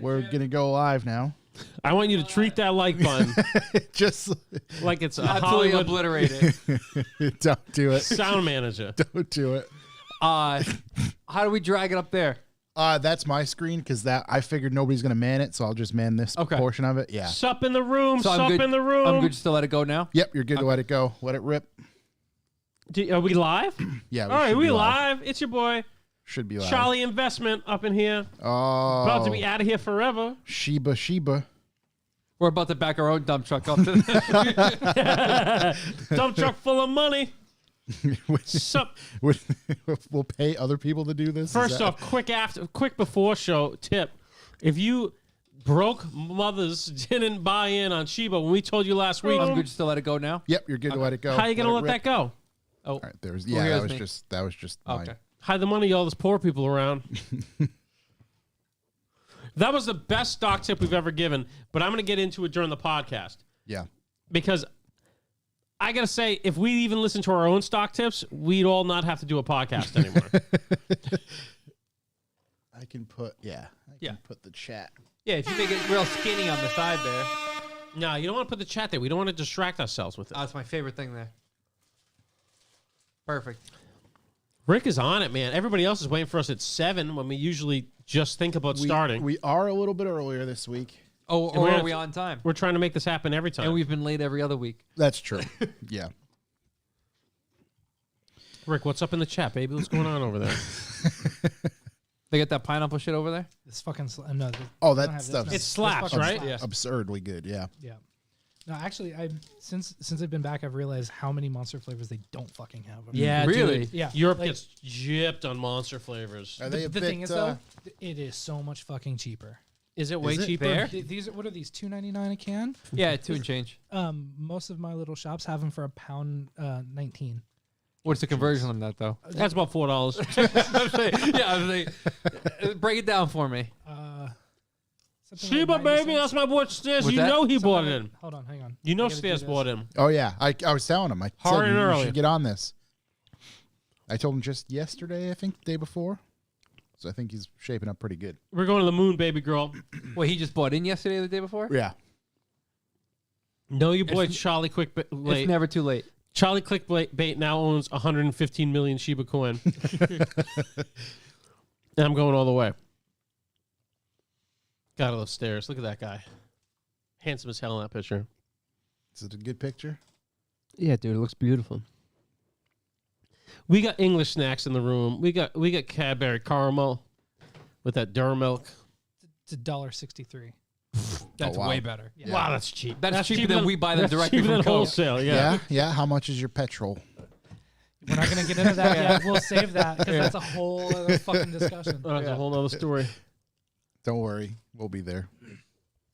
We're going to go live now. I want you to treat that like button Just like it's a Absolutely Hollywood obliterate it. don't do it. sound manager. Don't do it. How do we drag it up there? That's my screen because I figured nobody's going to man it, so I'll just man this portion of it. Yeah. Sup in the room. So Sup in the room. I'm good just to let it go now? Yep, you're good to let it go. Let it rip. Are we live? Yeah. All right, we live. It's your boy, Should be live. Charlie Investment up in here. Oh. About to be out of here forever. Sheba. We're about to back our own dump truck up to Dump truck full of money. Sup. We'll pay other people to do this. First off, quick before show tip. If you broke mothers didn't buy in on Sheba when we told you last week. I'm good just to let it go now? Yep, you're good to let it go. How you gonna let that go? Oh, All right, that was just mine. okay. Hide the money, all those poor people around. That was the best stock tip we've ever given, but I'm going to get into it during the podcast. Yeah. Because I got to say, if we even listen to our own stock tips, we'd all not have to do a podcast anymore. I can put put the chat. Yeah, if you make it real skinny on the side there. No, you don't want to put the chat there. We don't want to distract ourselves with it. That's my favorite thing there. Perfect. Rick is on it, man. Everybody else is waiting for us at 7 when we usually just think about starting. We are a little bit earlier this week. Oh, or are we on time? We're trying to make this happen every time. And we've been late every other week. That's true. Yeah. Rick, what's up in the chat, baby? What's going on over there? They got that pineapple shit over there? This fucking no. Oh, that stuff. It slaps, right? Slaps. Yeah. Absurdly good. Yeah. Yeah. No, actually, since I've been back, I've realized how many monster flavors they don't fucking have. Yeah, Really? dude. Yeah. Europe Like- gets gypped on monster flavors. Are they The a bit, thing is, though, it is so much fucking cheaper. Is it way it cheaper? fair? These what are these $2.99 a can? Yeah, 2 and change. Most of my little shops have them for £1.19. What's the conversion on that, though? That's about $4. I was like, break it down for me. Sheba, baby, that's my boy Stairs. What's You that? know he bought it in. Hold on, hang on. You know I gotta do Stairs this. bought him. Oh yeah, I was telling him. I Hard said and you early. should get on this. I told him just yesterday, I think, the day before. So I think he's shaping up pretty good. We're going to the moon, baby girl. Wait, he just bought in yesterday or the day before? Yeah. No, your boy Charlie Quickbait. It's never too late. Charlie Clickbait now owns 115 million Shiba coin. And I'm going all the way. Gotta love Stairs. Look at that guy. Handsome as hell in that picture. Is it a good picture? Yeah, dude, it looks beautiful. We got English snacks in the room. We got Cadbury caramel with that Duramilk. It's $1.63. That's wow. way better. Yeah. Wow, that's cheap. That's cheaper than we buy them that's directly cheaper from than Coke. wholesale. Yeah. Yeah. How much is your petrol? We're not gonna get into that yet. We'll save that because that's a whole other fucking discussion. That's a whole other story. Don't worry, we'll be there.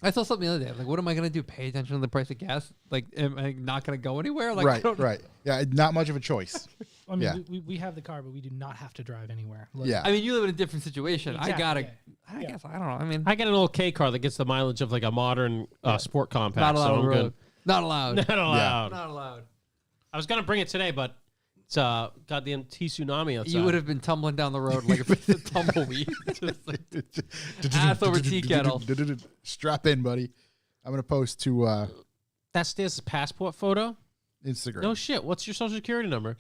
I saw something the other day. Like, what am I going to do? Pay attention to the price of gas? Like, am I not going to go anywhere? Like, I don't- Right. Yeah, not much of a choice. I mean, Yeah. we have the car, but we do not have to drive anywhere. Look, Yeah. I mean, you live in a different situation. Exactly, I gotta. yeah. I guess I don't know. I mean, I got an old K car that gets the mileage of like a modern sport compact. not allowed so on I'm the road. good. Not allowed. Not allowed. Not allowed. I was gonna bring it today, but it's goddamn T-tsunami outside. You would have been tumbling down the road like a piece of tumbleweed. Just like, ass over tea kettle. Strap in, buddy. I'm gonna post to That's this passport photo. Instagram. No shit. What's your social security number?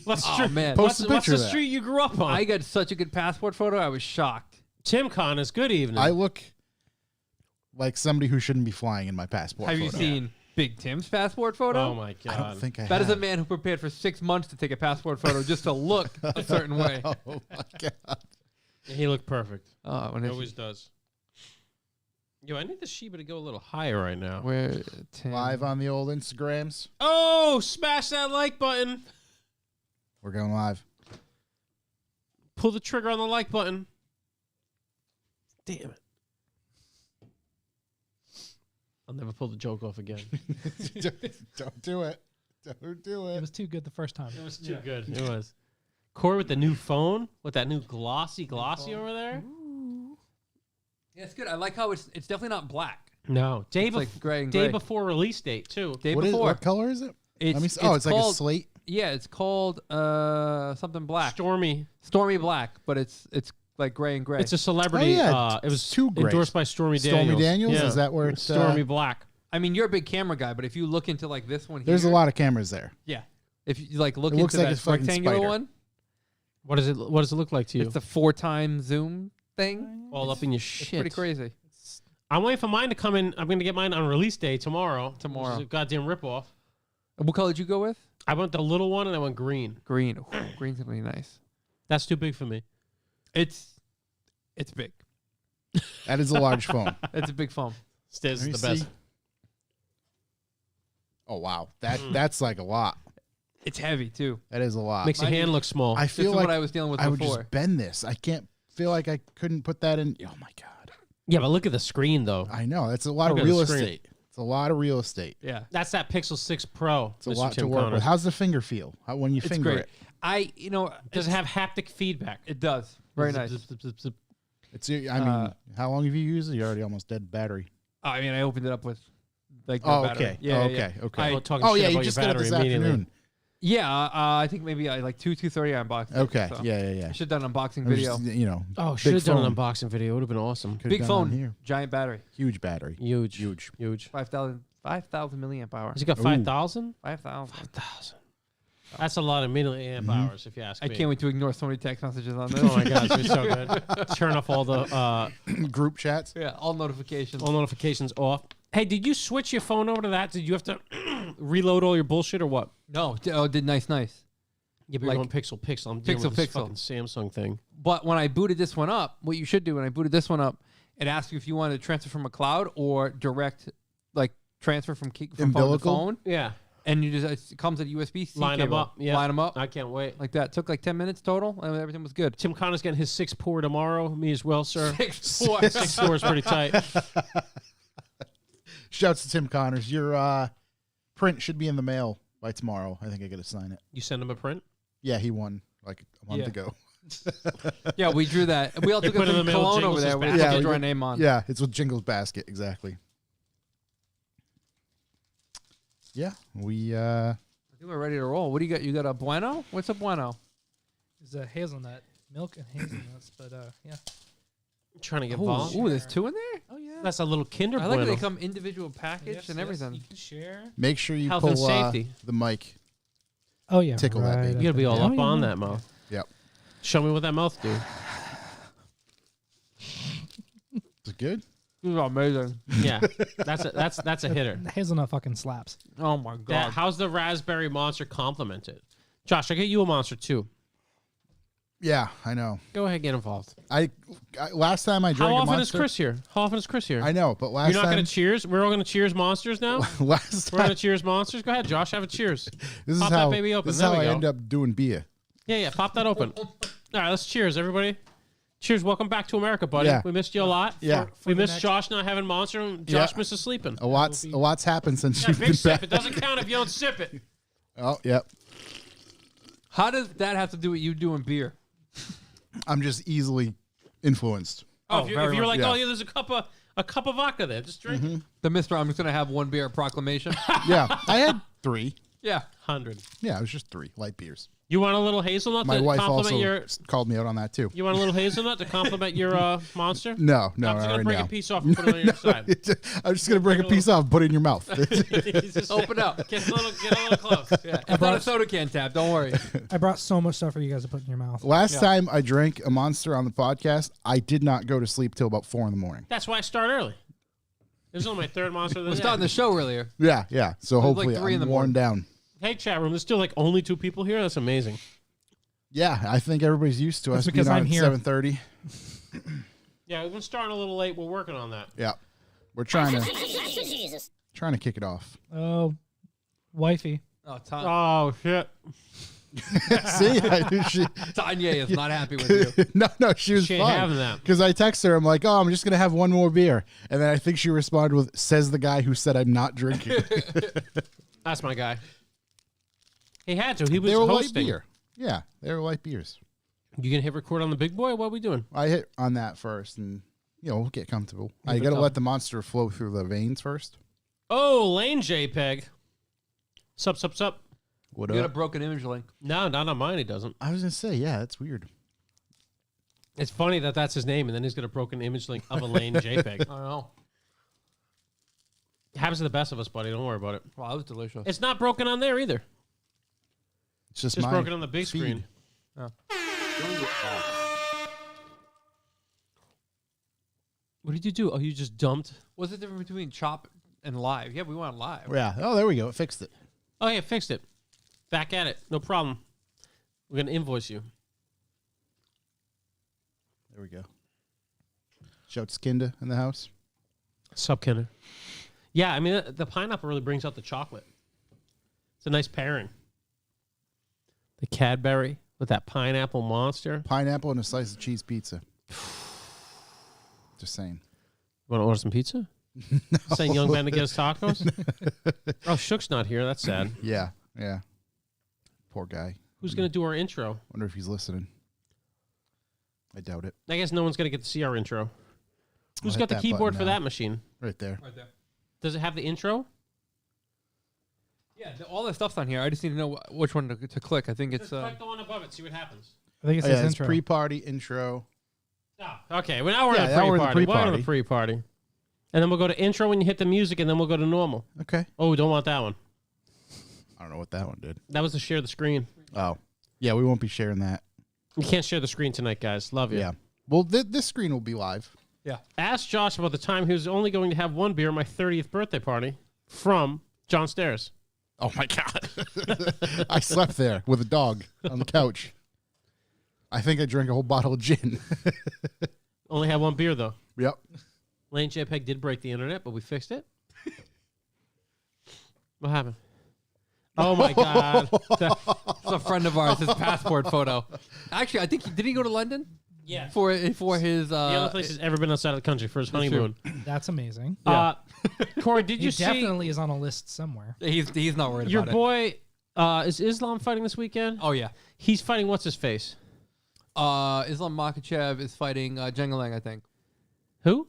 What's Oh, street, man. What's, Post a what's picture the of that. street you grew up on? I got such a good passport photo. I was shocked. Tim Connors. Good evening. I look like somebody who shouldn't be flying in my passport. Have you photo. seen Big Tim's passport photo? Oh my god. I don't think I That is have. a man who prepared for 6 months to take a passport photo just to look a certain way. Oh my god. He looked perfect. When He it's- always does. Yo, I need the Sheba to go a little higher right now. Where Tim? Live on the old Instagrams. Oh, smash that like button. We're going live. Pull the trigger on the like button. Damn it. I'll never pull the joke off again. Don't do it. Don't do it it. was too good the first time. It was too good. It was. Corey with the new phone, with that new glossy over there. Yeah, it's good. I like how it's definitely not black. No, day, It's like gray and day gray. before release date too. Day What before. what color is it? It's, Let me see. Oh, it's like a called- slate. Yeah, it's called something black. Stormy. Stormy black, but it's like gray and gray. It's a celebrity. Oh, yeah, It was two grays. endorsed by Stormy Daniels. Stormy Daniels? Yeah. Is that where it's Stormy Black? I mean, you're a big camera guy, but if you look into like this one, There's a here, lot of cameras there. Yeah, if you like look It looks into like that a fucking rectangular spider. one, What does it look like to you? it's the 4x zoom thing. All up in your It's shit. pretty crazy. I'm waiting for mine to come in. I'm going to get mine on release day tomorrow. Tomorrow. Which is a goddamn ripoff. What color did you go with? I went the little one and I went green. Green. Ooh, green's gonna be nice. That's too big for me. It's big. That is a large phone. It's a big phone. Stiz Let me is the best. see. Oh wow, that's like a lot. It's heavy too. That is a lot. Makes your Mine- hand look small. I This feel is like what I was dealing with I would before. just bend this. I can't feel like I couldn't put that in. Oh my god. Yeah, but look at the screen though. I know that's a lot Look of at the real screen. estate. It's a lot of real estate. Yeah, That's that Pixel 6 Pro. It's a Mr. lot Tim to work Connors. with. How's the finger feel? When you it's finger great. it? Does it have haptic feedback? It does. Very Zip, nice. zip, zip, zip, zip. It's. I mean, how long have you used it? You're already almost dead battery. I mean, I opened it up with like the Oh, battery. okay. Yeah, Oh, yeah, okay. yeah. Okay. I- Oh, talking Oh shit yeah, about you your just got it battery this immediately. afternoon. Yeah, I think maybe like 2:30 I unboxed. Okay. It, so. Yeah. I should have done an unboxing I was video. just, Oh, should have done phone. an unboxing video. It would have been awesome. Could've Big done phone, on here. giant battery, Huge battery. Huge. Huge. 5,000 milliamp hour. Has it got Ooh. 5,000? 5,000. 5,000. That's a lot of milliamp hours, if you ask I me. can't wait to ignore so many text messages on this. Oh my gosh, it's so good. Turn off all the Group chats. Yeah, all notifications. all notifications off. Hey, did you switch your phone over to that? Did you have to reload all your bullshit or what? No, did nice. Yeah, but Like- you're going pixel. I'm dealing with this fucking Samsung thing. But when I booted this one up, what you should do when I booted this one up, it asks you if you want to transfer from a cloud or direct, like transfer from phone to Umbilical? phone, Yeah. and you just it comes at USB-C Line them cable. up. Yeah. Line them up I can't wait. like that. Took like 10 minutes total, and everything was good. Tim Connor's getting his 6-4 tomorrow. Me as well, sir. 6'4". 6-4 is pretty tight. Shouts to Tim Connors. Your print should be in the mail by tomorrow. I think I got to sign it. You send him a print? Yeah, he won like a month Yeah. ago. Yeah, we drew that. We all took put it it in from the middle of Cologne over Jingles' there. We basket. just Yeah, drew we our did- name on. Yeah, it's with Jingle's basket exactly. Yeah, we. I think we're ready to roll. What do you got? You got a bueno? What's a bueno? It's a hazelnut, milk and hazelnuts, but yeah. I'm trying to get Ooh, involved. there's two in there. Oh yeah. That's a little Kinder I like that Bueno. they come individual packaged Yes, and yes, everything. You can share. Make sure you Health pull and safety. the mic. Oh yeah. Tickle that baby. You gotta be all Oh, up yeah, on yeah. that mouth. Yep. Show me what that mouth do. Is it good? This is amazing. Yeah, that's a hitter. The hazelnut fucking slaps. Oh my god. That, how's the raspberry monster complemented? Josh, I get you a monster too. Yeah, I know. Go ahead, get involved. I last time I drank How a often is Monster. Chris here? How often is Chris here? I know, but last You're not time. gonna cheers. We're all gonna cheers monsters now. last We're time. gonna cheers monsters. Go ahead, Josh. Have a cheers. This is Pop how. that baby open. This is There how we I go. end up doing beer. Yeah. Pop that open. All right, let's cheers, everybody. Cheers. Welcome back to America, buddy. Yeah. We missed you a lot. Yeah. We the missed next- Josh not having monster, and Josh Yeah. misses sleeping. A lot's happened since Yeah, you've big been sip. back. It doesn't count if you don't sip it. Oh, yep. How does that have to do with you doing beer? I'm just easily influenced. Oh, if you very were much, like, yeah. oh yeah, there's a cup of vodka there. Just drink it. The Mr. I'm just gonna have one beer proclamation. Yeah, I had 3. Yeah. 100. Yeah, it was just 3 light beers. You want a little hazelnut My to wife compliment also your? called me out on that too. You want a little hazelnut to compliment your monster? No, I'm just right gonna break now. a piece off and put it on your side. I'm just gonna break a piece off, and put it in your mouth. Just Open up. Get a little close. Yeah. It's not a soda can tap. Don't worry. I brought so much stuff for you guys to put in your mouth. Last time I drank a Monster on the podcast, I did not go to sleep till about 4 a.m. That's why I start early. This is only my third monster. We're This starting the show earlier. Yeah. So like hopefully 3 in I'm the worn down. Hey, chat room. There's still like only 2 people here. That's amazing. Yeah, I think everybody's used to That's us because being on I'm at here. 7:30. Yeah, we've been starting a little late. We're working on that. Yeah, we're trying to kick it off. Oh, wifey. Oh, Oh shit! See, I knew she. Tanya is not happy with you. No, she was She ain't fine. having that. Because I text her, I'm like, oh, I'm just gonna have one more beer, and then I think she responded with, "Says the guy who said I'm not drinking." That's my guy. He had to. He was They were light hosting. beer. Yeah, they were light beers. You gonna hit record on the big boy? What are we doing? I hit on that first, and we'll get comfortable. I but got to tough. let the Monster flow through the veins first. Oh, Lane JPEG. Sup. What You got a up? broken image link. No, not on mine. He doesn't. I was gonna say, yeah, that's weird. It's funny that that's his name, and then he's got a broken image link of a lane JPEG. I don't know. It happens to the best of us, buddy. Don't worry about it. Wow, that was delicious. It's not broken on there either. It's just Just my broken on the big feed. screen. What did you do? Oh, you just dumped? What's the difference between chop and live? Yeah, we want live. Yeah. Oh, there we go. It fixed it. Oh, yeah, fixed it. Back at it. No problem. We're going to invoice you. There we go. Shout Skinda in the house. Sup, Kenner? Yeah, I mean, the pineapple really brings out the chocolate. It's a nice pairing. The Cadbury with that pineapple monster. Pineapple and a slice of cheese pizza. Just saying. Want to order some pizza? Saying Young Ben to get us tacos? Oh, Shook's not here. That's sad. Yeah. Yeah. Poor guy. Who's going to do our intro? Wonder if he's listening. I doubt it. I guess no one's going to get to see our intro. Who's hit got the that keyboard button for now. that machine? Right there. Right there. Does it have the intro? Yeah, all that stuff's on here. I just need to know which one to click. I think it's Just click the one above it. See what happens. I think it Oh, says yeah, it's intro. pre-party intro. Oh, okay, well, now we're Yeah, in the now we're in the pre-party. We're in pre-party. the pre-party. And then we'll go to intro when you hit the music, and then we'll go to normal. Okay. Oh, we don't want that one. I don't know what that one did. That was to share the screen. Oh. Yeah, we won't be sharing that. You can't share the screen tonight, guys. Love you. Yeah. Well, this screen will be live. Yeah. Ask Josh about the time he was only going to have one beer at my 30th birthday party from John Stairs. Oh, my God. I slept there with a dog on the couch. I think I drank a whole bottle of gin. Only had one beer, though. Yep. Lane JPEG did break the internet, but we fixed it. What happened? Oh, my God. It's a friend of ours. His passport photo. Actually, I think did he go to London Yeah. for his? The only place he's ever been outside of the country for his honeymoon. That's amazing. Corey, did He you see definitely is on a list somewhere. He's not worried your about boy? Is Islam fighting this weekend? it. Oh yeah. He's fighting what's his face? Islam Makhachev is fighting Jengalang, I think. Who?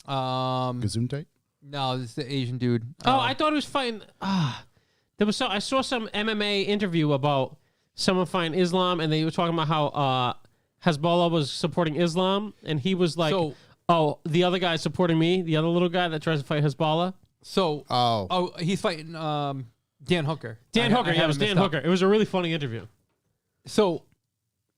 Gesundheit? No, this is the Asian dude. Oh, I thought he was fighting. There was I saw some MMA interview about someone fighting Islam, and they were talking about how Hezbollah was supporting Islam, and he was like, So- "Oh, the other guy's supporting me. The other little guy that tries to fight Hezbollah." So Oh. he's fighting Dan Hooker. Dan Hooker, yeah, it was haven't Dan missed Hooker. It was a really funny interview. So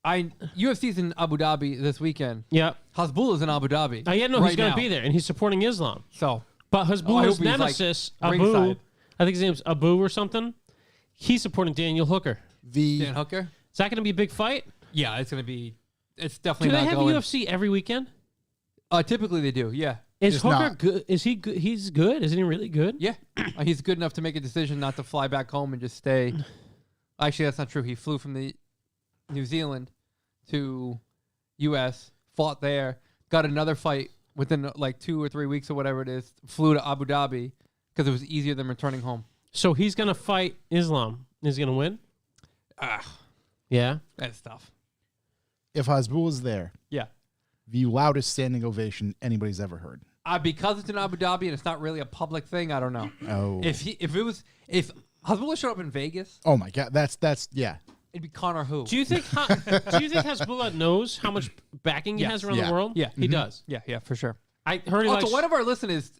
UFC's in Abu Dhabi this weekend. Yeah. Hezbollah's in Abu Dhabi. Yeah, no, right he's going now. to be there, and he's supporting Islam. So But hope Hezbollah's he's, like, nemesis, Abu, ringside. I think his name's Abu or something, he's supporting Daniel Hooker. Dan Hooker. Is that going to be a big fight? Yeah, it's gonna be. It's Do definitely they not have going. UFC every weekend? Typically they do. Yeah. Is Just Hooker not. good? Is he good? He's good. Isn't he really good? Yeah. He's good enough to make a decision not to fly back home and just stay. Actually, that's not true. He flew from the New Zealand to U.S., fought there, got another fight within like 2 or 3 weeks or whatever it is, flew to Abu Dhabi because it was easier than returning home. So he's going to fight Islam. Is he going to win? Yeah. That's tough. If Hezbollah's there, Yeah. the loudest standing ovation anybody's ever heard. Because it's in Abu Dhabi and it's not really a public thing, I don't know. Oh. If Hezbollah showed up in Vegas, Oh, my God. That's yeah. it'd be Connor who? Do you think Hezbollah knows how much backing he Yes. has around Yeah. the world? Yeah. He does. Yeah, for sure. I heard he Also, likes... one of our listeners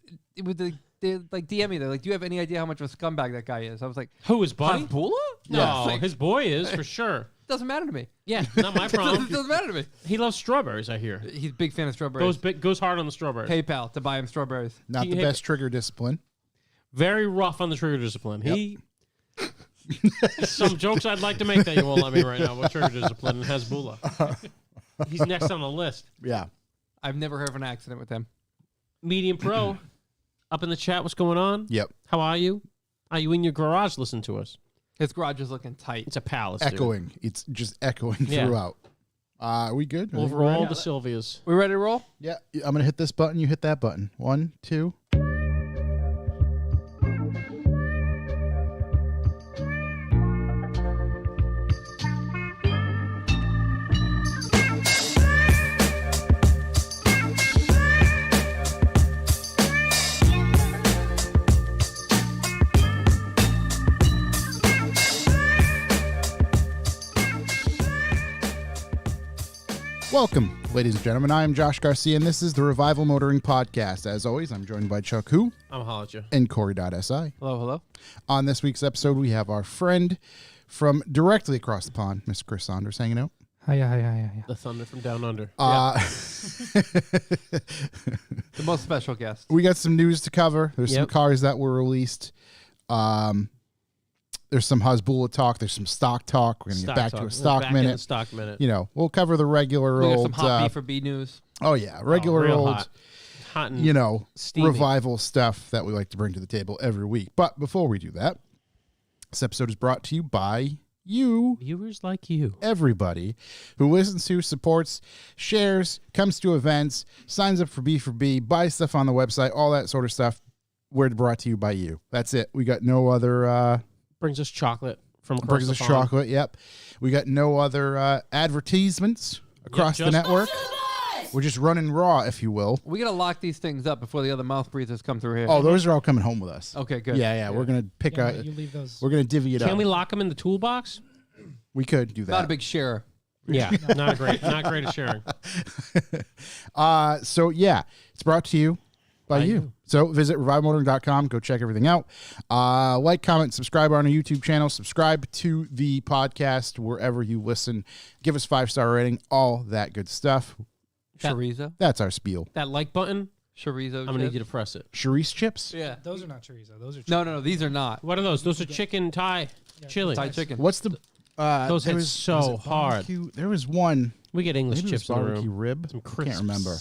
with they like DM me. They're like, "Do you have any idea how much of a scumbag that guy is?" I was like, Who is Buddy? Hezbollah? No, It's like, his boy is for sure. doesn't matter to me. Yeah, not my It problem. doesn't matter to me. He loves strawberries, I hear. He's a big fan of strawberries. Goes hard on the strawberries. PayPal to buy him strawberries. Not He the hit- best trigger discipline. Very rough on the trigger discipline. He some jokes I'd like to make that you won't let me right now about trigger discipline and Hezbollah. He's next on the list. Yeah. I've never heard of an accident with him. Medium Pro, up in the chat. What's going on? Yep. How are you? Are you in your garage listening to us? His garage is looking tight. It's a palace, dude. Echoing. It's just echoing Yeah. throughout. Are we good? Are we Over all ready? the Sylvias. We ready to roll? Yeah. I'm going to hit this button. You hit that button. 1, 2. Welcome, ladies and gentlemen. I am Josh Garcia, and this is the Revival Motoring Podcast. As always, I'm joined by Chuck Hu I'm Hollinger. and Corey.si. Hello, hello. On this week's episode, we have our friend from directly across the pond, Mr. Chris Saunders, hanging out. Hiya. The Thunder from Down Under. The most special guest. We got some news to cover. There's some Yep. cars that were released. There's some Hasbulla talk. There's some stock talk. We're going to get back to a stock Back in the minute. stock minute. You know, we'll cover the regular We got old. some hot B for B news. Oh, yeah. Regular real old, hot and you know, steamy. revival stuff that we like to bring to the table every week. But before we do that, this episode is brought to you by you, Viewers like you. everybody who listens to, supports, shares, comes to events, signs up for B4B, buys stuff on the website, all that sort of stuff. We're brought to you by you. That's it. We got no other Brings us chocolate from across brings the us pond. chocolate. Yep. We got no other advertisements across the just- network. We're just running raw, if you will. We gotta lock these things up before the other mouth breathers come through here. Oh, those are all coming home with us. Okay, good. Yeah. We're gonna pick Yeah, a. you leave those. We're gonna divvy it up. Can we lock them in the toolbox? We could do that. Not a big share. Yeah, not great at sharing. So yeah, it's brought to you by you. So visit revivemotoring.com. Go check everything out. Like, comment, subscribe on our YouTube channel. Subscribe to the podcast wherever you listen. Give us 5-star rating. All that good stuff. That- Chorizo. That's our spiel. That like button, Chorizo. I'm gonna need chips. you to press it. Charisse chips. Yeah. Those are not chorizo. Those are No. These are not. What are those? Those are chicken Thai chili. Thai chicken. What's the? Those there hit was- so was it hard. barbecue? There was one. We get English Maybe it was chips in the barbecue room. rib. Some I can't crisps. remember.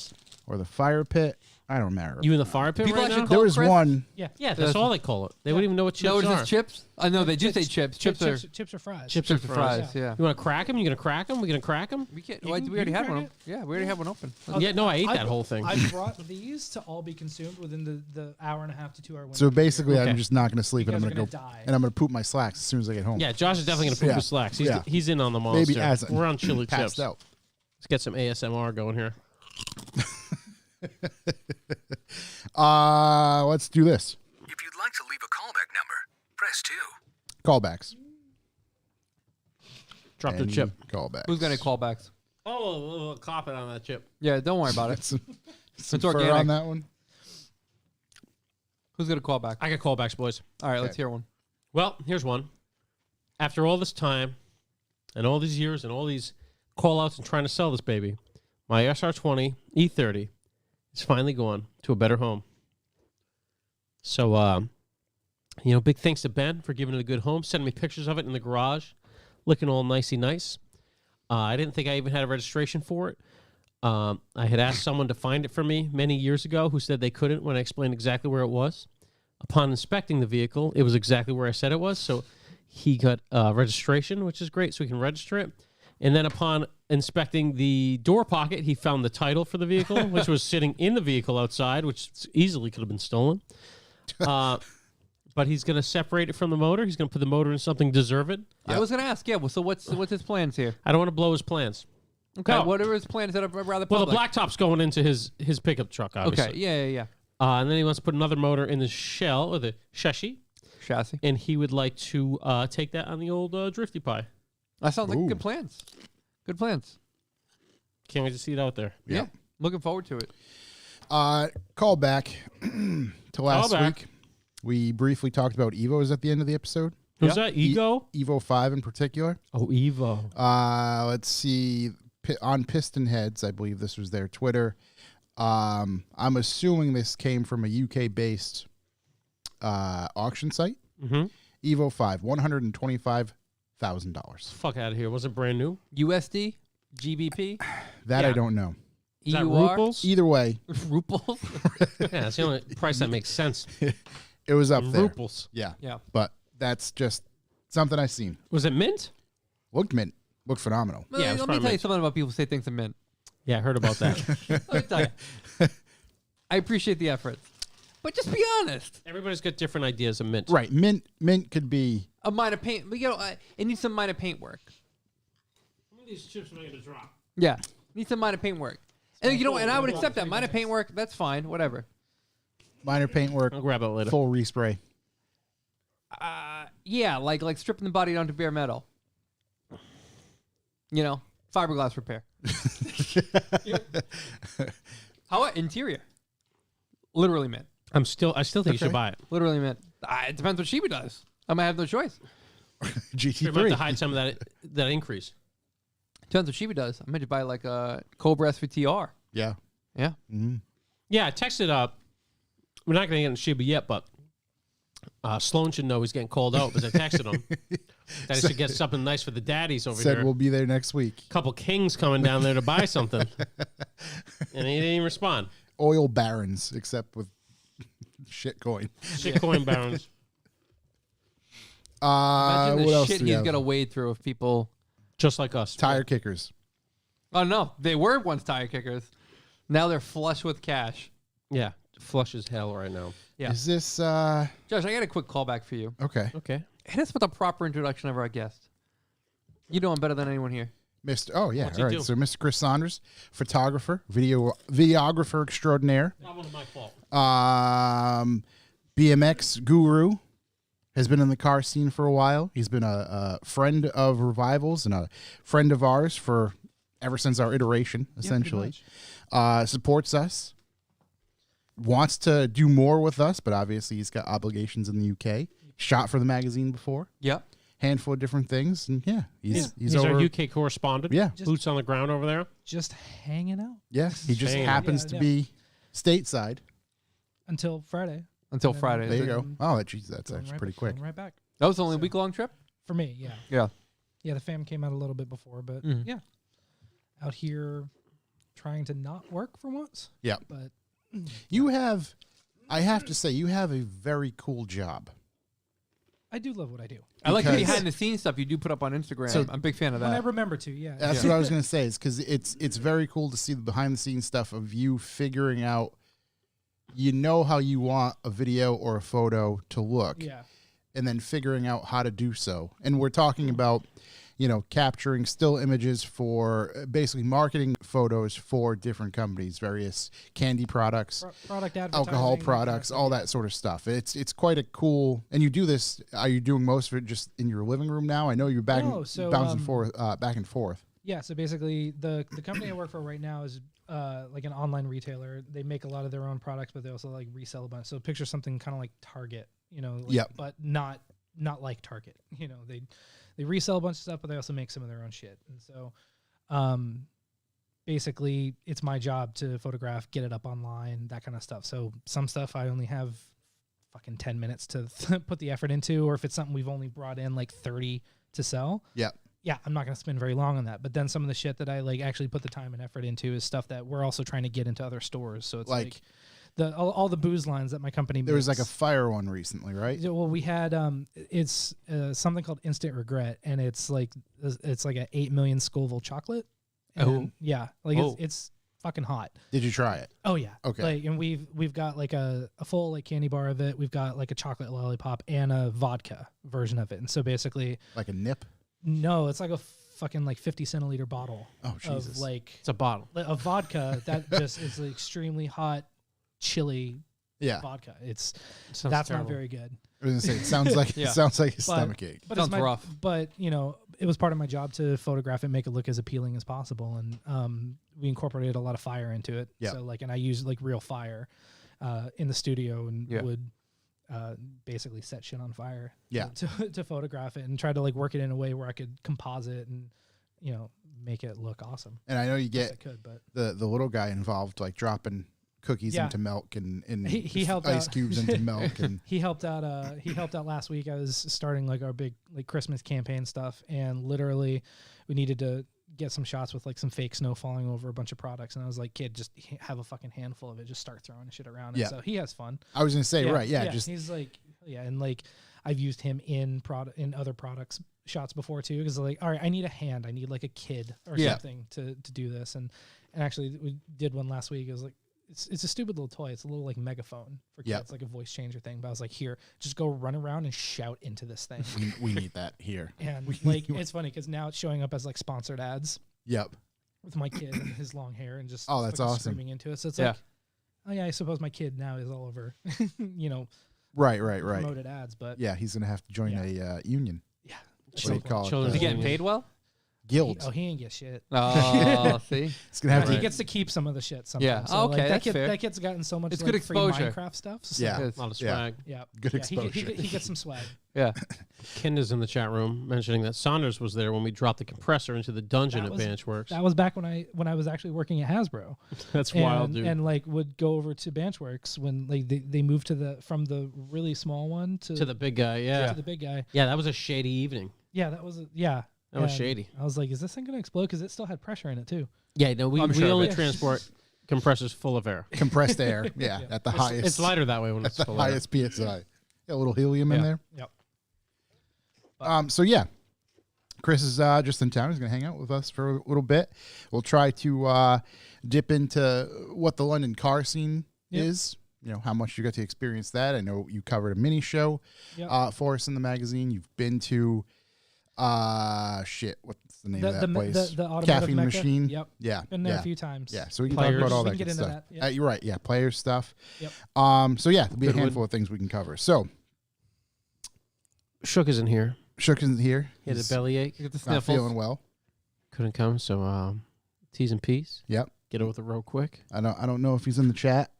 Or the fire pit. I don't remember. You in the fire pit People right actually now? call there it was crisp? one. Yeah. Yeah, that's all they call it. They wouldn't even know what chips No, it's are. just chips. I know they do say chips. Chips are chips or fries. Chips chips or are fries. fries. Yeah. You want to crack them? You gonna crack them? We gonna crack them? We can't. You We can- already you had can one. crack Yeah, we already have one open. Yeah, no, I ate that whole thing. I brought these to all be consumed within the hour and a half to 2 hour window. So basically, Okay. I'm just not going to sleep, You and I'm guys going are to go gonna die. and I'm going to poop my slacks as soon as I get home. Yeah, Josh is definitely gonna poop Yeah. his slacks. Yeah. He's in on the monster. Maybe as We're on chili passed chips. out. Let's get some ASMR going here. Let's do this. If you'd like to leave a callback number, press 2. Callbacks. Drop the Any chip. Callbacks. Who's got any callbacks? Oh, a little cop it on that chip. Yeah, don't worry about it. Some It's fur organic. on that one. Who's got a callback? I got callbacks, boys. All right, let's hear one. Well, here's one. After all this time and all these years and all these call outs and trying to sell this baby, my SR20 E30 is finally going to a better home. So, big thanks to Ben for giving it a good home, sending me pictures of it in the garage, looking all nicey nice. I didn't think I even had a registration for it. I had asked someone to find it for me many years ago who said they couldn't when I explained exactly where it was. Upon inspecting the vehicle, it was exactly where I said it was. So he got registration, which is great, so we can register it. And then upon inspecting the door pocket, he found the title for the vehicle, which was sitting in the vehicle outside, which easily could have been stolen. But he's going to separate it from the motor. He's going to put the motor in something deserved. I was gonna ask. Yeah. Well, so what's his plans here? I don't want to blow his plans. Okay. No. What are his plans that are rather Well, public? the blacktop's going into his pickup truck, obviously. Okay. Yeah. And then he wants to put another motor in the shell, or the chassis, Chassis. and he would like to take that on the old Drifty Pie. That sounds like Ooh. good plans. Good plans. Can't wait to see it out there. Yeah. Looking forward to it. Callback to last Callback. week. We briefly talked about Evos at the end of the episode. Who's that? Ego? Evo 5 in particular. Oh, Evo. Let's see. On Piston Heads, I believe this was their Twitter. I'm assuming this came from a UK-based auction site. Mm-hmm. Evo 5, $125,000. Fuck out of here. Was it brand new? USD, GBP, That I Yeah. don't know. Is that EUR, Ruples? Either way, Ruples. Yeah, that's the only price that makes sense. it was up there. Ruples. Yeah. Yeah. But that's just something I seen. Was it mint? Looked mint. Looked phenomenal. Well, Yeah, it was let me probably tell you mint. something about people who say things are mint. Yeah, I heard about that. Let me tell you. I appreciate the effort, but just be honest. Everybody's got different ideas of mint. Right. Mint could be. A minor paint. It needs some minor paint work. How many of these chips am I going to drop? Yeah, needs some minor paint work. And and I would accept that minor paint work. That's fine. Whatever. Minor paint work. I'll grab it later. Full respray. Yeah, like stripping the body down to bare metal. Fiberglass repair. How about interior? Literally mint. I still think you should buy it. Literally mint. It depends what Sheba does. I might have no choice. You might have to hide some of that increase. Depends what Sheba does. I might just buy like a Cobra SVTR. Yeah. Yeah. Mm-hmm. Yeah, I texted up. We're not going to get into Sheba yet, but Sloan should know he's getting called out because I texted him that he should get something nice for the daddies over Said here. we'll be there next week. Couple kings coming down there to buy something, and he didn't even respond. Oil barons, except with shitcoin. Shitcoin barons. Imagine what the else shit do we he's have? got to wade through if people... Just like us. Tire kickers. Oh, no. They were once tire kickers. Now they're flush with cash. Yeah, flush as hell right now. Yeah. Is this Josh, I got a quick callback for you. okay? Okay. Hit us with a proper introduction of our guest. You know him better than anyone here. Mr. Oh yeah, What's all he right. do? So Mr. Chris Saunders, photographer, videographer extraordinaire, Not one of my fault. BMX guru, has been in the car scene for a while. He's been a friend of Revivals and a friend of ours for ever since our iteration, essentially. Supports us, wants to do more with us, but obviously he's got obligations in the UK. Shot for the magazine before, Yep. handful of different things, and yeah, he's our over. UK correspondent. Yeah. Boots on the ground over there. Just hanging out Yeah, he just Shame. happens Yeah, to yeah. be stateside. until Friday. Until And then- Friday. There you is it? go. Oh, geez, that's Going actually right pretty back- quick. going right back. That was the only So- week-long trip? For me, yeah. Yeah. Yeah, the fam came out a little bit before, but Mhm. yeah. Out here trying to not work for once. Yeah. But You have, I have to say, you have a very cool job. I do love what I do. I like the Because- behind-the-scenes stuff you do put up on Instagram. So- I'm a big fan of When I that. remember to, yeah. That's what I was going to say. Is because it's very cool to see the behind the scenes stuff of you figuring out. You know how you want a video or a photo to look, Yeah. and then figuring out how to do so. And we're talking about, capturing still images for basically marketing photos for different companies, various candy products, Product advertising. alcohol that kind of products, stuff, all yeah. that sort of stuff. It's quite a cool. And you do this. Are you doing most of it just in your living room now? I know you're No, so, bouncing back and forth. Yeah, so basically the company I work for right now is like an online retailer. They make a lot of their own products, but they also like resell a bunch. So picture something kind of like Target, like, Yep. but not like Target. They resell a bunch of stuff, but they also make some of their own shit. And so basically it's my job to photograph, get it up online, that kind of stuff. So some stuff I only have fucking 10 minutes to put the effort into, or if it's something we've only brought in like 30 to sell. Yeah. Yeah, I'm not going to spend very long on that. But then some of the shit that I like actually put the time and effort into is stuff that we're also trying to get into other stores. So it's like all the booze lines that my company There was like a makes. fire one recently, right? Yeah, well, we had it's something called Instant Regret, and it's like a 8 million Scoville chocolate. And Oh. yeah, like Oh. it's fucking hot. Did you try it? Oh yeah. Okay. Like, and we've got like a full like candy bar of it. We've got like a chocolate lollipop and a vodka version of it. And so basically, Like a nip? no, it's like a fucking like 50 centiliter bottle Oh, Jesus. of like It's a bottle. a vodka that just is like extremely hot, chili Yeah. vodka. It's Sounds that's terrible. not very good. I was gonna say it sounds like Yeah. it sounds like a But- stomach ache. But Sounds it's rough. But it was part of my job to photograph it, make it look as appealing as possible, and we incorporated a lot of fire into it. Yeah. So and I used like real fire in the studio and Yeah. would basically set shit on fire. Yeah. To photograph it and try to like work it in a way where I could composite and make it look awesome. And I know you Best I get could, but the little guy involved, like dropping cookies Yeah. into milk and He helped ice out. cubes into milk and he helped out. He helped out last week. I was starting like our big like Christmas campaign stuff, and literally we needed to get some shots with like some fake snow falling over a bunch of products. And I was like, kid, just have a fucking handful of it. Just start throwing shit around. And Yeah. so he has fun. I was gonna say right, yeah, just he's like, yeah, and like I've used him in other products shots before too, because like, all right, I need a hand, I need like a kid or Yeah. something to do this, and actually we did one last week. It was like it's a stupid little toy. It's a little like megaphone for kids, Yeah. like a voice changer thing. But I was like, here, just go run around and shout into this thing. we need that here. And like it's funny because now it's showing up as like sponsored ads Yep. with my kid and his long hair and just Oh, that's fucking awesome. screaming into it. So it's Yeah. like, oh yeah, I suppose my kid now is all over, Right. promoted ads. But Yeah, he's gonna have to join Yeah. a union. yeah, What do you call it? Children's Is he getting Union. paid well? Guild. He ain't get shit. Oh, see? It's gonna have He to. gets to keep some of the shit sometimes. Yeah. So, Okay, that's that fair. That kid's gotten so much It's like, good free exposure. Minecraft stuff. So Yeah. Yes. A lot of Yeah. swag. Yeah. Good Yeah, exposure. He gets some swag. Yeah. Ken is in the chat room mentioning that Saunders was there when we dropped the compressor into the dungeon That at was- Benchworks. That was back when I was actually working at Hasbro. That's and, wild, dude. And like would go over to Benchworks when like they moved to from the really small one to to the big guy, yeah. to the big guy. Yeah, that was a shady evening. Yeah, that was yeah. That was And shady. I was like, is this thing gonna explode? Because it still had pressure in it too. Yeah, no, we I'm sure of only it. transport compressors full of air. Compressed air. Yeah, Yeah. at the highest. It's lighter that way when At it's the full of air. highest PSI. Got a little helium in there. Yep. So yeah, Chris is just in town. He's gonna hang out with us for a little bit. We'll try to dip into what the London car scene Yep. is. You know how much you got to experience that. I know you covered a mini show Yep. for us in the magazine. You've been to what's the name of that place? The automotive Caffeine Mecca. Machine. Yep. Yeah, Been there yeah. a few times. Yeah, so we can Players. talk about all We that can good get into stuff. that, yeah. You're right. Yeah, player stuff. Yep. So yeah, there'll be a Goodwood. handful of things we can cover. So Shook isn't here. Shook isn't here. He had a He's bellyache. You get the not sniffles. feeling well. Couldn't come, so T's and P's. Yep. Get over the real quick. I don't know if he's in the chat.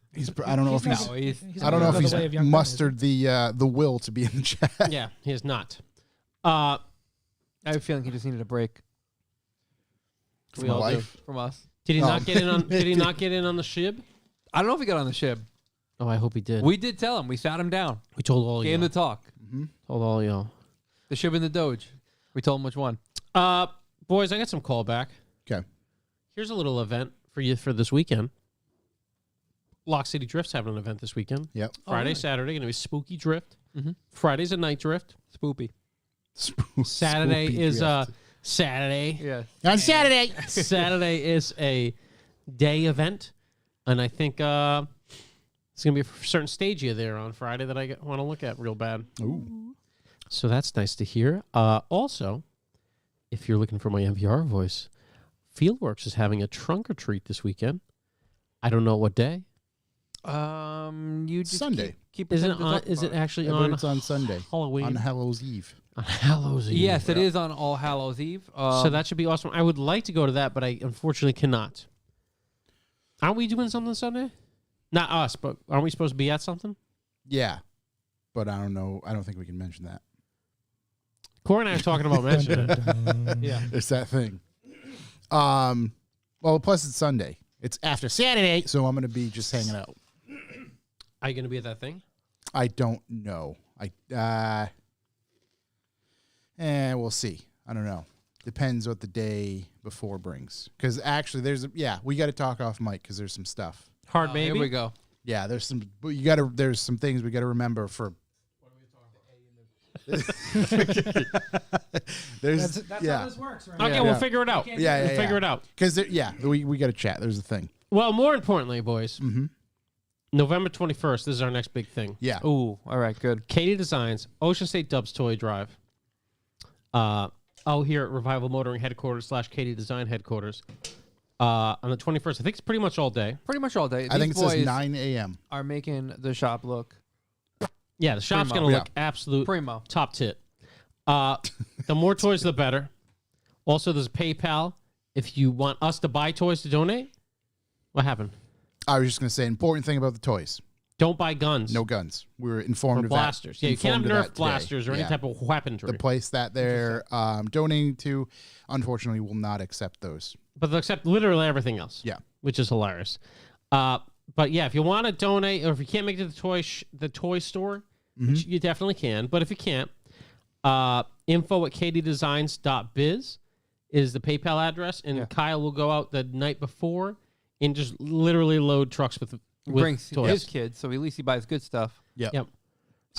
I don't know if he's. No, he's- I don't know if not he's the way of young men, mustered the will to be in the chat. Yeah, he is not. I have a feeling he just needed a break We all do. life. from us. Did he Oh. not get in on? Did he not get in on the shib? I don't know if he got on the ship. Oh, I hope he did. We did tell him. We sat him down. We told all Gave him y'all. the talk. Told all y'all. The ship and the Doge. We told him which one. Boys, I got some callback. Okay. Here's a little event for you for this weekend. Lock City Drift's having an event this weekend. Yep. Friday, really? Saturday, going to be Spooky Drift. Mhm. Friday's a night drift. Spoopy. Saturday Spoopy is drift. Saturday. Yeah. On Saturday. Saturday is a day event, and I think it's going to be a certain stage here there on Friday that I want to look at real bad. Ooh. So that's nice to hear. Also, if you're looking for my NPR voice, Fieldworks is having a trunk or treat this weekend. I don't know what day. You just Sunday. Keep Is it pretending to on? talk Is it about it. actually I believe on it's on Sunday. Halloween? On Hallows Eve. On Hallows Eve. Yes, it is on All Hallows Eve. So that should be awesome. I would like to go to that, but I unfortunately cannot. Aren't we doing something Sunday? Not us, but aren't we supposed to be at something? Yeah. But I don't know. I don't think we can mention that. Corey and I are talking about mentioning it. Yeah. It's that thing. Well, plus it's Sunday. It's after Saturday, so I'm going to be just hanging out. Are you going to be at that thing? I don't know. We'll see. I don't know. Depends what the day before brings. Because actually, we got to talk off mic because there's some stuff. Hard Oh, baby. Here we go. Yeah, there's some things we got to remember for. There's That's yeah. how this works, right? Okay, Yeah. we'll figure it out. Yeah, We'll figure it out. Because we got to chat. There's a thing. Well, more importantly, boys, Mm-hmm. November 21st, this is our next big thing. Yeah. Ooh, all right, good. Katie Designs, Ocean State Dubs Toy Drive. Here at Revival Motoring Headquarters / Katie Design Headquarters. On the 21st, I think it's pretty much all day. Pretty much all day. I think it These says boys 9 a.m. are making the shop look Yeah, the shop's Primo. going to look Yeah. absolute primo. top tit. The more toys, the better. Also, there's PayPal. If you want us to buy toys to donate, what happened? I was just going to say, important thing about the toys. Don't buy guns. No guns. We were informed or of blasters. that. Yeah, you can't have Informed of Nerf that blasters today. or any Yeah. type of weaponry. The place that they're donating to, unfortunately, will not accept those. But they'll accept literally everything else. Yeah. Which is hilarious. But yeah, if you want to donate, or if you can't make it to the toy store, which you definitely can, but if you can't, info@katiedesigns.biz is the PayPal address, and Kyle will go out the night before and just literally load trucks with Brings toys. his kids, so at least he buys good stuff. Yep. Yep.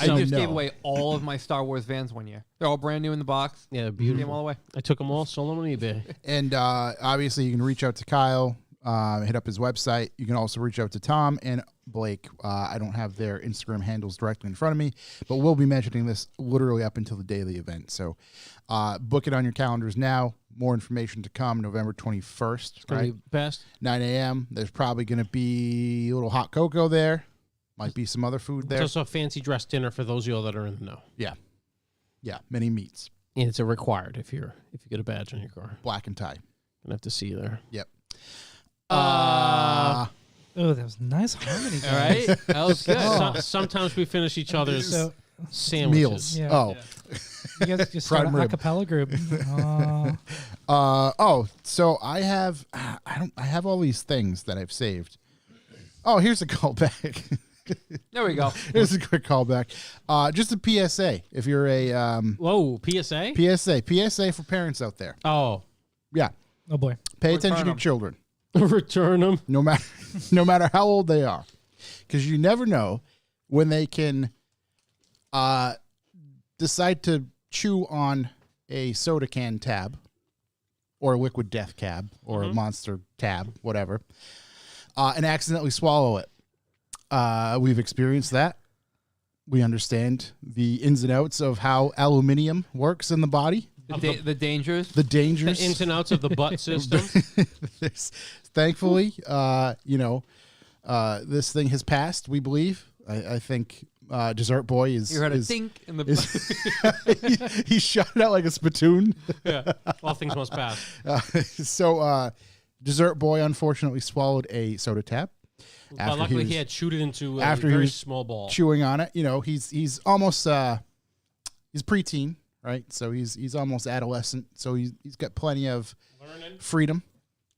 I So- just gave No. away all of my Star Wars vans one year. They're all brand new in the box. Yeah, Gave them beautiful. all away. I took them all, sold them on eBay. And obviously, you can reach out to Kyle, hit up his website. You can also reach out to Tom and Blake. I don't have their Instagram handles directly in front of me, but we'll be mentioning this literally up until the day of the event. So book it on your calendars now. More information to come November 21st, Gonna right? be best. 9 a.m. There's probably going to be a little hot cocoa there. Might be some other food There's there. also a fancy dress dinner for those of you all that are in the know. Yeah. Yeah. Many meats. And it's a required if you get a badge on your car. Black and tie. Gonna have to see you there. Yep. Oh, that was nice harmony. All right, that was good. Sometimes we finish each other's So sandwiches. Meals. Yeah. Oh. you guys just start Prime a rib. cappella group. So I have all these things that I've saved. Oh, here's a callback. There we go. Here's a quick callback. Just a PSA. If you're a Whoa, PSA? PSA for parents out there. Oh. Yeah. Oh boy. Pay Return attention to 'em. children. Return them. No matter how old they are. Because you never know when they can decide to chew on a soda can tab or a liquid death cab or a monster tab, whatever, and accidentally swallow it. We've experienced that. We understand the ins and outs of how aluminium works in the body, The dangers. the The dangers. ins and outs of the butt system. Thankfully, this thing has passed, we believe. I think Dessert Boy is... You heard a is- dink in the he shot it out like a spittoon. Yeah. All things must pass. So Dessert Boy unfortunately swallowed a soda tab. But luckily he was had chewed it into a after he very was small ball. chewing on it. He's almost he's preteen, right? So he's almost adolescent. So he's got plenty of freedom.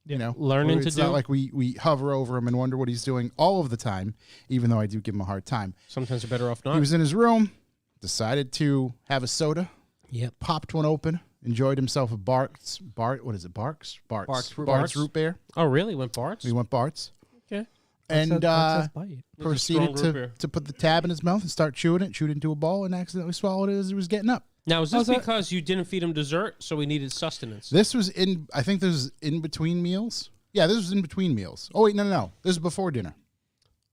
Learning It's to not do. like we hover over him and wonder what he's doing all of the time, even though I do give him a hard time. Sometimes you're better off not. He was in his room, decided to have a soda, Yep. popped one open, enjoyed himself a Barks root beer. Oh, really? Went Bart's? We went Bart's. Okay. And bite. proceeded strong root beer. to put the tab in his mouth and start chewing it, chewed into a ball, and accidentally swallowed it as he was getting up. Now, is this How's that? because you didn't feed him dessert, so he needed sustenance? I think this was in between meals. Yeah, this was in between meals. Oh, wait, no. This was before dinner.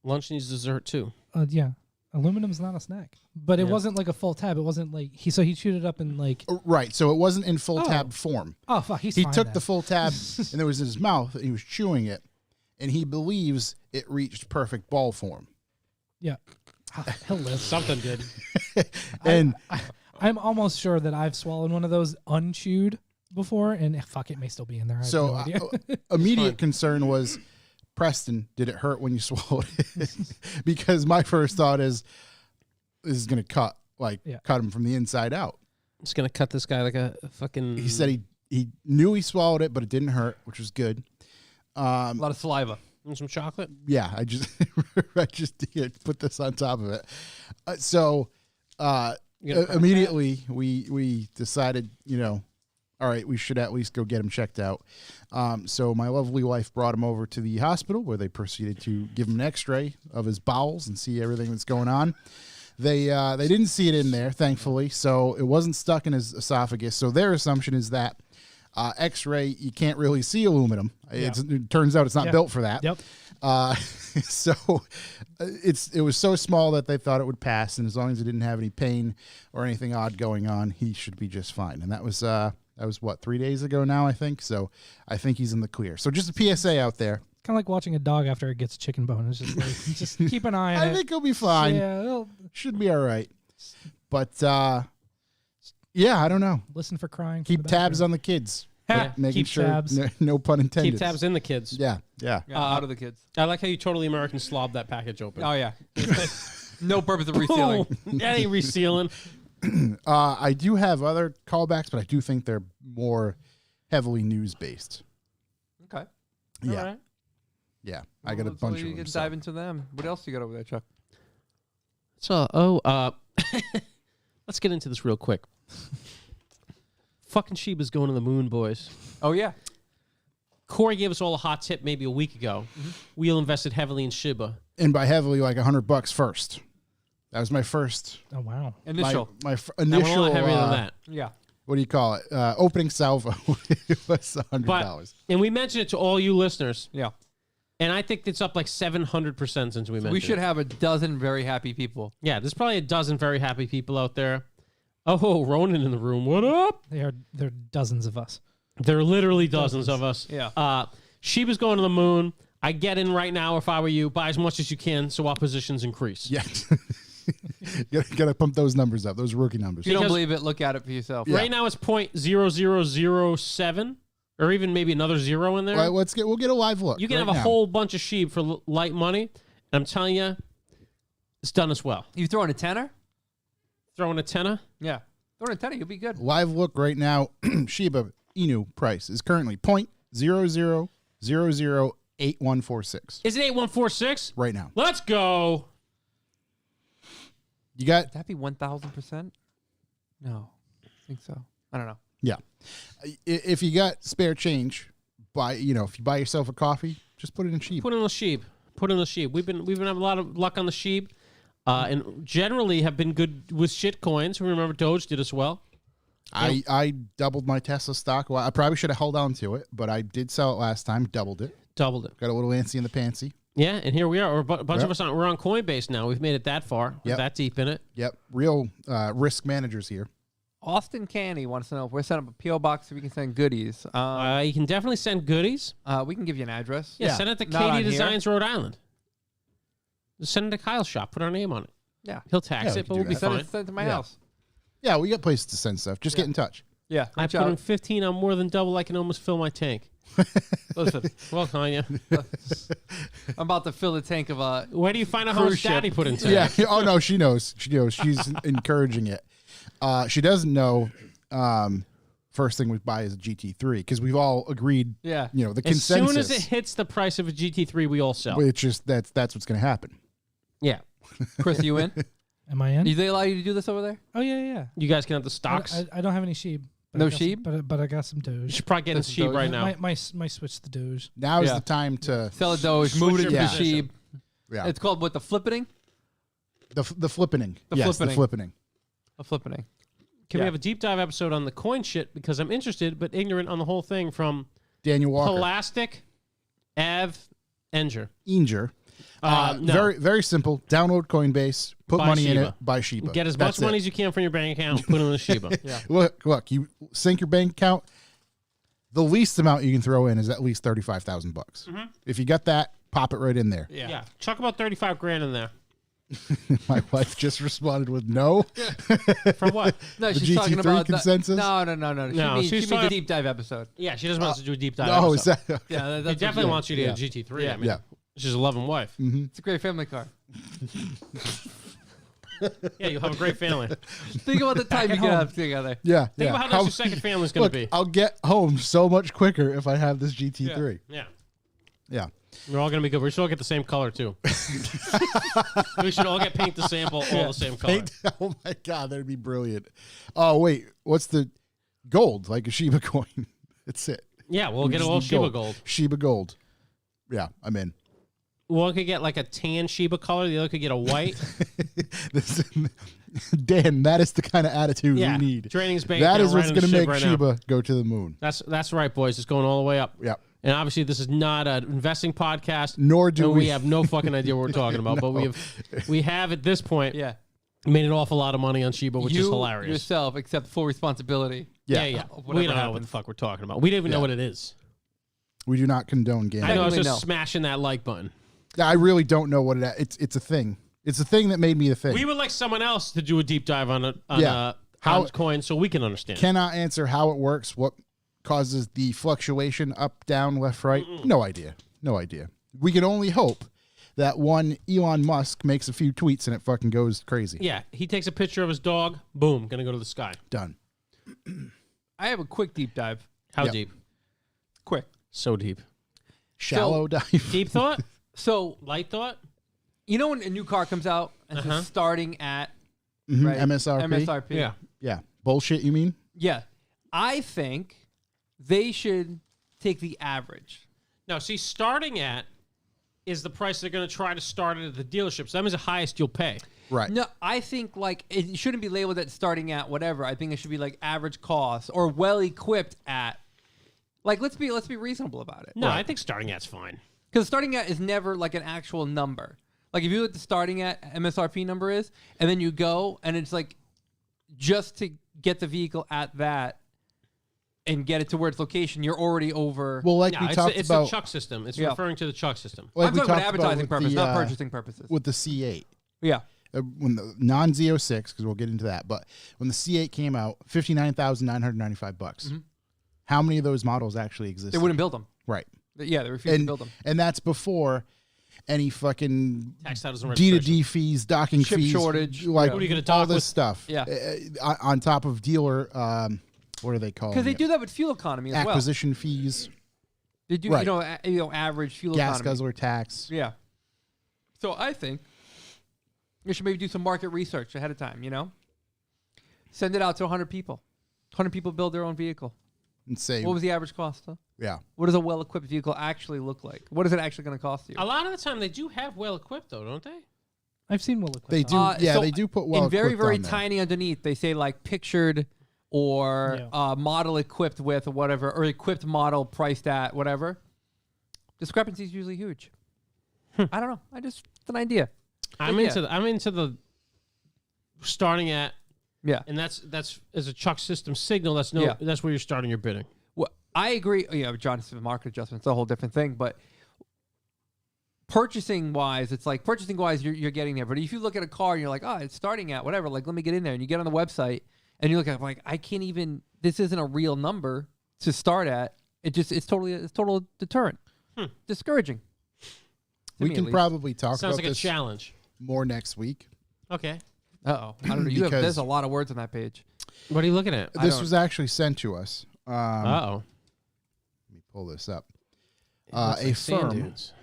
Lunch needs dessert, too. Yeah. Aluminum's not a snack. But it wasn't like a full tab. It wasn't like he chewed it up in like Right, so it wasn't in full Oh. tab form. oh fuck, he's He fine took then. the full tab, and it was in his mouth, and he was chewing it, and he believes it reached perfect ball form. Yeah. He'll live. Something did. And I'm almost sure that I've swallowed one of those unchewed before, and fuck, it may still be in there. I have so no idea. immediate concern was, Preston, did it hurt when you swallowed it? Because my first thought is, this is going to cut him from the inside out. It's going to cut this guy like a fucking... He said he knew he swallowed it, but it didn't hurt, which was good. a lot of saliva. Want some chocolate? Yeah, I just put this on top of it. Immediately we decided, all right, we should at least go get him checked out. So my lovely wife brought him over to the hospital where they proceeded to give him an x-ray of his bowels and see everything that's going on. They didn't see it in there, thankfully, so it wasn't stuck in his esophagus. So their assumption is that x-ray, you can't really see aluminum. It turns out it's not built for that. Yep. So it was so small that they thought it would pass, and as long as he didn't have any pain or anything odd going on, he should be just fine. And that was what, 3 days ago now, I think. So I think he's in the clear. So just a PSA out there. Kind of like watching a dog after it gets a chicken bone. It's just like, just keep an eye on it. I think he'll be fine. Yeah, Should be all right. But yeah, I don't know. listen for crying. Keep tabs on the kids. Yeah, Making keep sure tabs. no pun intended. Keep tabs in the kids. Yeah. Yeah, out of the kids. I like how you totally American slobbed that package open. Oh yeah. No purpose of resealing. That ain't resealing. I do have other callbacks, but I do think they're more heavily news based. Okay. Yeah. All right. Yeah. I got a Let's bunch you of them. can so. dive into them. What else you got over there, Chuck? So, let's get into this real quick. Fucking Sheba's going to the moon, boys. Oh yeah. Corey gave us all a hot tip maybe a week ago. Wheel invested heavily in Shiba. And by heavily, like $100 first. That was my first. Oh wow. Initial. My That went a initial. lot heavier than that. Yeah. What do you call it? Opening salvo. It was $100. But, and we mentioned it to all you listeners, Yeah. and I think it's up like 700% since we mentioned We should it. have a dozen very happy people. Yeah, there's probably a dozen very happy people out there. Oh, Ronan in the room. What up? There are dozens of us. There are literally dozens of us. Yeah. Sheba's going to the moon. I get in right now if I were you. Buy as much as you can so our positions increase. Yeah. Gotta pump those numbers up. Those rookie numbers. If you don't Because- believe it, look at it for yourself. Right now it's 0.0007, or even maybe another zero in there. Well, we'll get a live look. You can right have a now. whole bunch of sheep for light money, and I'm telling you, it's done us well. You throwing a tenner? Throwing a tenner. Yeah. Throwing a tenner, you'll be good. live look right now. Shiba Inu price is currently 0.00008146 Is it 8146? right now. Let's go. You got Would that be 1,000%? No. I think so. I don't know. yeah. If you got spare change, if you buy yourself a coffee, just put it in Shiba. Put in the sheep. Put in the sheep. We've been having a lot of luck on the sheep, and generally have been good with shit coins. Remember, Doge did as well. I doubled my Tesla stock. Well, I probably should have held on to it, but I did sell it last time. Doubled it. Doubled it. Got a little antsy in the pantsy. Yeah, and here we are. A bunch Yep. of us we're on Coinbase now. We've made it that far. We're Yep. that deep in it. Yep, real risk managers here. Austin Canny wants to know if we're setting up a P.O. box so we can send goodies. You can definitely send goodies. We can give you an address. Yeah, send it to Not on Katie here. Designs, Rhode Island. Just send it to Kyle's shop. Put our name on it. Yeah. He'll tax Yeah, we it, can but do we'll be that. Send fine. it, send it to my Yeah. house. Yeah, we got places to send stuff. Just get in touch. Yeah. I reach put in out. 15 on more than double. I can almost fill my tank. Listen, Well, Tanya, I'm about to fill the tank of where do you find out how much Cruise ship. daddy put into Yeah. it? Oh no, she knows. She knows. She's encouraging it. She doesn't know. First thing we buy is a GT3 because we've all agreed. Yeah. The As consensus. soon as it hits the price of a GT3, we all sell. It's just that's what's going to happen. Yeah. Chris, you in? Am I in? Do they allow you to do this over there? Oh yeah. You guys can have the stocks. I don't have any sheep. but No I got some- sheep? but I got some You Doge. should probably get in This is sheep Doge. right now. My switch to Doge. Now is Yeah. the time to Sell a Doge, Switch move it your into position. sheep. yeah It's called what, the flippening? the flippening. The Yes, flippening. the flippening. A flippening. Can Yeah. we have a deep dive episode on the coin shit? Because I'm interested but ignorant on the whole thing from Daniel Walker. Plastic, Av, Enger. Inger. No. Very very simple. Download Coinbase. Put Buy money in Shiba. it. Buy Shiba. Get as That's much money it. as you can from your bank account. Put it in the Shiba. Yeah. Look. You sync your bank account. The least amount you can throw in is at least $35,000 bucks. If you got that, pop it right in there. Yeah. Chuck about 35 grand in there. My wife just responded with no. For what? No, The she's talking GT3 about consensus? No. No, She means talking- the deep dive episode. Yeah, she doesn't want us to do a deep dive. Oh, episode. is that? Yeah, He that's definitely what wants you to Yeah. get a GT3. Yeah. I mean, Yeah. she's a loving wife. It's a great family car. Yeah, you'll have a great family. Think about the time you at get home. up together. Yeah. Think yeah. about how nice your second family's going Look, to be. I'll get home so much quicker if I have this GT3. Yeah. Yeah. We're all going to be good. We should all get the same color, too. We should all get paint the sample, all the same color. Oh my God, that'd be brilliant. Oh wait, what's the gold? Like a Shiba coin. That's it. Yeah, we'll We get a just little need Shiba gold. Shiba gold. Yeah, I'm in. One could get like a tan Shiba color. The other could get a white. This, Dan, that is the kind of attitude Yeah. we need. Draining's bank That account is what's right going to into make shit right now. Shiba go to the moon. That's right, boys. It's going all the way up. Yeah. And obviously, this is not an investing podcast. Nor do and we. we have no fucking idea what we're talking about. But we have at this point Yeah. made an awful lot of money on Shiba, which you is hilarious. yourself accept full responsibility. Yeah. Whatever We don't know what happens. the fuck we're talking about. We don't even know Yeah. what it is. We do not condone I gambling. know I was Technically, just no. smashing that like button. I really don't know what it is. It's a thing. It's a thing that made me a thing. We would like someone else to do a deep dive on it Yeah. How- on coin so we can understand. Cannot answer how it works, what causes the fluctuation up, down, left, right. No idea. No idea. We can only hope that one Elon Musk makes a few tweets and it fucking goes crazy. Yeah, he takes a picture of his dog. Boom, gonna go to the sky. Done. I have a quick deep dive. How Yep. deep? Quick. So deep. Shallow dive. Deep thought? So, Light thought? you know when a new car comes out and Uh-huh. it's starting at Mhm, right, MSRP. MSRP? Yeah. Yeah. Bullshit, you mean? Yeah. I think they should take the average. No, see, starting at is the price they're going to try to start it at the dealerships. That means the highest you'll pay. Right. No, I think like it shouldn't be labeled at starting at whatever. I think it should be like average cost or well equipped at. Like let's be reasonable about it. No, I think starting at's fine. Because starting at is never like an actual number. Like if you look at the starting at MSRP number is, and then you go and it's like just to get the vehicle at that and get it to where its location, you're already over. Well, like No, we it's talked it's about the Chuck system. It's Yeah. referring to the Chuck system. like I'm we talking about talked advertising with purposes, the, not purchasing purposes. with the C8. Yeah. when the non-Z06, because we'll get into that, but when the C8 came out, $59,995. How many of those models actually exist? They wouldn't build them. Right. Yeah, they refused to build them. And that's before any fucking Tax titles and D to registration. D fees, docking Chip fees, shortage. like What are you gonna all dock this with? stuff. Yeah. On top of dealer, what are they called? Because they do that with fuel economy as well. Acquisition fees, They do, Right. average fuel gas economy. guzzler tax. Yeah. So I think you should maybe do some market research ahead of time, Send it out to 100 people. 100 people build their own vehicle. And say, What was the average cost, huh? yeah. What does a well-equipped vehicle actually look like? What is it actually going to cost you? A lot of the time, they do have well equipped though, don't they? I've seen well equipped. They do, So they do put well in very, equipped very on there. tiny underneath, they say like pictured or Yeah. model equipped with or whatever, or equipped model priced at whatever. Discrepancy is usually huge. I don't know. It's an idea. I'm yeah. into the starting at, Yeah. and that's as a Chuck system signal. That's where you're starting your bidding. Well, I agree. John, it's a market adjustment. It's a whole different thing. But purchasing wise, you're getting there. But if you look at a car and you're like, oh, it's starting at whatever, like, let me get in there. And you get on the website and you look at it like, I can't even, this isn't a real number to start at. It's total deterrent. Discouraging. We can probably talk Sounds about like a this challenge. more next week. Okay. Uh-oh. I don't know. Because- There's a lot of words on that page. What are you looking at? This was actually sent to us. Let Uh-oh. me pull this up. Looks A like sand firm, dunes.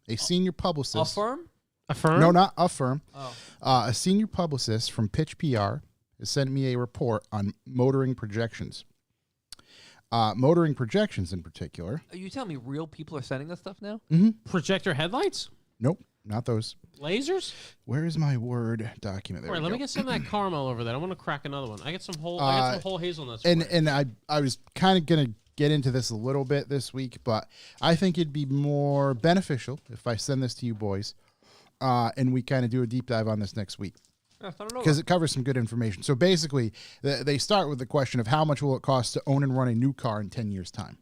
a senior publicist. A firm? A firm? No, not a firm. Oh. A senior publicist from Pitch PR has sent me a report on motoring projections. Motoring projections in particular. Are you telling me real people are sending us stuff now? Projector headlights? Nope, not those. Lasers? Where is my Word document? There All right, we let go. me get some of that caramel over there. I want to crack another one. I got some whole hazelnuts. And for you. I was kind of going to get into this a little bit this week, but I think it'd be more beneficial if I send this to you boys, and we kind of do a deep dive on this next week. Because it covers some good information. So basically, they start with the question of how much will it cost to own and run a new car in 10 years' time?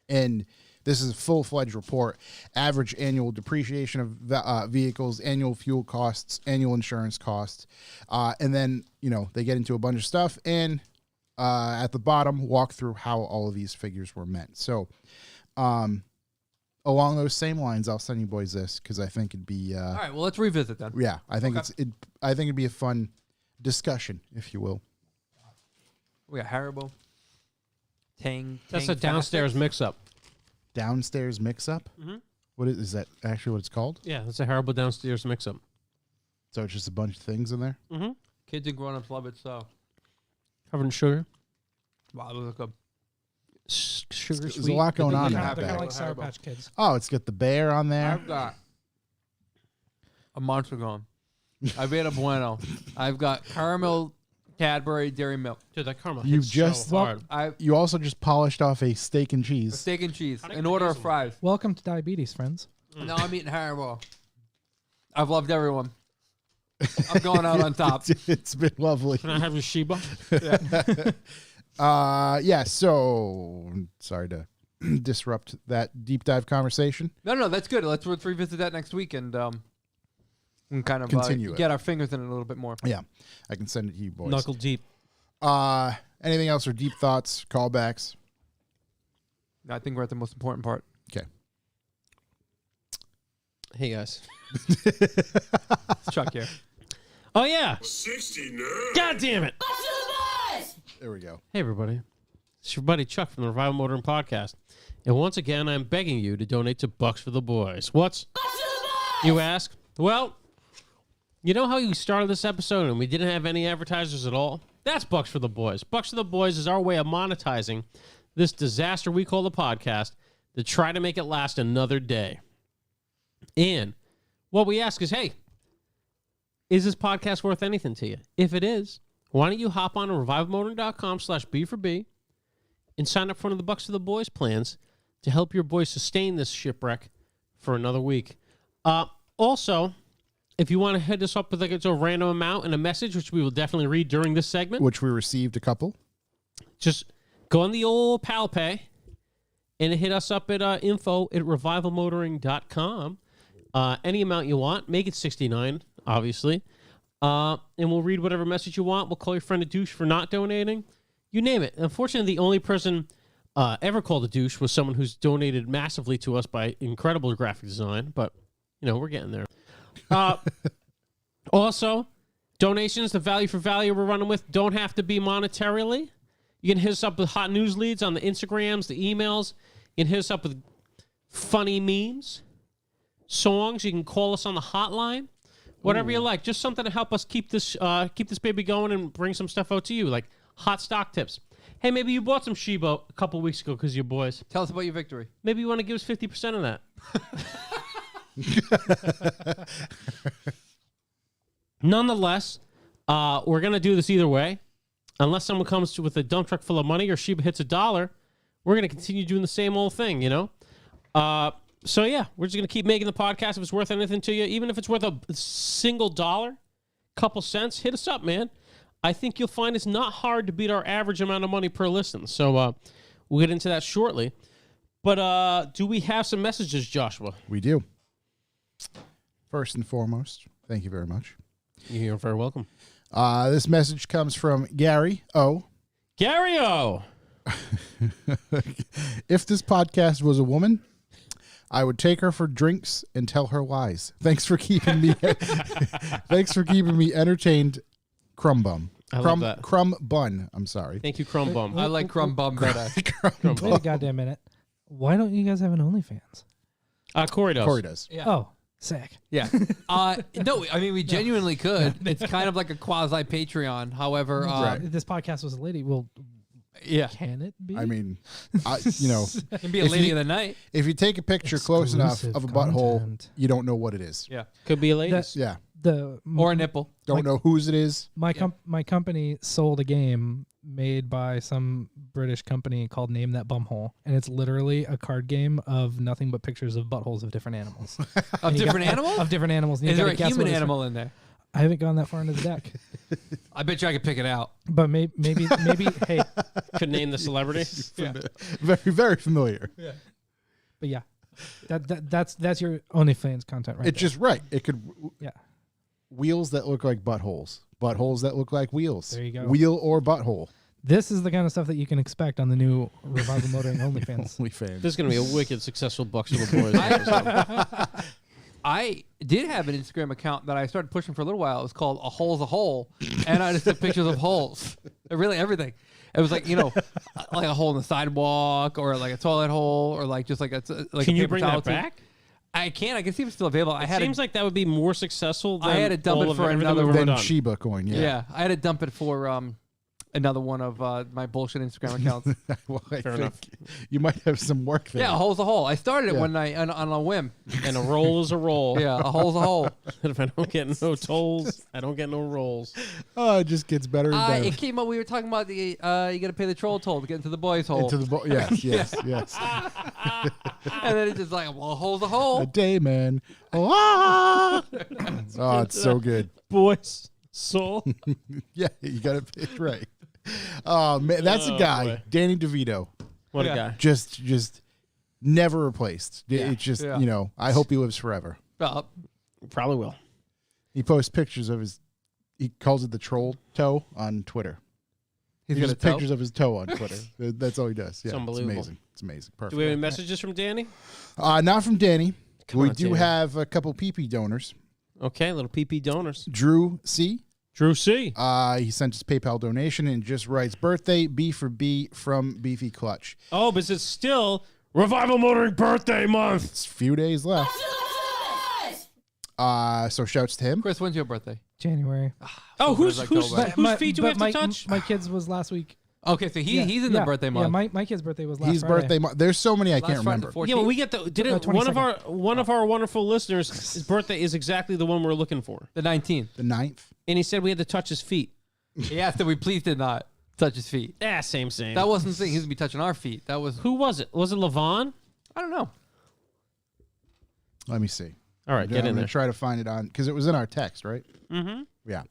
And this is a full-fledged report. Average annual depreciation of vehicles, annual fuel costs, annual insurance costs. And then, they get into a bunch of stuff. And at the bottom, walk through how all of these figures were meant. So along those same lines, I'll send you boys this because I think it'd be... All right, well, let's revisit then. Yeah, I think Okay. I think it'd be a fun discussion, if you will. We got Haribo. Tang. That's a downstairs mix-up. Downstairs mix-up? Mhm. What is that actually what it's called? Yeah, that's a horrible downstairs mix-up. So it's just a bunch of things in there? Mm-hmm. Kids and grown-ups love it, so. Covered in sugar. Wow, those look good. Sugar There's sweet. a lot going on in They're that They're kind of bag. like Sour Haribo. Patch Kids. Oh, it's got the bear on there. I've got a monster gone. I've ate a bueno. I've got caramel Cadbury Dairy Milk. Dude, that caramel You hits just- so hard. I've You also just polished off a steak and a cheese. steak and cheese. How do you An put order of hazelnut? fries. Welcome to diabetes, friends. Now I'm eating Haribo. I've loved everyone. I'm going out on top. It's been lovely. Can I have your Sheba? Yeah, so sorry to disrupt that deep dive conversation. No, that's good. Let's revisit that next week and we can kind of Continue it. get our fingers in it a little bit more. Yeah, I can send it to you boys. Knuckle deep. Anything else or deep thoughts, callbacks? I think we're at the most important part. Okay. Hey, guys. It's Chuck here. Oh, yeah. 69. God damn it. There we go. Hey, everybody. It's your buddy Chuck from the Revival Motoring Podcast. And once again, I'm begging you to donate to Bucks for the Boys. What's? You ask? Well, you know how you started this episode and we didn't have any advertisers at all? That's Bucks for the Boys. Bucks for the Boys is our way of monetizing this disaster we call the podcast to try to make it last another day. And what we ask is, hey, is this podcast worth anything to you? If it is, why don't you hop on to revivemotoring.com/B4B and sign up for one of the Bucks for the Boys plans to help your boys sustain this shipwreck for another week. Also, if you want to hit us up with a random amount and a message, which we will definitely read during this segment, Which we received a couple. just go on the old pal pay and hit us up at info@revivalmotoring.com. Any amount you want, make it $69, obviously. And we'll read whatever message you want. We'll call your friend a douche for not donating. You name it. Unfortunately, the only person ever called a douche was someone who's donated massively to us by incredible graphic design. But, we're getting there. Also, donations, the value for value we're running with, don't have to be monetarily. You can hit us up with hot news leads on the Instagrams, the emails. You can hit us up with funny memes, songs. You can call us on the hotline, whatever you like. Just something to help us keep this baby going and bring some stuff out to you, like hot stock tips. Hey, maybe you bought some Shiba a couple weeks ago because your boys. Tell us about your victory. Maybe you want to give us 50% of that. Nonetheless, we're going to do this either way. Unless someone comes with a dump truck full of money or Shiba hits $1, we're going to continue doing the same old thing, So, yeah, we're just going to keep making the podcast if it's worth anything to you. Even if it's worth a single dollar, couple cents, hit us up, man. I think you'll find it's not hard to beat our average amount of money per listen. So, we'll get into that shortly. But do we have some messages, Joshua? We do. First and foremost, thank you very much. You're very welcome. This message comes from Gary O. Gary O. If this podcast was a woman, I would take her for drinks and tell her lies. Thanks for keeping me entertained. Crumb bum. I love that. Crumb bun. I'm sorry. Thank you, Crumb Bum. I like crumb bum better. Wait a goddamn minute. Why don't you guys have an OnlyFans? Corey does. Corey does. Yeah. Oh, sick. Yeah. No, I mean, we genuinely could. It's kind of like a quasi Patreon. However, If this podcast was a lady, well, yeah. can it be? I mean, It can be a If lady you- of the night. if you take a picture close enough Exclusive of a butthole, content. you don't know what it is. Yeah. Could be a ladies. Yeah. Or a nipple. Don't know whose it is. My company sold a game made by some British company called Name That Bumhole, and it's literally a card game of nothing but pictures of buttholes of different animals. Of different animals? Of different animals. and you Is there gotta a guess human what it's animal in there? from. I haven't gone that far into the deck, I bet you I could pick it out. but maybe hey, Could name the celebrity. Very, very familiar. but yeah, that's your OnlyFans content right It's just right. It could yeah. wheels that look like buttholes. Buttholes that look like wheels. There you go. Wheel or butthole. This is the kind of stuff that you can expect on the new Revival Motoring OnlyFans. OnlyFans. This is going to be a wicked successful Bucks of the Boys episode. I did have an Instagram account that I started pushing for a little while. It was called A Hole's a Hole, and I just took pictures of holes. Really everything. It was like, like a hole in the sidewalk, or like a toilet hole, or like just like a like. Can a you paper bring towel that back? I can. I can see if it's still available. It seems like that would be more successful than I had to dump all it of for everything another we've ever Then done. Shiba coin. Yeah, I had to dump it for another one of my bullshit Instagram accounts. Well, I Fair think enough. you might have some work there. Yeah, a hole's a hole. I started it Yeah. one night on a whim. And a roll is a roll. Yeah, a hole's a hole. If I don't get no tolls, I don't get no rolls. Oh, it just gets better and better. It came up. We were talking about the you got to pay the troll toll to get into the boys' hole, Into the yes, yes. and then it's just like, well, a hole's a A hole. day, man. Oh, it's so good. Boys, soul. Yeah, you got it picked right. Oh man, that's a Oh, guy, boy. Danny DeVito. What Yeah. a guy. Just never replaced. Yeah. It's just Yeah. I hope he lives forever. Probably will. He posts pictures of his. He calls it the troll toe on Twitter. He's He got just a toe. pictures of his toe on Twitter. That's all he does. Yeah, unbelievable. It's amazing. It's amazing. Perfect. Do we have any messages from Danny? Not from Danny. Come we on, do Danny. have a couple PP donors. Okay, little PP donors. Drew C. Drew C. He sent his PayPal donation and just writes birthday B for B from Beefy Clutch. Oh, but it's still Revival Motoring birthday month. It's a few days left. So shouts to him. Chris, when's your birthday? January. Oh, whose October. feet do we have to touch? My kids was last week. Okay, so he's in Yeah, the birthday month. Yeah, my kid's birthday was last His Friday. birthday month. There's so many I Last can't Friday, remember. the 14th? Yeah, well, we get the didn't one of 22nd. our wonderful listeners. His birthday is exactly the one we're looking for, the 19th. The 9th. and he said we had to touch his feet. He asked that we please did not touch his feet. Yeah, same. That wasn't saying he was gonna be touching our feet. That was Who was it? Was it Levon? I don't know. Let me see. All right, I'm get in gonna there. try to find it on because it was in our text, right? Mm-hmm. Yeah.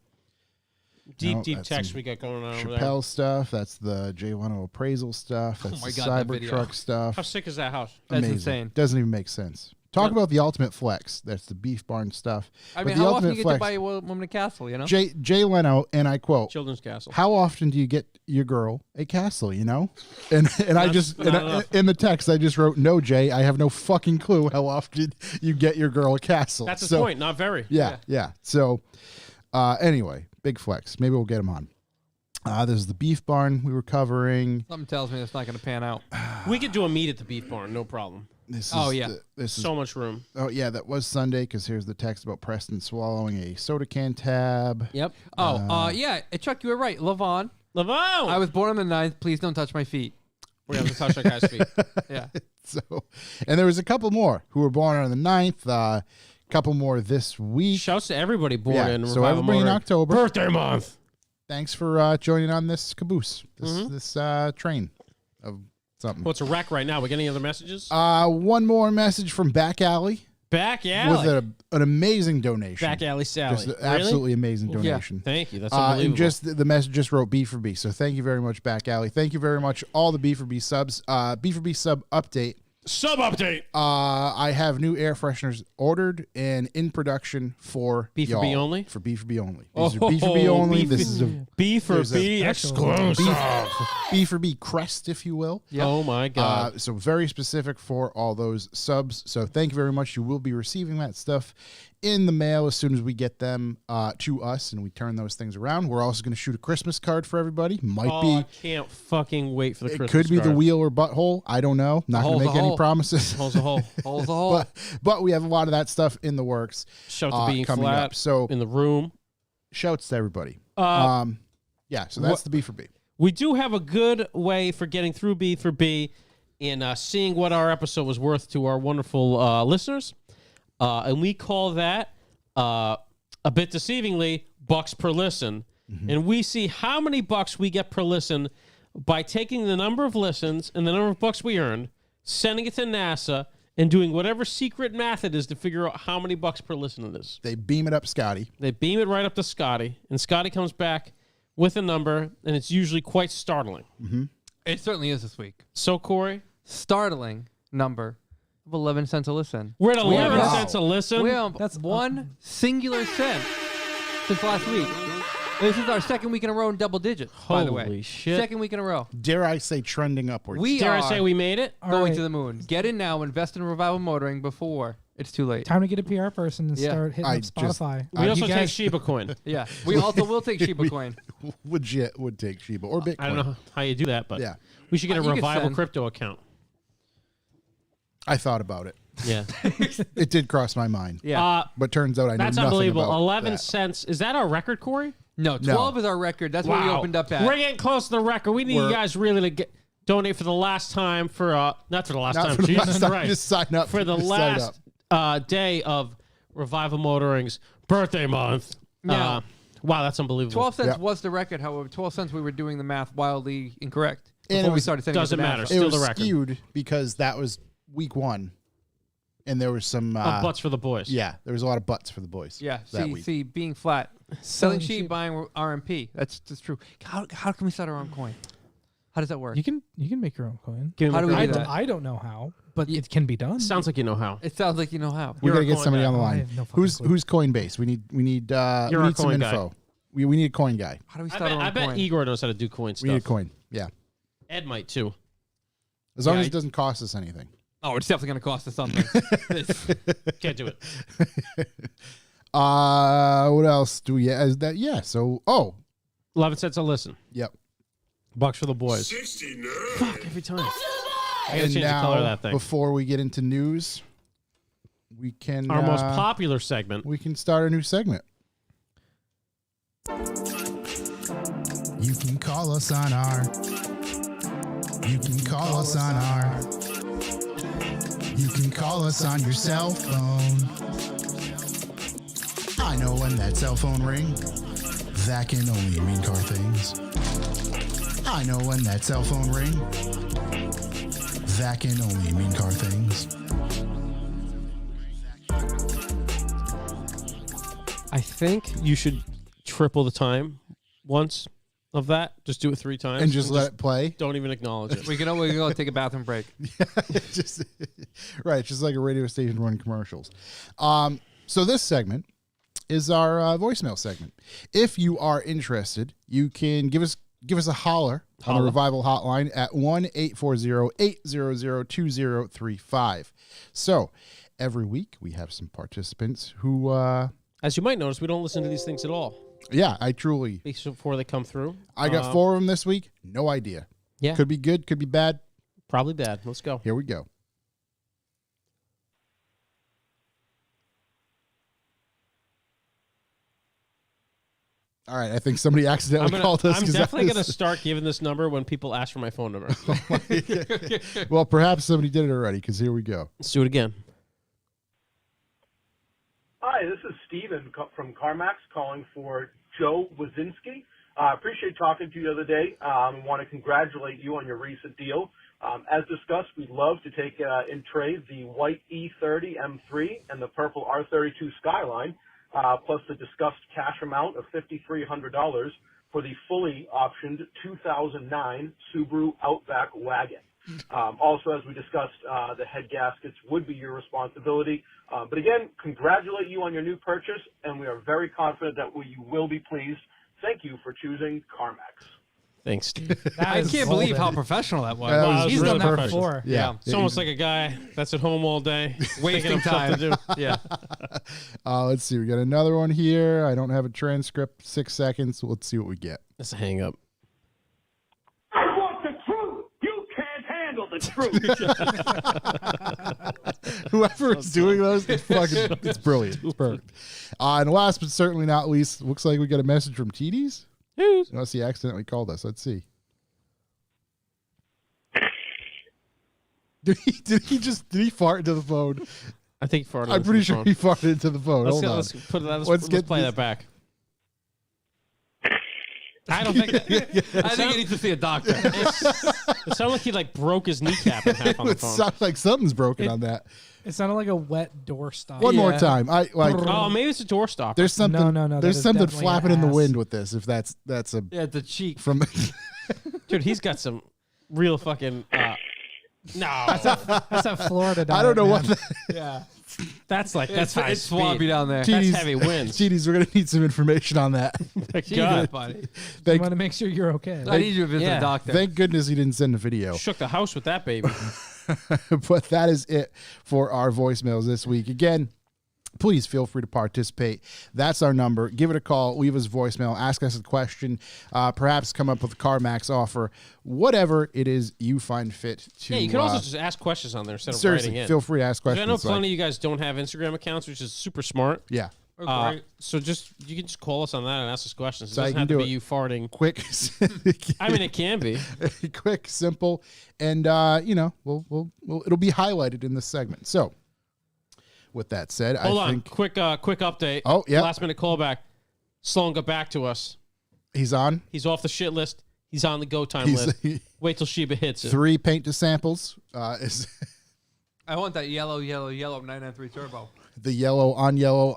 Deep No, text that's we got going on over there. Chappelle stuff. That's the J10 appraisal stuff. That's my the God, that video. Cybertruck stuff. How sick is that house? That's Amazing. insane. Doesn't even make sense. Talk about the ultimate flex. That's the Beef Barn stuff. I But mean, the how often ultimate you get to buy a woman a castle, you know? Jay Leno, and I quote, Children's Castle. how often do you get your girl a castle, you know? And I just, not enough. in the text, I just wrote, no, Jay, I have no fucking clue how often you get your girl a castle. That's his So, point. Not very. Yeah. So, anyway, big flex. Maybe we'll get him on. This is the Beef Barn we were covering. Something tells me that's not going to pan out. We could do a meet at the Beef Barn. No problem. This Oh, is yeah. this is So much room. Oh, yeah, that was Sunday because here's the text about Preston swallowing a soda can tab. Yep. Oh, yeah. Chuck, you were right. Lavon. Lavon! I was born on the 9th. Please don't touch my feet. We have to touch that guy's feet. Yeah. So, and there was a couple more who were born on the 9th, a couple more this week. Shouts to everybody born Yeah, in so Revival everybody in Motor. October. Birthday month. Thanks for joining on this caboose, this train of something. What's a wreck right now? We get any other messages? One more message from Back Alley Back Alley. with an amazing donation. Back Alley Sally. Just an Really? absolutely amazing donation. Thank you. That's unbelievable. And just the message just wrote B for B. So thank you very much, Back Alley. Thank you very much, all the B for B subs. B for B sub update. Sub update. I have new air fresheners ordered and in production for B for y'all. B only? For B for B only. These are B for B only. B This for- is a B for There's a B special exclusive. B for B crest, if you will. Oh my God. So very specific for all those subs. So thank you very much. You will be receiving that stuff in the mail as soon as we get them to us and we turn those things around. We're also going to shoot a Christmas card for everybody. Might I be. can't fucking wait for the It Christmas could be the card. wheel or butthole. I don't know. Not going hole's to a make any hole. promises. Hole's a hole. Hole's a hole. But we have a lot of that stuff in the works. Shout to being coming flat up. So in the room. shouts to everybody. Yeah, so that's the B for B. We do have a good way for getting through B for B and seeing what our episode was worth to our wonderful listeners. And we call that, a bit deceivingly, bucks per listen. And we see how many bucks we get per listen by taking the number of listens and the number of bucks we earned, sending it to NASA, and doing whatever secret math it is to figure out how many bucks per listen it is. They beam it up, Scotty. They beam it right up to Scotty, and Scotty comes back with a number, and it's usually quite startling. It certainly is this week. So, Corey, Startling number of 11 cents a listen. we're at 11 Wow. cents a listen. We're on That's one singular cent since last week. This is our second week in a row in double digits, by the way. Holy shit. Second week in a row. Dare I say trending upwards? We Dare are I say we made it? All going right. to the moon. Get in now. Invest in Revival Motoring before it's too late. Time to get a PR person and Yeah. start hitting I up just- Spotify. We also You take guys- Shiba Coin. Yeah. We also will take Shiba Coin. Legit would take Shiba or Bitcoin. I don't know how you do that, but Yeah. we should get a You could Revival send- crypto account. I thought about it. Yeah. It did cross my mind. Yeah. But turns out I know That's nothing unbelievable. about 11 that. cents. Is that our record, Corey? No, 12 is our record. That's what we opened up at. We're getting close to the record. We need you guys really to donate for the last time for, not for the last Not time, for the Jesus last time, Christ. just sign up. For the Just sign up. last day of Revival Motoring's birthday month. Yeah. Wow, that's unbelievable. 12 cents Yep. was the record. However, 12 cents we were doing the math wildly incorrect. And Before it we was- started sending doesn't it to matter. NASA. It Still was the record. skewed because that was week one. And there was some... Butts for the boys. yeah, there was a lot of butts for the boys. Yeah, that week. see, being flat. Selling sheep. sheep, buying RMP. That's true. How can we start our own coin? How does that work? You can make your own coin. Give him How a do we credit. do that? I don't know how, but it can be done. Sounds like you know how. It sounds like you know how. We You're got a to get coin somebody guy. on the I line. have no fucking Who's clue. Coinbase? We need You're our some coin guy. info. We need a coin guy. How do we I start our own bet coin? Igor knows how to do coin We need a stuff. coin. Yeah. Ed might too. As long Yeah, as it doesn't cost us anything. Oh, it's definitely going to cost us something. Can't do it. What else do we have? That yeah. So 11 cents a listen. yep. Bucks for the boys. 69. Fuck, every time. I gotta And change the now, color of that thing. before we get into news, we can Our most popular segment. we can start a new segment. You can call us on our. You can call us on our. You can call us on your cell phone. I know when that cell phone ring, that can only mean car things. I know when that cell phone ring, that can only mean car things. I think you should triple the time once of that. Just do it 3 times. and just let it play. Don't even acknowledge it. We can go take a bathroom break. just right, it's just like a radio station running commercials. So this segment is our voicemail segment. If you are interested, you can give us a holler on the Revival hotline at 1-840-800-2035. So every week we have some participants who As you might notice, we don't listen to these things at all I truly before they come through. I got 4 of them this week. No idea. Yeah. Could be good, could be bad. Probably bad. Let's go. Here we go. All right, I think somebody accidentally called us. I'm definitely going to start giving this number when people ask for my phone number. Well, perhaps somebody did it already, because here we go. Let's do it again. Hi, this is Steven from CarMax calling for Joe Wazinski. Appreciate talking to you the other day. Want to congratulate you on your recent deal. As discussed, we'd love to take in trade the white E30 M3 and the purple R32 Skyline, plus the discussed cash amount of $5,300 for the fully optioned 2009 Subaru Outback wagon. Also, as we discussed, the head gaskets would be your responsibility. But again, congratulate you on your new purchase, and we are very confident that you will be pleased. Thank you for choosing CarMax. Thanks, Steve. I can't believe how professional that was. That was He's really done that perfect. before. Yeah. It's almost like a guy that's at home all day, Wasting time. to do. Yeah. Let's see. We got another one here. I don't have a transcript. 6 seconds. So let's see what we get. That's a hang up. I want the truth. You can't handle the truth. Whoever is doing those, it's brilliant. It's perfect. And last but certainly not least, looks like we got a message from TD's. Unless he accidentally called us. Let's see. Did he fart into the phone? I think he farted. I'm pretty sure he farted into the phone. Let's Hold on. Let's play that back. I don't think that. I think he needs to see a doctor. It sounded like he broke his kneecap in half on the It phone. sounds like something's broken on that. It sounded like a wet door stop. One more time. Oh, maybe it's a door stopper. There's something. No, that There's is something definitely flapping an in the ass. wind with this. If that's a Yeah, the cheek. from. Dude, he's got some real fucking. No, That's that Florida diet, I don't know what. man. The, Yeah. that's high It's speed. swampy down there. That's heavy winds. GDs, we're gonna need some information on that. Thank Jesus, God. buddy. You Thank, want to make sure you're okay. I need you to visit Yeah. a doctor. thank goodness he didn't send a video. Shook the house with that baby. But that is it for our voicemails this week. Again, please feel free to participate. That's our number. Give it a call. Leave us a voicemail. Ask us a question. Perhaps come up with a CarMax offer. Whatever it is you find fit to. Yeah, you can also just ask questions on there instead of seriously writing in. feel free to ask 'Cause questions. I know like- plenty of you guys don't have Instagram accounts, which is super smart. yeah. So you can just call us on that and ask us questions. It So you doesn't can have to do be it. you farting. Quick. I mean, it can be. Quick, simple, and we'll it'll be highlighted in this segment. So, with that said, Hold I on. think Quick update. Oh, yeah. Last minute callback. Sloan got back to us. he's on. He's off the shit list. He's on the go time He's list. Wait till Sheba hits it. 3 paint to samples. Is I want that yellow 993 turbo the yellow on yellow?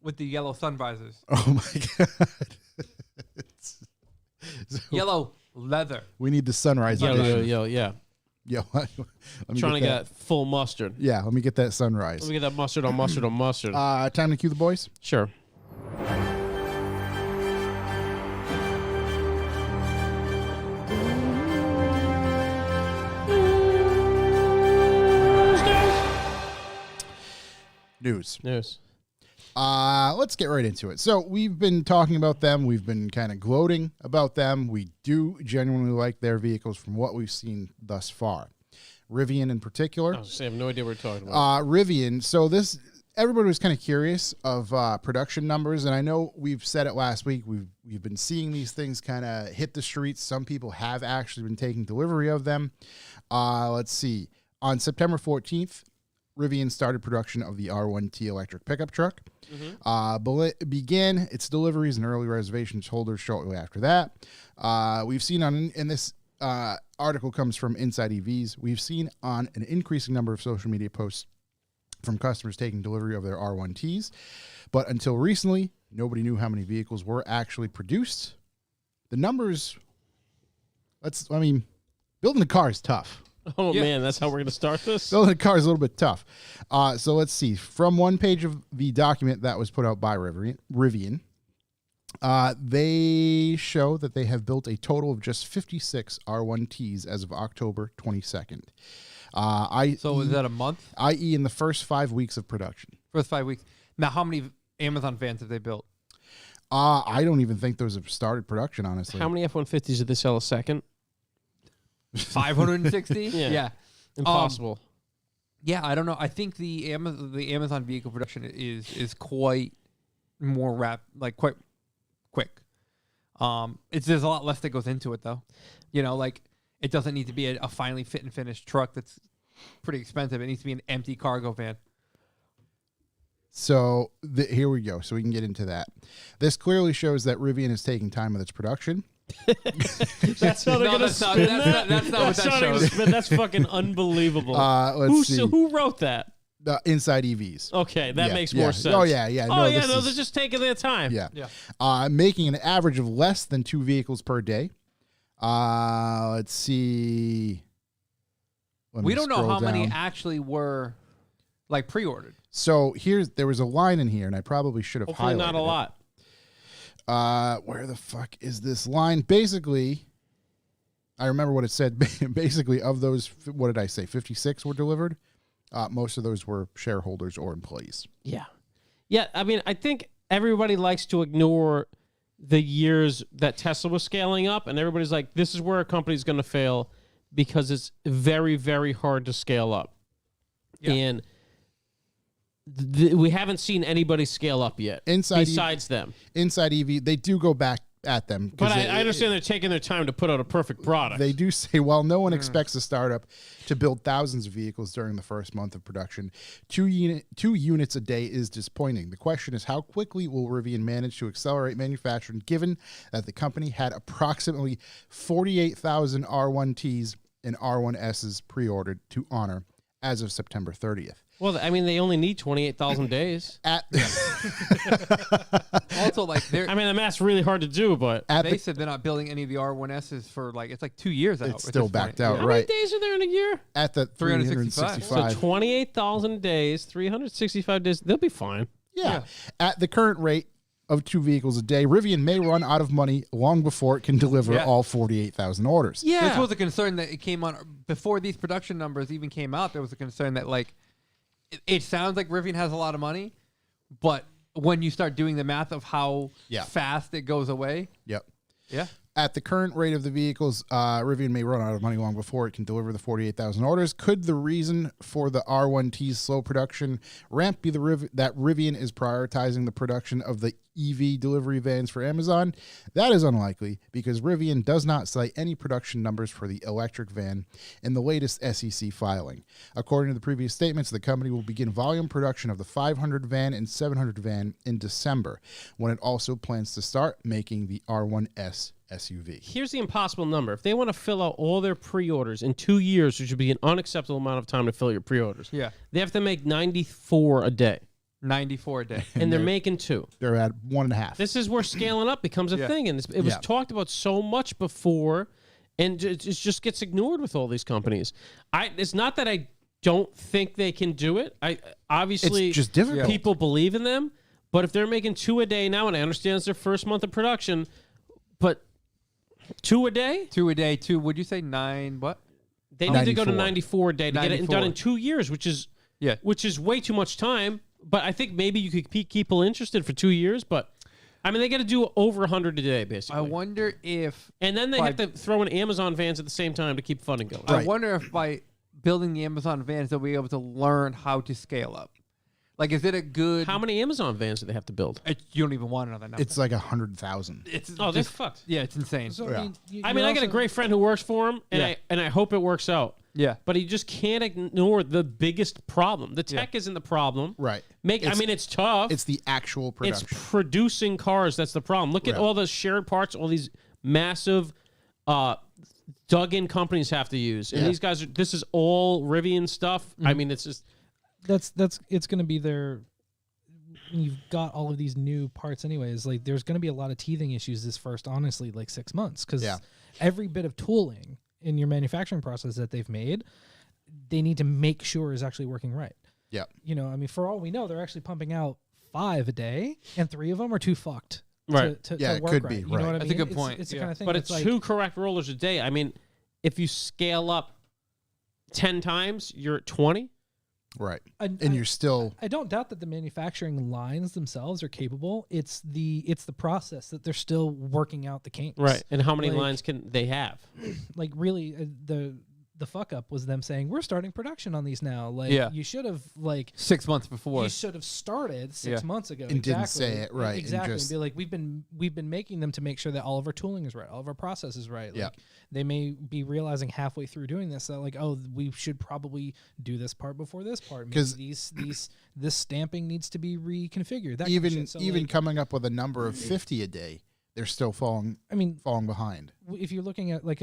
with the yellow sun visors. Oh my god! Yellow leather. We need the sunrise Yo, edition. yeah. Let me Trying to that. get full mustard. Yeah, let me get that sunrise. Let me get that mustard on mustard on mustard. Time to cue the boys. Sure. News. Let's get right into it. So we've been talking about them. We've been kind of gloating about them. We do genuinely like their vehicles from what we've seen thus far. Rivian in particular. I have no idea what we're talking about. Rivian. So everybody was kind of curious of production numbers, and I know we've said it last week. We've been seeing these things kind of hit the streets. Some people have actually been taking delivery of them. Let's see. On September 14th, Rivian started production of the R1T electric pickup truck. Began its deliveries and early reservations holders shortly after that. We've seen in this article comes from Inside EVs. We've seen on an increasing number of social media posts from customers taking delivery of their R1Ts. But until recently, nobody knew how many vehicles were actually produced the numbers. Building a car is tough. Oh man, that's how we're gonna start this. Building a car is a little bit tough. So let's see. From one page of the document that was put out by Rivian, they show that they have built a total of just 56 R1Ts as of October 22nd. So is that a month? I.e. in the first 5 weeks of production. First 5 weeks. Now, how many Amazon vans have they built? I don't even think those have started production, honestly. How many F-150s did they sell a second? 560? Yeah. Impossible. Yeah, I don't know. I think the Amazon vehicle production is quite more quite quick. There's a lot less that goes into it though. It doesn't need to be a finely fit and finished truck that's pretty expensive. It needs to be an empty cargo van. So here we go. So we can get into that. This clearly shows that Rivian is taking time with its production. That's how they're gonna spin that. That's not what that shows. That's fucking unbelievable. Let's see. Who wrote that? Inside EVs. Okay, that Yeah, makes yeah. more sense. Oh yeah. No, they're just taking their time. Yeah. Making an average of less than 2 vehicles per day. Let's see. We don't know how many actually were pre-ordered. So there was a line in here, and I probably should have Hopefully highlighted not a lot. Where the fuck is this line? Basically, I remember what it said. Basically, of those, what did I say? 56 were delivered. Most of those were shareholders or employees. Yeah. Yeah, I think everybody likes to ignore the years that Tesla was scaling up, and everybody's like, this is where a company's going to fail because it's very, very hard to scale up. Yeah. And we haven't seen anybody scale up yet besides them. Inside EV, they do go back at them. But I understand they're taking their time to put out a perfect product. They do say, while no one expects a startup to build thousands of vehicles during the first month of production, 2 units a day is disappointing. The question is, how quickly will Rivian manage to accelerate manufacturing, given that the company had approximately 48,000 R1Ts and R1Ss pre-ordered to honor as of September 30th. Well, they only need 28,000 days. Also, the math's really hard to do, but they said they're not building any of the R1Ss for it's 2 years out. It's still backed out, How right? many days are there in a year? At the 365. So 28,000 days, 365 days, they'll be fine. Yeah. At the current rate of 2 vehicles a day, Rivian may run out of money long before it can deliver all 48,000 orders. Yeah. This was a concern that it came on before these production numbers even came out. There was a concern that it sounds like Rivian has a lot of money, but when you start doing the math of how fast it goes away. Yep. Yeah. At the current rate of the vehicles, Rivian may run out of money long before it can deliver the 48,000 orders. Could the reason for the R1T's slow production ramp be that Rivian is prioritizing the production of the EV delivery vans for Amazon? That is unlikely, because Rivian does not cite any production numbers for the electric van in the latest SEC filing. According to the previous statements, the company will begin volume production of the 500 van and 700 van in December, when it also plans to start making the R1S SUV. Here's the impossible number. If they want to fill out all their pre-orders in 2 years, which would be an unacceptable amount of time to fill your pre-orders, they have to make 94 a day. 94 a day. And they're making 2. They're at 1.5. This is where scaling up becomes a thing. And it was talked about so much before, and it just gets ignored with all these companies. It's not that I don't think they can do it. Obviously, it's just difficult. People believe in them, but if they're making 2 a day now, and I understand it's their first month of production, but 2 a day? 2 a day. 2, would you say 9, what? They need to go to 94 a day to 94. get it done in 2 years, which is way too much time. But I think maybe you could keep people interested for 2 years, but they got to do over 100 a day, basically. I wonder if... And then they have to throw in Amazon vans at the same time to keep funding going. I wonder if by building the Amazon vans, they'll be able to learn how to scale up. Is it a good... How many Amazon vans do they have to build? You don't even want another number. It's 100,000. They're fucked. Yeah, it's insane. So, I got a great friend who works for him, and I hope it works out. Yeah. But you just can't ignore the biggest problem. The tech isn't the problem. Right. It's tough. It's the actual production. It's producing cars that's the problem. Look at all the shared parts, all these massive dug-in companies have to use. And these guys, this is all Rivian stuff. Mm-hmm. It's just... That's it's going to be their you've got all of these new parts anyways, like there's going to be a lot of teething issues this first, honestly, like 6 months, because every bit of tooling in your manufacturing process that they've made, they need to make sure is actually working right. Yeah. You know, I mean, for all we know, they're actually pumping out 5 a day, and 3 of them are too fucked. Right. To Yeah, it work could right. be, You know right. what I That's mean? a good point. It's the Yeah. kind of thing. But it's like, 2 correct rollers a day. I mean, if you scale up 10 times, you're at 20. Right. And you're still. I don't doubt that the manufacturing lines themselves are capable. It's the process that they're still working out the kinks. Right. And how many Like- lines can they have? Like really, the fuck up was them saying we're starting production on these now. Like you should have 6 months before. you should have started 6 months ago And didn't say it right, and Exactly. just- Be like we've been making them to make sure that all of our tooling is right, all of our process is right. Like, Yeah. they may be realizing halfway through doing this that like, oh, we should probably do this part before this part. Maybe 'Cause- this stamping needs to be reconfigured. That Even kind of shit. So, even like, coming up with a number of 50 a day, they're still falling behind. if you're looking at like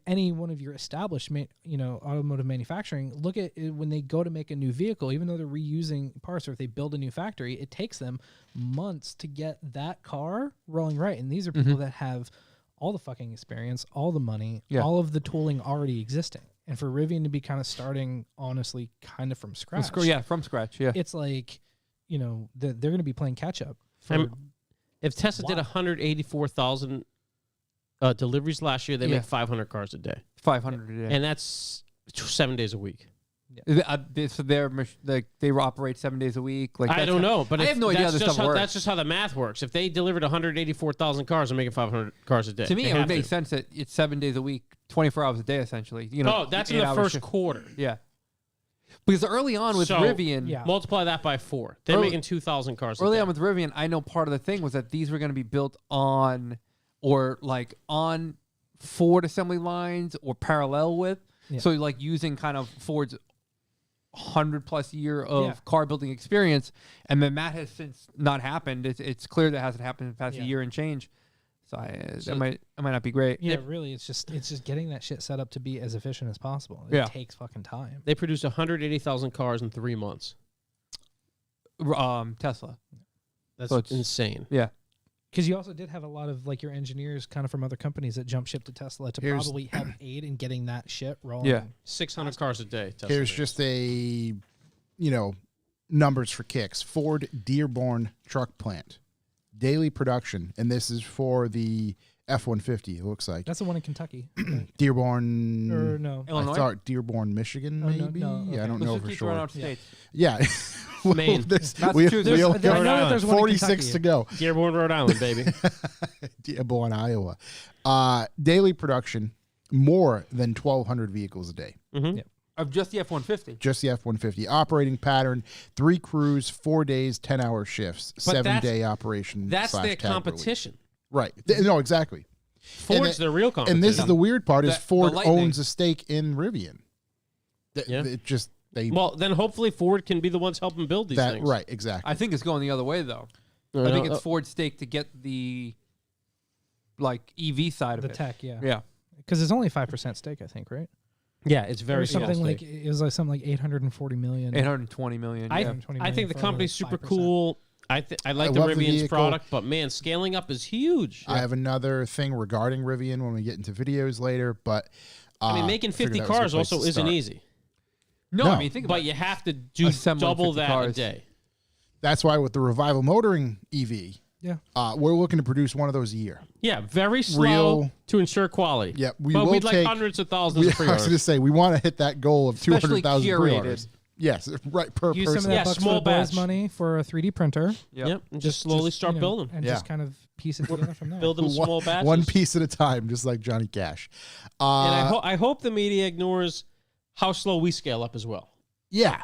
any one of your established automotive manufacturing, look at it when they go to make a new vehicle, even though they're reusing parts, or if they build a new factory, it takes them months to get that car rolling right. And these are people that have all the fucking experience, all the money, all of the tooling already existing. And for Rivian to be kind of starting, honestly, kind of from scratch. From scratch. Yeah. It's like, they're going to be playing catch up. If Tesla did 184,000 deliveries last year, they make 500 cars a day. 500 a day. And that's 7 days a week. So they operate 7 days a week. Like I don't know, but I have no idea how this stuff works. That's just how the math works. If they delivered 184,000 cars, they're making 500 cars a day. To me, They it would have make to. sense that it's 7 days a week, 24 hours a day, essentially. You know, Oh, that's in the 8-hour first shift. quarter. Yeah. Because early on with So, Rivian, multiply that by 4. They're Early- making 2,000 cars a early day. on with Rivian, I know part of the thing was that these were going to be built on Ford assembly lines or parallel with. Yeah. So like using kind of Ford's 100+ year of car building experience, and then that has since not happened. It's clear that hasn't happened in the past a year and change. So that might not be great. Yeah, really, it's just getting that shit set up to be as efficient as possible. It takes fucking time. They produced 180,000 cars in 3 months. Tesla. That's So it's- insane. Yeah. Because you also did have a lot of like your engineers kind of from other companies that jump ship to Tesla to probably help aid in getting that shit rolling. Yeah. 600 cars a day. Tesla Here's makes. just a, numbers for kicks. Ford Dearborn truck plant. Daily production, and this is for the F-150, it looks like. That's the one in Kentucky. Dearborn. Or no. Illinois? I thought Dearborn, Michigan, Oh, no, maybe? no, Yeah, I okay. don't Let's know just for keep throwing sure. out states. Yeah. Maine. Massachusetts. we only I know that there's one in 46 Kentucky. to go. Dearborn, Rhode Island, baby. Dearborn, Iowa. Daily production, more than 1,200 vehicles a day. Of just the F-150. Just the F-150. Operating pattern, 3 crews, 4 days, 10-hour shifts, 7-day operation. That's / their tag release. competition. Right. No, exactly. Ford's their real competition. And this is the weird part: is The Ford Lightning. owns a stake in Rivian. Yeah. It just they Well, then hopefully Ford can be the ones helping build these that things. right exactly. I think it's going the other way, though. I think it's Ford's stake to get the EV side of The it. tech, yeah. Yeah. Because it's only 5% stake, I think, right? Yeah, it's very Or something small like stake. it was like something like 840 million. 820 million. I yeah. 120 I think million the for company's like super 5%. cool. I like the love the Rivian's vehicle. product, but man, scaling up is huge. I have another thing regarding Rivian when we get into videos later, but I mean, making figured 50 that was a good cars place also to isn't start. easy. No, No. I mean, think about But it. you have to do Assembling double 50 that cars. a day. That's why with the Revival Motoring EV, Yeah. we're looking to produce one of those a year. Yeah, very slow Real- to ensure quality. Yeah, we but will we'd like take- hundreds of thousands I of was going to pre-orders. say we want to hit that goal of Especially 200,000 curated. pre-orders. Yes, right per Use person. some of that Yeah, bucks small for the boys batch. money for a 3D printer. Yep, and just slowly start building. and Yeah. just kind of piece it together from there. Build them small batches. One piece at a time, just like Johnny Cash. And I hope the media ignores how slow we scale up as well. Yeah.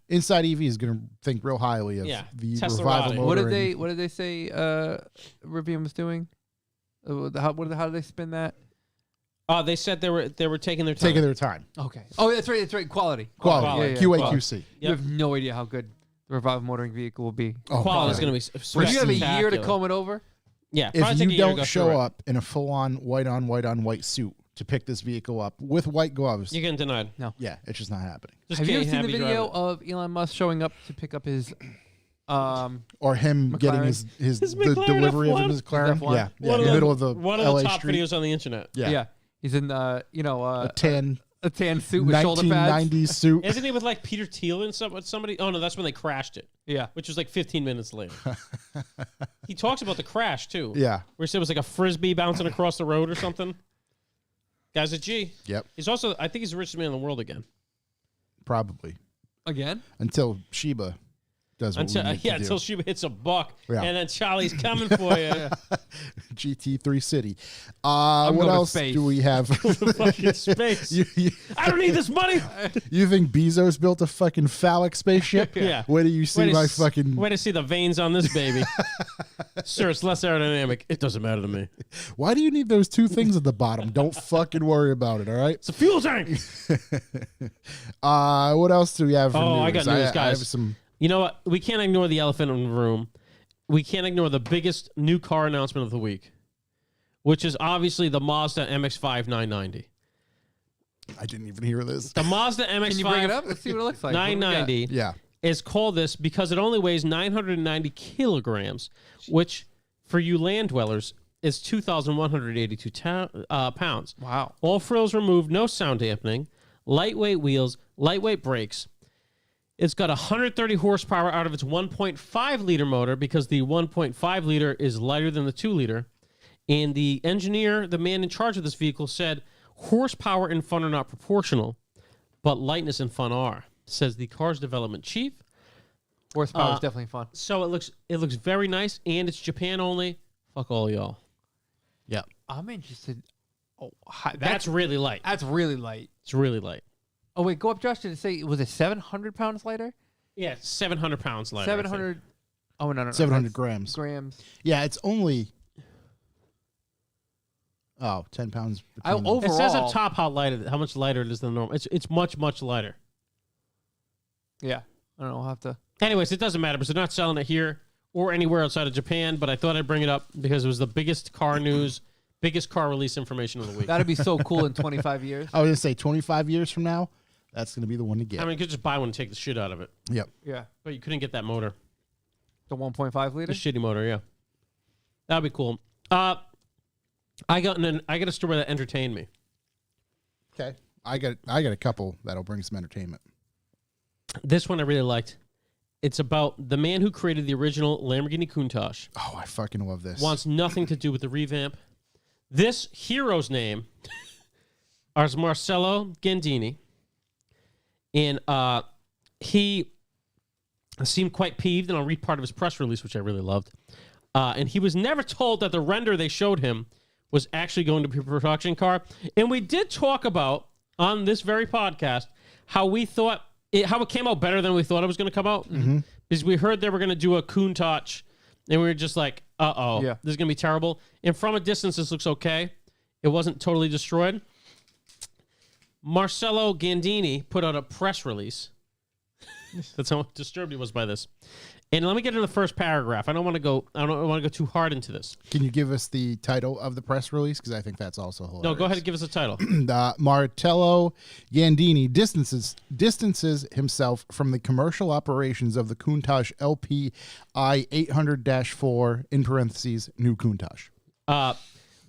Inside EV is going to think real highly of Yeah, the Tesla Revival routing. Motor. What did they say Rivian was doing? How did they spin that? They said they were taking their time. Taking their time. Okay. Oh, that's right. Quality. Quality. Yeah, QA, quality. QC. Yep. You have no idea how good the Revival Motoring vehicle will be. Oh, Quality is God. going to be If you have a year to spectacular. comb it over, Yeah, probably If take a you year to don't go show through it. up in a full-on white suit to pick this vehicle up with white gloves, You're getting denied. yeah, it's just not happening. Just have you ever can't seen the have you video drive it. of Elon Musk showing up to pick up his Or him getting McLaren. his the McLaren delivery of F1? his McLaren. F1. Yeah, One in the middle of the one of LA the top street. videos on the internet. Yeah. He's in A a tan suit with shoulder pads. 1990s suit. Isn't he with like Peter Thiel and somebody? Oh no, that's when they crashed it, Yeah. which was like 15 minutes later. He talks about the crash too. Yeah. Where he said it was like a frisbee bouncing across the road or something. Guy's a G. Yep. He's also, I think he's the richest man in the world again. Probably Again? until Sheba does what we need to do. Until she hits a buck, Yeah. and then Charlie's coming for you. GT3 City. I'm What going to else space. do we have? Fucking space. you I don't need this money. think Bezos built a fucking phallic spaceship? Yeah. Where do you see my fucking? Way to see the veins on this baby. Sir, it's less aerodynamic. It doesn't matter to me. Why do you need those two things at the bottom? Don't fucking worry about it. All right. It's a fuel tank. What else do we have? For Oh, news? I got news, I guys. have some. You know what? We can't ignore the elephant in the room. We can't ignore the biggest new car announcement of the week, which is obviously the Mazda Mx5 990. I didn't even hear this. The Mazda MX-5 Can you bring it up? Let's see what it looks like. What do we got? 990 Yeah. is called this because it only weighs 990 kilograms, which for you land dwellers is 2,182 pounds. Wow. All frills removed, no sound dampening, lightweight wheels, lightweight brakes. It's got 130 horsepower out of its 1.5 liter motor because the 1.5 liter is lighter than the 2 liter. And the engineer, the man in charge of this vehicle, said horsepower and fun are not proportional, but lightness and fun are, says the car's development chief. Horsepower is definitely fun. So it looks very nice, and it's Japan only. Fuck all y'all. Yep. I'm interested. Oh, That's really light. that's really light. It's really light. Oh wait, go up, Josh. Did it say was it 700 pounds lighter? Yeah, 700 pounds lighter. I think. 700. Oh no, 700 that's grams. Grams. Yeah, it's only 10 pounds. between them. Overall, It says up top how much lighter it is than normal. It's much lighter. Yeah, I don't know. I'll have to. Anyways, it doesn't matter because they're not selling it here or anywhere outside of Japan. But I thought I'd bring it up because it was the biggest car news, biggest car release information of the week. That'd be so cool in 25 years. I was gonna say 25 years from now, that's gonna be the one to get. I mean, you could just buy one and take the shit out of it, Yep. Yeah, but you couldn't get that motor, the 1.5 the liter. shitty motor. Yeah, that'd be cool. I got a story that entertained me. Okay. I got a couple that'll bring some entertainment. This one I really liked. It's about the man who created the original Lamborghini Countach. Oh, I fucking love this. Wants nothing to do with the revamp. This hero's name is Marcello Gandini. And he seemed quite peeved, and I'll read part of his press release, which I really loved. And he was never told that the render they showed him was actually going to be a production car. And we did talk about, on this very podcast, how we thought, how it came out better than we thought it was going to come out. Mm-hmm. Because we heard they were going to do a Countach, and we were just like, uh-oh, Yeah. this is going to be terrible. And from a distance, this looks okay. It wasn't totally destroyed. Marcello Gandini put out a press release. That's how disturbed he was by this. And let me get into the first paragraph. I don't want to go too hard into this. Can you give us the title of the press release? Because I think that's also hilarious. No, go ahead and give us a title. Marcello Gandini distances himself from the commercial operations of the Countach LPI 800-4 in parentheses new Countach.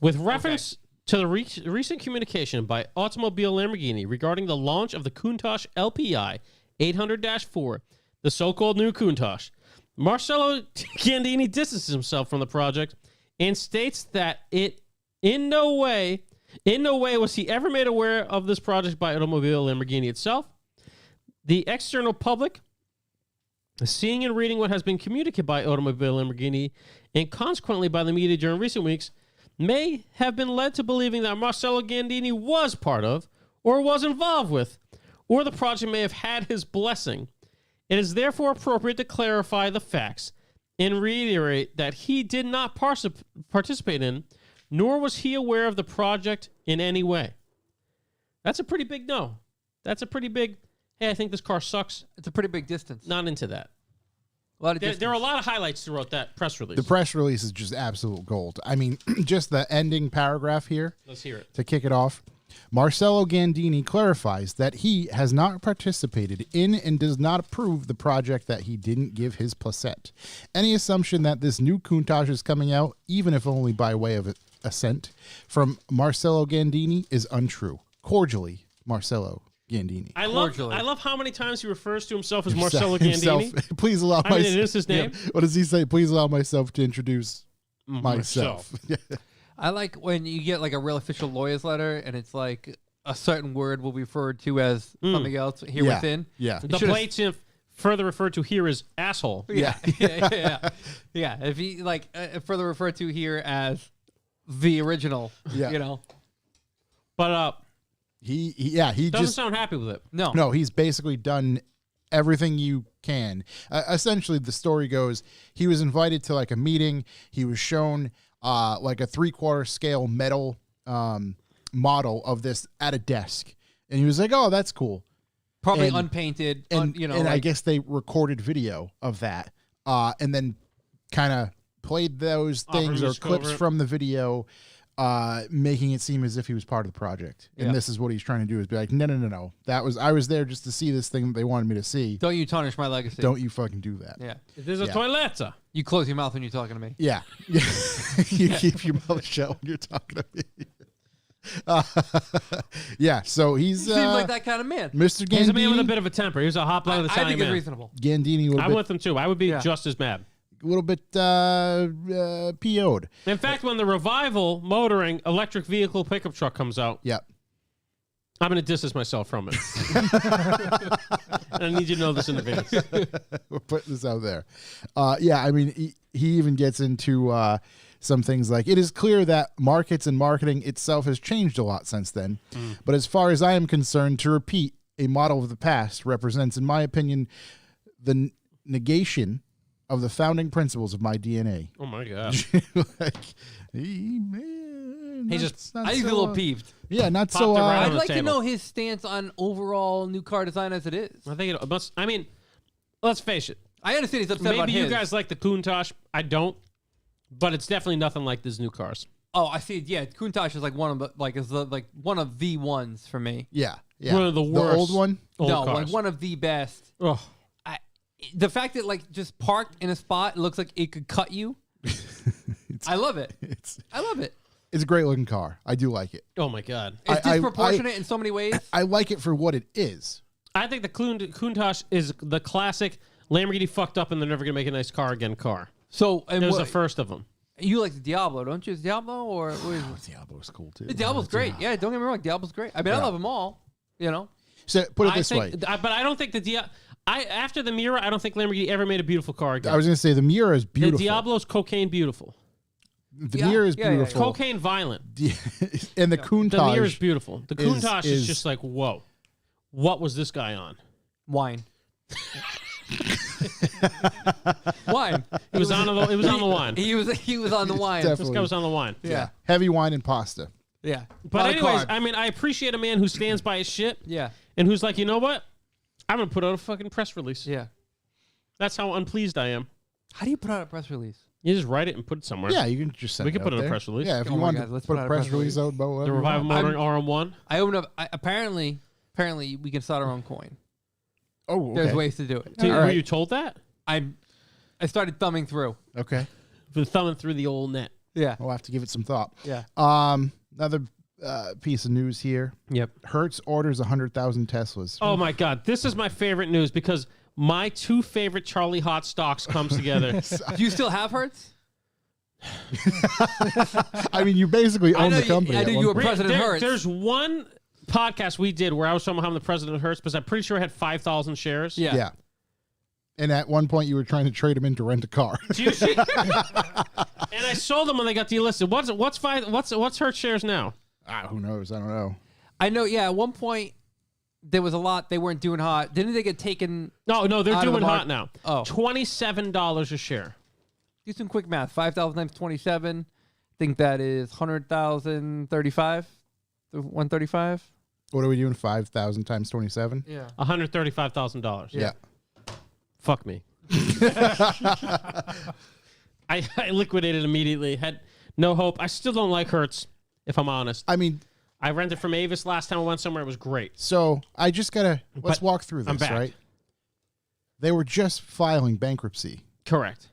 With reference to the recent communication by Automobile Lamborghini regarding the launch of the Countach LPI 800-4, the so-called new Countach, Marcello Gandini distances himself from the project and states that it in no way was he ever made aware of this project by Automobile Lamborghini itself. The external public, seeing and reading what has been communicated by Automobile Lamborghini and consequently by the media during recent weeks, may have been led to believing that Marcello Gandini was part of or was involved with, or the project may have had his blessing. It is therefore appropriate to clarify the facts and reiterate that he did not participate in, nor was he aware of the project in any way. That's a pretty big no. That's a pretty big, hey, I think this car sucks. It's a pretty big distance. Not into that. A lot of There are a lot of highlights throughout that press release. The press release is just absolute gold. I mean, just the ending paragraph here Let's hear it. to kick it off. Marcello Gandini clarifies that he has not participated in and does not approve the project that he didn't give his placet. Any assumption that this new Countach is coming out, even if only by way of assent, from Marcello Gandini is untrue. Cordially, Marcello Gandini. I love how many times he refers to himself as Marcello Gandini. Please allow myself. It is his name. Yeah. What does he say? Please allow myself to introduce myself. I like when you get like a real official lawyer's letter and it's like a certain word will be referred to as something else here within. Yeah. The plaintiff further referred to here as asshole. Yeah. Yeah. If he like further referred to here as the original, you know. But he doesn't just sound happy with it. No, he's basically done everything you can. Essentially, the story goes, he was invited to like a meeting. He was shown like a 3/4 scale metal model of this at a desk. And he was like, oh, that's cool. Probably unpainted, And, you know. and like, I guess they recorded video of that and then kind of played those things or clips from the video, making it seem as if he was part of the project. And this is what he's trying to do, is be like, no. I was there just to see this thing that they wanted me to see. don't you tarnish my legacy. Don't you fucking do that. Yeah. There's a toilet. You close your mouth when you're talking to me. Yeah. You keep your mouth shut when you're talking to me. Yeah, so he's Seems like that kind of man. Mr. Gandini. He's a man with a bit of a temper. He was a hot-blooded I Italian think it's man. reasonable. Gandini I'm with him too. I would be just as mad. a little bit PO'd. In fact, when the Revival motoring electric vehicle pickup truck comes out, Yep. I'm going to distance myself from it. And I need you to know this in advance. We're putting this out there. Yeah, I mean, he even gets into some things like, it is clear that markets and marketing itself has changed a lot since then. But as far as I am concerned, to repeat a model of the past represents, in my opinion, the negation of the founding principles of my DNA. Oh, my God. I he's a little peeved. Yeah, not Popped so. around. I'd the like to table. know his stance on overall new car design as it is. I think it must. I mean, let's face it. I understand he's upset about Maybe you his. guys like the Countach. I don't. But it's definitely nothing like these new cars. Oh, I see. Yeah, Countach is like one of the one of the ones for me. Yeah. One of the worst. The old one? Old no, cars. like one of the best. Ugh. The fact that like just parked in a spot, it looks like it could cut you. I love it. I love it. It's a great looking car. I do like it. Oh, my God. It's disproportionate in so many ways. I like it for what it is. I think the Countach is the classic Lamborghini fucked up and they're never going to make a nice car again car. So, and It was the first of them. you like the Diablo, don't you? Is Diablo or what is it? Diablo's cool too. The Diablo's great. Yeah, don't get me wrong. Diablo's great. I mean, I love them all. You know. So put it I this think, way. but I don't think after the Miura, I don't think Lamborghini ever made a beautiful car again. I was going to say the Miura is beautiful. The Diablo's cocaine beautiful. The Miura is beautiful. Cocaine violent. And the Countach. The Miura is beautiful. The Countach is is just like, whoa, what was this guy on? Wine. Wine. It was on the wine. He was on the wine. Definitely. This guy was on the wine. Yeah. Heavy wine and pasta. Yeah. But anyways, carbs. I mean, I appreciate a man who stands by his shit. Yeah. And who's like, you know what? I'm gonna put out a fucking press release. Yeah. That's how unpleased I am. How do you put out a press release? You just write it and put it somewhere. Yeah, you can just send We it can out put it in a there. press release. Yeah, if Oh you my want God, to let's put put a out a press press release release. out about whatever The you Revival want. Motoring RM1. I opened up. Apparently, we can start our own coin. Oh, okay. There's ways to do it. Were right. you told that? I started thumbing through. Okay. For thumbing through the old net. Yeah. We'll have to give it some thought. Yeah. Another piece of news here. Yep. Hertz orders 100,000 Teslas. Oh my God, this is my favorite news because my two favorite Charlie Hot stocks comes together. Do you still have Hertz? I mean, you basically own the company. I at knew one you were point. President Hertz. There's one podcast we did where I was talking about I'm the president of Hertz, because I'm pretty sure I had 5,000 shares. Yeah. Yeah. And at one point, you were trying to trade them in to rent a car. Do you see? And I sold them when they got delisted. What's Hertz shares now? Who knows? I don't know. I know. Yeah. At one point, there was a lot. They weren't doing hot. Didn't they get taken? No, they're Out of the doing mark- hot now. Oh. $27 a share. Do some quick math. 5,000 times 27. I think that is 100,000. 35. 135. What are we doing? 5,000 times 27? Yeah. $135,000. Yeah. Fuck me. I liquidated immediately. Had no hope. I still don't like Hertz, if I'm honest. I mean, I rented from Avis last time I went somewhere. It was great. So I just gotta let's But walk through I'm this, back. right? They were just filing bankruptcy. Correct.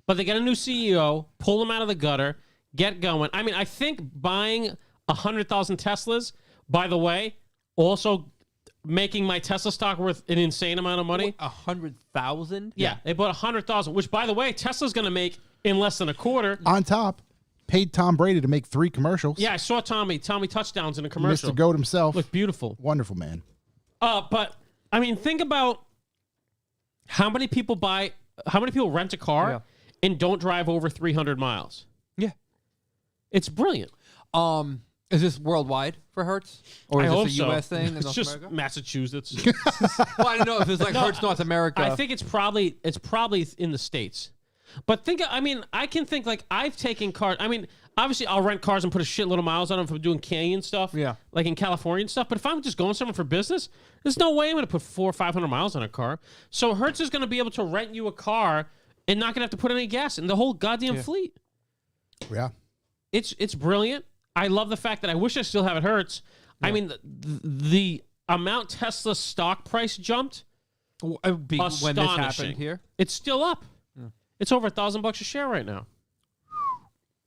But they get a new CEO, pull them out of the gutter, get going. I mean, I think buying 100,000 Teslas, by the way, also making my Tesla stock worth an insane amount of money. 100,000? Yeah, they bought 100,000, which, by the way, Tesla's going to make in less than a quarter. On top, paid Tom Brady to make 3 commercials. Yeah, I saw Tommy touchdowns in a commercial. Mr. Goat himself. Looked beautiful. Wonderful man. But I mean, think about how many people rent a car and don't drive over 300 miles. Yeah. It's brilliant. Is this worldwide for Hertz? Or is I hope this a so. U.S. thing in It's North just America? Massachusetts. Well, I don't know if it's like Hertz North America. I think it's probably in the States. But I can think like I've taken cars. I mean, obviously I'll rent cars and put a shitload of miles on them for doing canyon stuff. Yeah. Like in California and stuff. But if I'm just going somewhere for business, there's no way I'm going to put 400 or 500 miles on a car. So Hertz is going to be able to rent you a car and not going to have to put any gas in the whole goddamn fleet. Yeah. It's brilliant. I love the fact that I wish I still have it Hertz. Yeah. I mean, the amount Tesla stock price jumped, when this happened here. It's still up. Yeah. It's over $1,000 a share right now.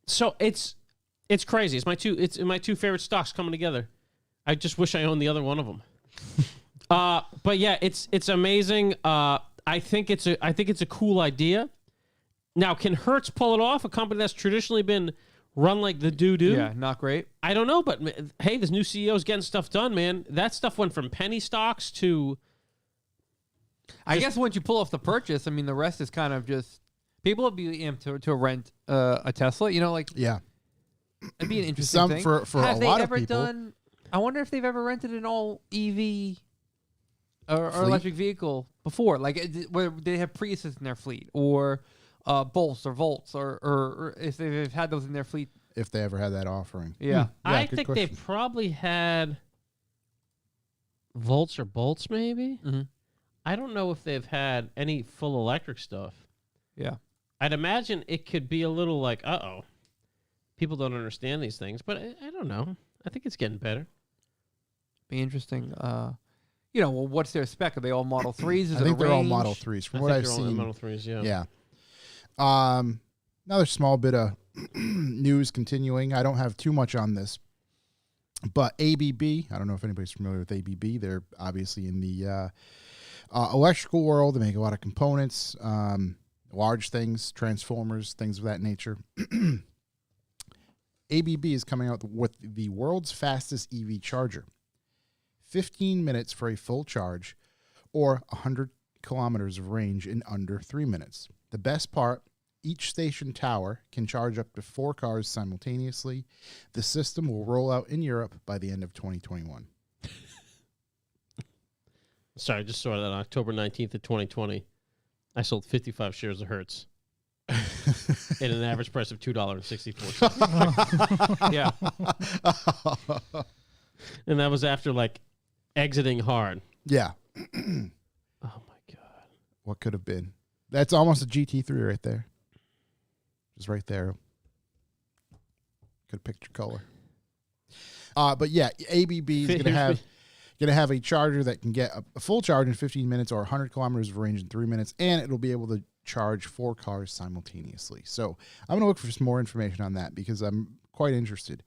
So it's crazy. It's my two favorite stocks coming together. I just wish I owned the other one of them. But yeah, it's amazing. I think it's a cool idea. Now, can Hertz pull it off? A company that's traditionally been run like the doo-doo? Yeah, not great. I don't know, but hey, this new CEO's getting stuff done, man. That stuff went from penny stocks to... I guess once you pull off the purchase, I mean, the rest is kind of just... People would be amped to rent a Tesla. You know, like... Yeah. It'd be an interesting thing. For Have a they lot ever of people. done... I wonder if they've ever rented an all EV or electric vehicle before. Like, where they have Priuses in their fleet, or Bolts or Volts, or if they've had those in their fleet. If they ever had that offering. Yeah. I good think question. they've probably had Volts or Bolts, maybe. Mm-hmm. I don't know if they've had any full electric stuff. Yeah. I'd imagine it could be a little like, people don't understand these things, but I don't know. I think it's getting better. Be interesting. Well, what's their spec? Are they all Model 3s? Is I it think a they're all range? Model 3s. From I what think I've they're all in seen. Model 3s, yeah. Yeah. Another small bit of news continuing. I don't have too much on this, but ABB, I don't know if anybody's familiar with ABB. They're obviously in the electrical world. They make a lot of components, large things, transformers, things of that nature. ABB is coming out with the world's fastest EV charger. 15 minutes for a full charge, or 100 kilometers of range in under 3 minutes. The best part, each station tower can charge up to 4 cars simultaneously. The system will roll out in Europe by the end of 2021. Sorry, I just saw that on October 19th of 2020. I sold 55 shares of Hertz at an average price of $2.64. Yeah. And that was after, exiting hard. Yeah. Oh, my God. What could have been? That's almost a GT3 right there. Just right there. Could have picked your color. But yeah, ABB is going to have a charger that can get a full charge in 15 minutes or 100 kilometers of range in 3 minutes, and it'll be able to charge 4 cars simultaneously. So I'm going to look for some more information on that because I'm quite interested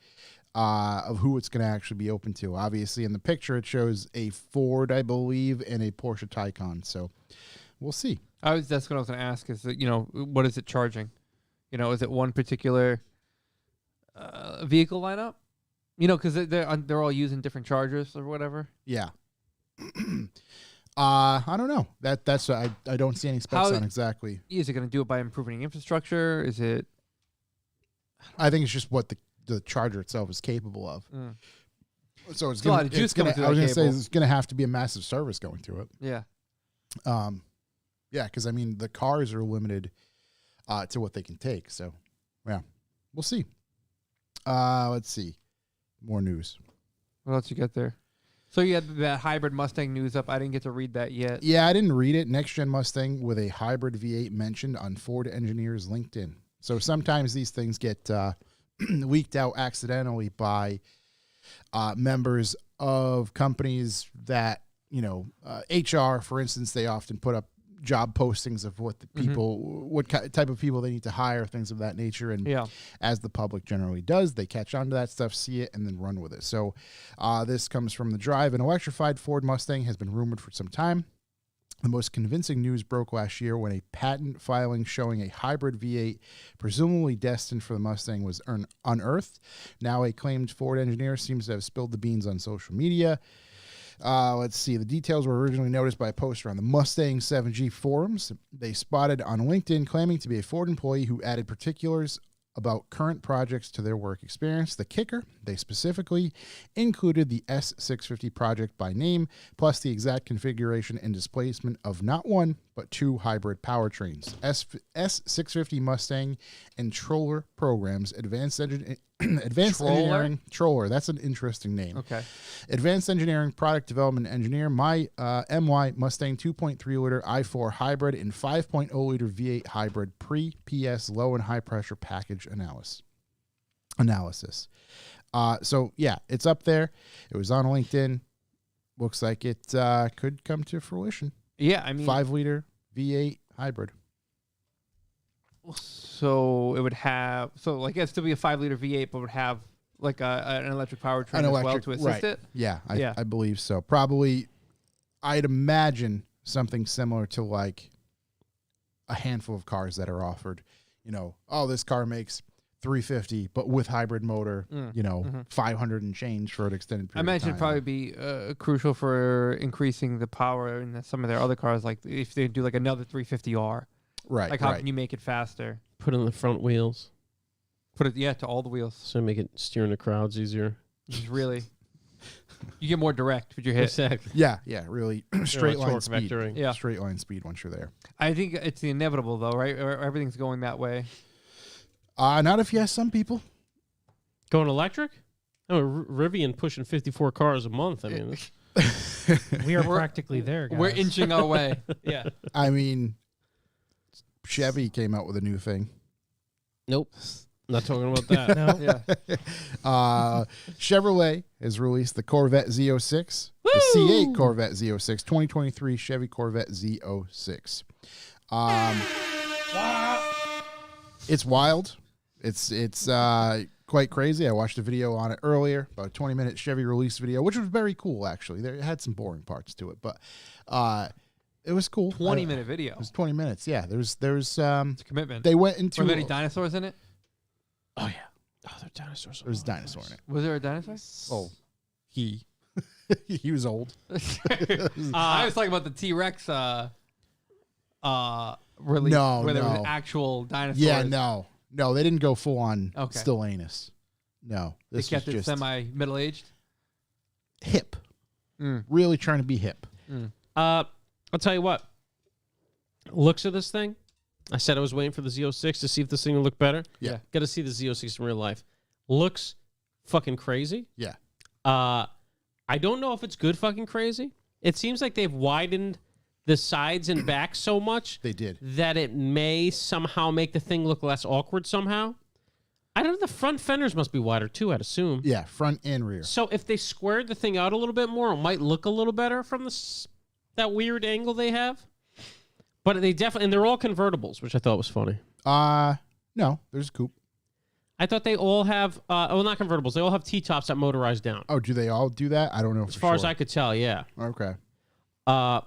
of who it's going to actually be open to. Obviously, in the picture, it shows a Ford, I believe, and a Porsche Taycan. So we'll see. That's what I was going to ask is, what is it charging? Is it one particular vehicle lineup? Because they're all using different chargers or whatever. Yeah. I don't know. That's I don't see any specs on exactly. Is it going to do it by improving improving Is it? I think it's just what the charger itself is capable of. Mm. So it's a lot of juice coming through that I was going to say cable. it's going to have to be a massive service going through it. Yeah. Yeah, because I mean the cars are limited to what they can take. So yeah, we'll see. Let's see. More news. What else you got there? So you had that hybrid Mustang news up. I didn't get to read that yet. Yeah, I didn't read it. Next gen Mustang with a hybrid V8 mentioned on Ford engineers LinkedIn. So sometimes these things get leaked out accidentally by members of companies that, HR, for instance, they often put up job postings of what the people, type of people they need to hire, things of that nature. And as the public generally does, they catch on to that stuff, see it, and then run with it. So this comes from The Drive. An electrified Ford Mustang has been rumored for some time. The most convincing news broke last year when a patent filing showing a hybrid V8, presumably destined for the Mustang, was unearthed. Now a claimed Ford engineer seems to have spilled the beans on social media. Let's see. The details were originally noticed by a poster on the Mustang 7G forums. They spotted on LinkedIn claiming to be a Ford employee who added particulars about current projects to their work experience. The kicker, they specifically included the S650 project by name, plus the exact configuration and displacement of not one, but two hybrid powertrains. S650 Mustang and Troller programs, advanced engineering, Troller, that's an interesting name. Okay. Advanced engineering, product development engineer, MY Mustang 2.3-liter i4 hybrid and 5.0-liter V8 hybrid pre-PS low and high pressure package analysis. So yeah, it's up there. It was on LinkedIn. Looks like it could come to fruition. Yeah, I mean, 5-liter V8 hybrid. So it would have, it'd still be a 5-liter V8, but would have like an electric powertrain as well to assist it. Yeah, I believe so. Probably, I'd imagine something similar to like a handful of cars that are offered. This car makes 350, but with hybrid motor. 500 and change for an extended period. I imagine of it'd time. probably be crucial for increasing the power in some of their other cars. Like if they do like another 350R. Right. Like how can you make it faster? Put it on the front wheels, Put it to all the wheels. so make it steering the crowds easier. Just really, you get more direct with your hit. Exactly. Yeah, really straight line torque speed. vectoring. Yeah. Straight line speed once you're there. I think it's the inevitable though, right? Everything's going that way. Not if you ask some people. Going electric? Oh, Rivian pushing 54 cars a month. I mean, that's- We are practically there, guys. We're inching our way. Yeah. I mean, Chevy came out with a new thing. nope. Not talking about that. No. Yeah. Chevrolet has released the Corvette Z06, the C8 Corvette Z06, 2023 Chevy Corvette Z06. It's wild. It's quite crazy. I watched a video on it earlier, about a 20-minute Chevy release video, which was very cool, actually. It had some boring parts to it, but it was cool. 20-minute video. It was 20 minutes, yeah. There's It's a commitment. they went into Were there any dinosaurs in it? Oh, yeah. Oh, they're dinosaurs. there's a dinosaur in it. Was there a dinosaur? Oh, he was old. I was talking about the T-Rex release No, where there was no. actual dinosaurs. Yeah, no, they didn't go full on Okay. still anus. No, They this kept was it just semi-middle-aged. hip. Mm. Really trying to be hip. I'll tell you what. Looks of this thing. I said I was waiting for the Z06 to see if this thing would look better. Yeah. Got to see the Z06 in real life. Looks fucking crazy. Yeah. I don't know if it's good fucking crazy. It seems like they've widened the sides and back so much They did. that it may somehow make the thing look less awkward somehow. I don't know. The front fenders must be wider too, I'd assume. Yeah, front and rear. So if they squared the thing out a little bit more, it might look a little better from that weird angle they have. But they definitely, and they're all convertibles, which I thought was funny. No, there's a coupe. I thought they all have, not convertibles. They all have T-tops that motorized down. Oh, do they all do that? I don't know. As far as I could tell, yeah. Okay. I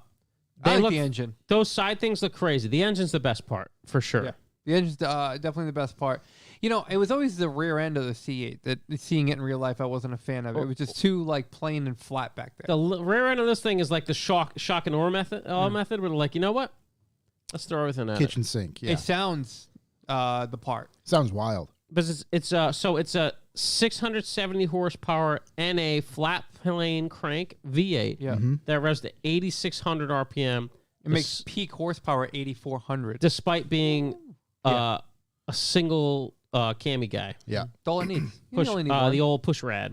like the engine. Those side things look crazy. The engine's the best part, for sure. Yeah. The engine's definitely the best part. It was always the rear end of the C8 that seeing it in real life, I wasn't a fan of. It was just too plain and flat back there. The rear end of this thing is like the shock and awe method, method where they're like, you know what? Let's throw everything at Kitchen sink. Yeah. It sounds the part. Sounds wild. But it's a 670 horsepower NA flat plane crank V8 Yeah. that revs to 8,600 RPM. It makes peak horsepower 8,400. Despite being a single cami guy. Yeah. That's all it needs. You Push, only need one. the old push rad.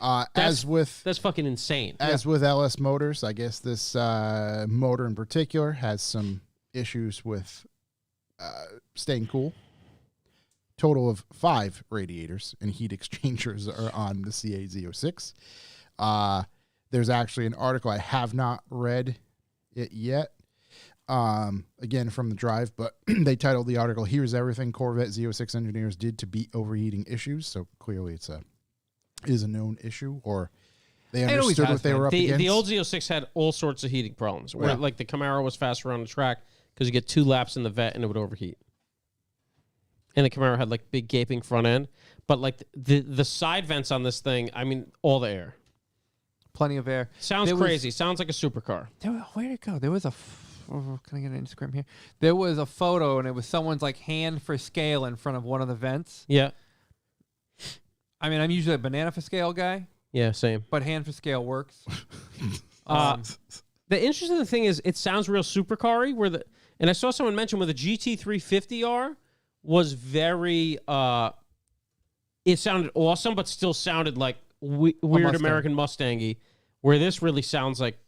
As with That's fucking insane. with LS Motors, I guess this motor in particular has some issues with staying cool. total of 5 radiators and heat exchangers are on the CA-Z06. There's actually an article, I have not read it yet, again from the drive, but they titled the article, "Here's Everything Corvette Z06 Engineers Did to Beat Overheating Issues." So clearly it is a known issue, or they understood what they were up against. The old Z06 had all sorts of heating problems, where like the Camaro was faster on the track because you get 2 laps in the vet and it would overheat. And the Camaro had like big gaping front end, but like the side vents on this thing, I mean, all the air. Plenty of air. Sounds crazy. Sounds like a supercar. Where'd it go? There was can I get an Instagram here? There was a photo, and it was someone's like hand for scale in front of one of the vents. Yeah. I mean, I'm usually a banana for scale guy. Yeah, same. But hand for scale works. The interesting thing is, it sounds real supercar-y. And I saw someone mention where the GT350R was very. It sounded awesome, but still sounded like weird Mustang. American Mustang-y. Where this really sounds like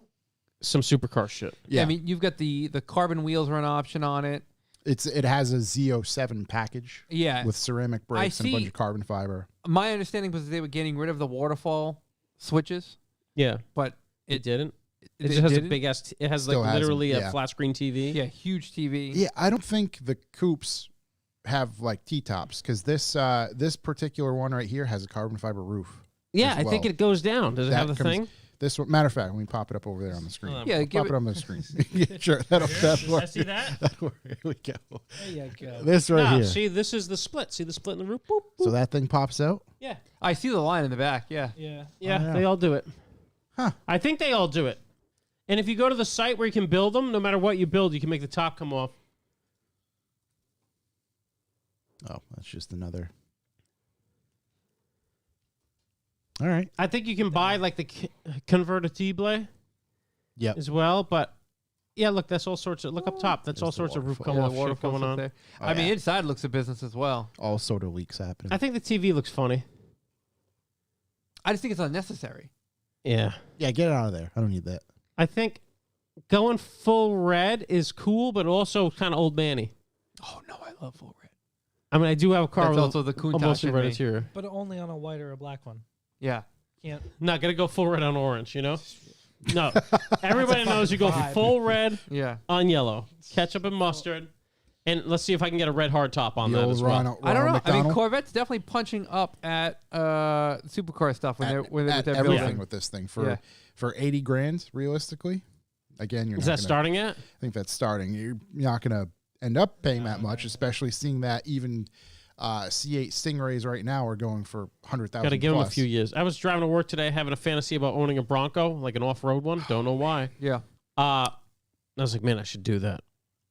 some supercar shit. Yeah, I mean, you've got the carbon wheels are an option on it. It has a Z07 package. Yeah, with ceramic brakes and a bunch of carbon fiber. My understanding was they were getting rid of the waterfall switches. Yeah, but it didn't. It just has a big ass. It has Still like literally hasn't, a flat screen TV. Yeah, huge TV. Yeah, I don't think the coupes have like T-tops because this particular one right here has a carbon fiber roof. Yeah, I think it goes down. Does it have the thing? This one, matter of fact, let me pop it up over there on the screen. Yeah, pop it on the screen. Yeah, sure, that'll work. I see that. Here we go. There you go. This right here. See, this is the split. See the split in the roof? Boop, boop. So that thing pops out. Yeah, I see the line in the back. Yeah, yeah. They all do it. Huh? I think they all do it. And if you go to the site where you can build them, no matter what you build, you can make the top come off. Oh, that's just another. All right. I think you can buy like the convertible as well, but yeah, look, that's all sorts of, look up top. That's all sorts of roof come off shit going on. There. I mean, inside looks a business as well. All sort of leaks happening. I think the TV looks funny. I just think it's unnecessary. Yeah. Yeah, get it out of there. I don't need that. I think going full red is cool, but also kind of old manny. Oh, no, I love full red. I mean, I do have a car That's with also the Countach almost a in red me. interior. But only on a white or a black one. Yeah. Can't. Not going to go full red on orange, you know? No. Everybody knows you go full red on yellow. Ketchup and mustard. And let's see if I can get a red hard top on that as well. I don't know. I mean, Corvette's definitely punching up at supercar stuff when they're with their everything building. with this thing for 80 grand realistically. Again, Is that starting yet? I think that's starting. You're not going to end up paying that much, especially seeing that even C8 Stingrays right now are going for 100,000. Got to give them a few years. I was driving to work today having a fantasy about owning a Bronco, like an off-road one. Don't know why. Yeah. I was like, man, I should do that.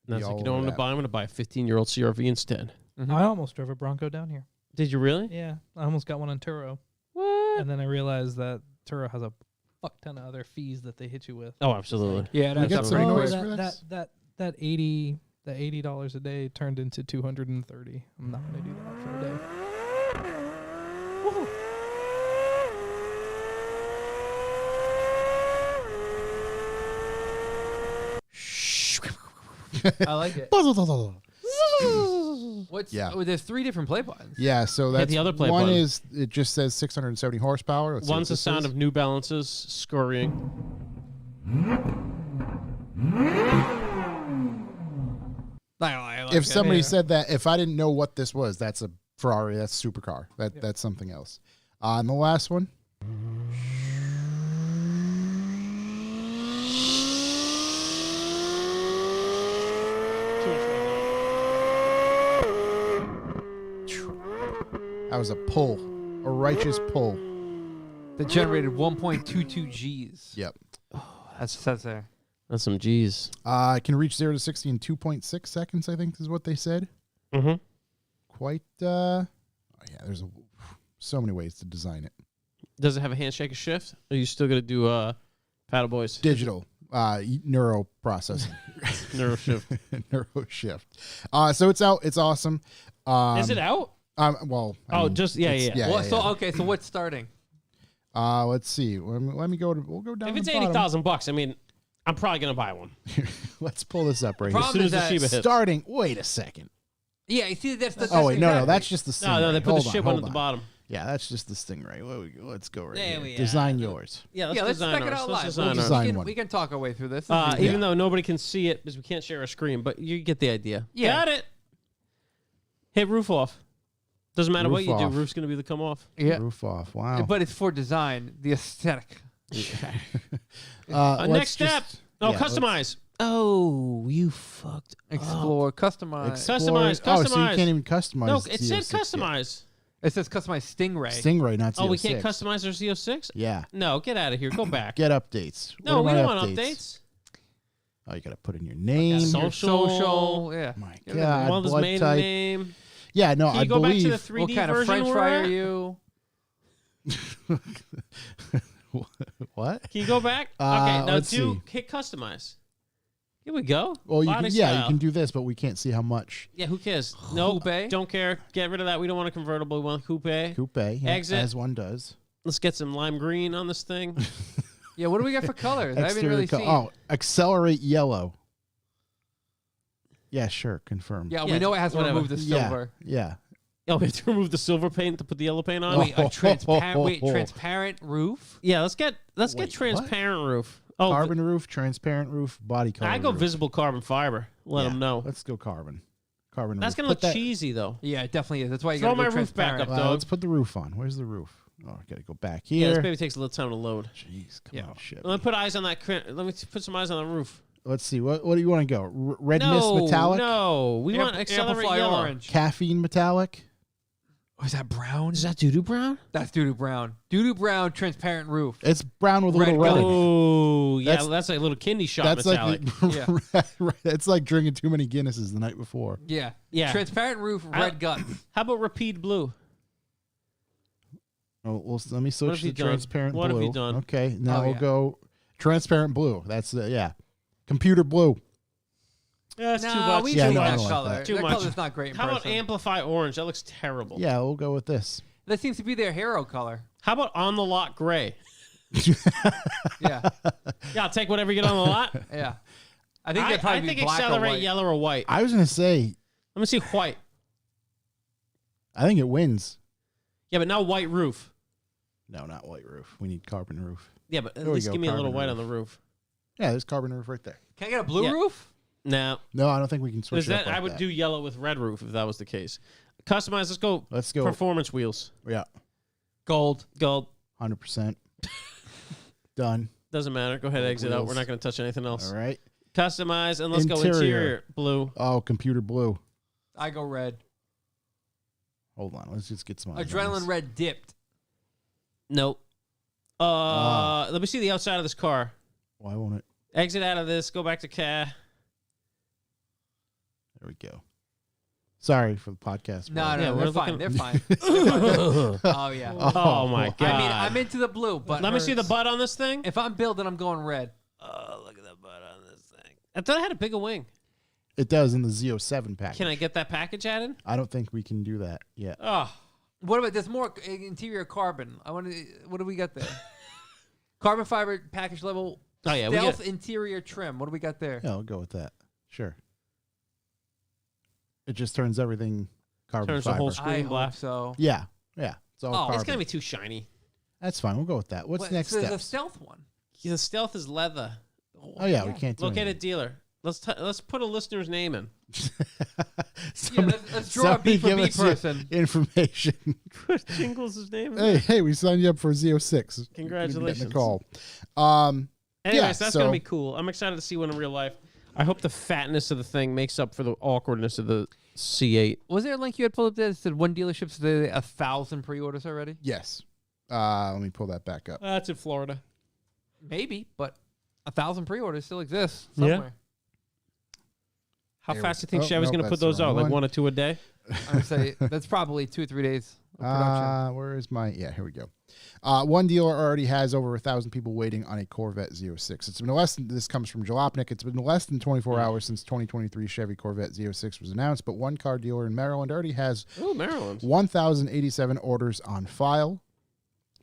And I was like, you know what I'm going to buy? I'm going to buy a 15-year-old CRV instead. Mm-hmm. I almost drove a Bronco down here. Did you really? Yeah. I almost got one on Turo. What? And then I realized that Turo has a fuck ton of other fees that they hit you with. Oh, absolutely. Yeah, You get some noise for that, this? that $80 a day turned into $230. I'm not going to do that for a day. I like it. What's there's 3 different play buttons. Yeah, so that's the other play one button. is it just says 670 horsepower. Let's see One's what the this sound is. of New Balances scurrying. If somebody said that, if I didn't know what this was, that's a Ferrari, that's a supercar. That's something else. And the last one. That was a pull, a righteous pull. That generated 1.22 Gs. Yep. That says there. That's some G's. It can reach 0 to 60 in 2.6 seconds, I think is what they said. Mm-hmm. Quite, there's so many ways to design it. Does it have a handshake and shift? Or are you still going to do paddle boys? Digital, neuro processing. Neuro shift. Neuro shift. So it's out. It's awesome. Is it out? Well. I mean, So what's starting? Let's see. Let me go to. We'll go down. If it's the bottom. $80,000, I mean, I'm probably gonna buy one. Let's pull this up right here. As soon as the Shiba hits. Starting. Wait a second. Yeah, you see, that's the. Oh wait, no, exactly. that's just the Stingray. No, they put Hold the on, shit one hold at the on. bottom. Yeah, that's just the Stingray. Let's go right There here. we are. Design yours. Yeah, Yeah, let's design spec it ours. out Let's live. design We'll ours. design we, can, one. we can talk our way through this. This is easy. Even though nobody can see it because we can't share a screen, but you get the idea. Yeah. Got it. Hit roof off. Doesn't matter what Roof you do. off. Roof's going to be the come off. Yeah. Roof off. Wow. But it's for design, the aesthetic. Let's Next step. just- Oh, yeah, customize. Oh, you fucked. Explore, customize. Customize. Oh, so you Customize. can't even customize. No, the it said Z06 yet. customize. It says customize Stingray. Stingray, not Z06. Oh, we can't customize our Z06? Yeah. No, get out of here. Go back. Get updates. No, What we are don't my want updates. Oh, you got to put in your name. Social. Social. Yeah. My Get God. Mother's blood maiden type. name. Yeah, no, Can you I go believe. back to the 3D What kind of version French we're fry at? are you? What? Can you go back? Uh, Okay, now let's see. hit customize. Here we go. Well, you Body can, yeah, style. you can do this, but we can't see how much. Yeah, who cares? No, Coupe? don't care. Get rid of that. We don't want a convertible. We want a coupe. Coupe, yeah, Exit. as one does. Let's get some lime green on this thing. Yeah, what do we got for colors? I haven't really seen. Oh, accelerate yellow. Yeah, sure, confirm. Yeah, Yeah, we know it has to whatever. remove the silver. Yeah. Oh, we have to remove the silver paint to put the yellow paint on. Wait, a transparent roof? Yeah, let's get Wait, transparent roof. Oh, Carbon roof, transparent roof, body color. I go roof. visible carbon fiber. Let Yeah, them know. Let's go carbon. Carbon That's roof. gonna Put look that- cheesy though. Yeah, it definitely is. That's why you Throw got to my go roof back transparent. up, dog. Let's put the roof on. Where's the roof? Oh, I gotta go back Yeah, here. this baby takes a little time to load. Jeez, come Yeah. on, shit. Let me put eyes on that. Let me put some eyes on the roof. Let's see. What do you want to go? Red mist metallic? No, we want accelerate Amplify yellow. orange. Caffeine metallic? Oh, is that brown? Is that doo-doo brown? That's doo-doo brown. Doo-doo brown, transparent roof. It's brown with a Red little red in it. Oh, yeah, That's- that's like a little kidney shot That's metallic. like it's like drinking too many Guinnesses the night before. Yeah. Yeah. Transparent roof, I- red guts. How about repeat blue? Oh, well, let me What switch have you to done? transparent What blue. have you done? Okay, now Oh, we'll yeah. go transparent blue. That's yeah. Computer blue. Yeah, that's too No, much. we Yeah, do no, I that don't like color. that. Too that much. color's not great in How about person. amplify orange? That looks terrible. Yeah, we'll go with this. That seems to be their hero color. How about on the lot gray? Yeah. Yeah, I'll take whatever you get on the lot. Yeah. I think they'd probably I think be black or accelerate white. yellow or white. I was gonna say, Let me see white. I think it wins. Yeah, but now white roof. No, not white roof. We need carbon roof. Yeah, but at There we least go, give me a little carbon white roof. on the roof. Yeah, there's carbon roof right there. Can I get a blue Yeah. roof? No, No, I don't think we can switch is it that up like I would that. do yellow with red roof if that was the case. Customize. Let's go. Let's go. Performance wheels. Yeah, Gold. Gold. 100%. Done. Doesn't matter. Go ahead. Gold Exit out. wheels. We're not going to touch anything else. All right. Customize and let's go Interior. interior blue. Oh, computer blue. I go red. Hold on. Let's just get some eyes on Adrenaline this. red dipped. Nope. Ah. Let me see the outside of this car. Why won't it? Exit out of this. Go back to car. There we go. Sorry for the podcast. No, world. Yeah, no, we're they're fine. looking- They're fine. They're fine. Oh, yeah. Oh my god. I mean, I'm into the blue, but Let me see the Hertz. butt on this thing. If I'm building, I'm going red. Oh, look at the butt on this thing. I thought it had a bigger wing. It does in the Z07 package. Can I get that package added? I don't think we can do that yet. Oh, What about there's more interior carbon? I want to. What do we got there? Carbon fiber package level. oh yeah. We Stealth get, interior trim. What do we got there? Yeah, I'll go with that. Sure. It just turns everything carbon Turns the fiber. whole I screen hope black. so. Yeah, yeah. It's all Oh, carbon. It's gonna be too shiny. That's fine. We'll go with that. What's What- next the step? stealth one. The stealth is leather. Oh yeah, we can't do Look at a anything. dealer. Let's put a listener's name in. Somebody- let's draw a somebody B for give B us your person. Information. Jingles' name. hey, we signed you up for Z06. Congratulations. Getting a call. Anyways, yeah, that's so- gonna be cool. I'm excited to see one in real life. I hope the fatness of the thing makes up for the awkwardness of the C8. Was there a link you had pulled up there that said one dealership said 1,000 pre-orders already? Yes. Let me pull that back up. That's in Florida. Maybe, but 1,000 pre-orders still exists Yeah. somewhere. How There fast we- do you think oh, Chevy's nope, gonna put that's the those wrong out? Like one. 1 or 2 a day? I would say that's probably 2 or 3 days of production. Where is my? Yeah, here we go. One dealer already has over 1,000 people waiting on a Corvette Z06. It's been less than, this comes from Jalopnik. It's been less than 24 hours since 2023 Chevy Corvette Z06 was announced, but one car dealer in Maryland already has Oh, Maryland. 1,087 orders on file.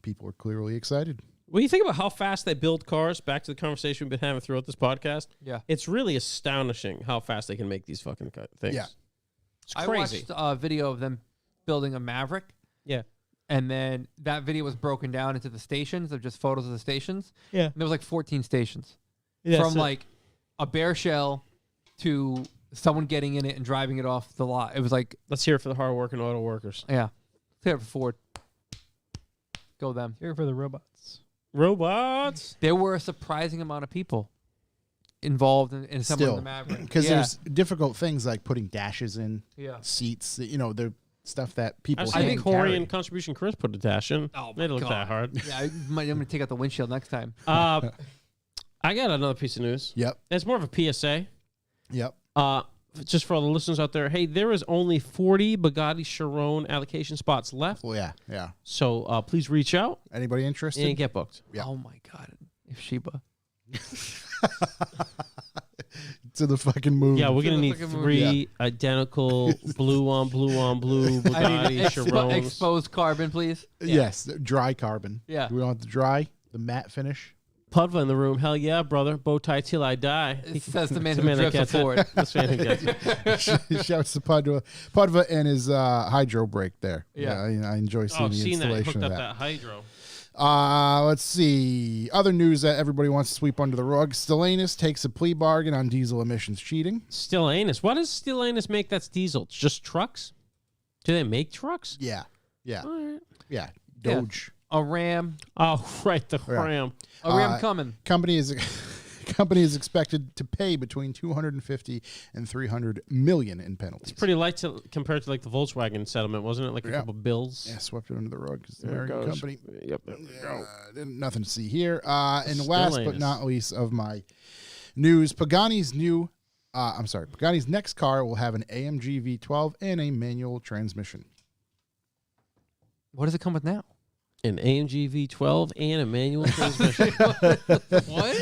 People are clearly excited. When you think about how fast they build cars, back to the conversation we've been having throughout this podcast, Yeah. it's really astonishing how fast they can make these fucking things. Yeah. It's I crazy. watched a video of them building a Maverick, Yeah. and then that video was broken down into the stations of just photos of the stations. Yeah. And there was like 14 stations. Yeah, From so- like a bare shell to someone getting in it and driving it off the lot. It was like, Let's hear it for the hardworking auto workers. yeah. Clear for Ford. Go them. Here for the robots. Robots. There were a surprising amount of people involved in assembling Still, the Maverick. because Yeah. there's difficult things like putting dashes in Yeah. seats. The stuff that people I've can't seen Corey carry. and Contribution Chris put a dash in. Oh, Made it my look God. that hard. Yeah, I'm going to take out the windshield next time. I got another piece of news. Yep. It's more of a PSA. Yep. Just for all the listeners out there, hey, there is only 40 Bugatti Chiron allocation spots left. Well, yeah. So please reach out Anybody interested? and get booked. Yeah. Oh, my God. If Sheba. To the fucking moon. Yeah, we're To gonna the need fucking moon. 3 identical blue on blue Bugatti I need Chirons. exposed carbon, please. Yes, dry carbon. Yeah. Do we want the dry, the matte finish? Pudva in the room. Hell yeah, brother. Bow tie till I die. It says the man It's who the man that drifts a gets Ford. it. That's the man who gets it. Shouts to Pudva and his hydro brake there. Yeah. I enjoy seeing Oh, the seen that. He installation hooked of up that. that hydro. Let's see. Other news that everybody wants to sweep under the rug. Stellantis takes a plea bargain on diesel emissions cheating. Stellantis. What does Stellantis make that's diesel? It's just trucks? Do they make trucks? Yeah. All right. Yeah. Yeah. Doge. A Ram. Oh, right. The Ram. A Ram coming. Company is expected to pay between 250 and 300 million in penalties. Pretty light compared to like the Volkswagen settlement, wasn't it? Like a Yeah. couple bills. Yeah, swept it under the rug. It's the There it American goes. company. Yep. There we go. Nothing to see here. And last but Stellantis. not least of my news, Pagani's next car will have an AMG V12 and a manual transmission. What does it come with now? An AMG V12 and a manual transmission. What?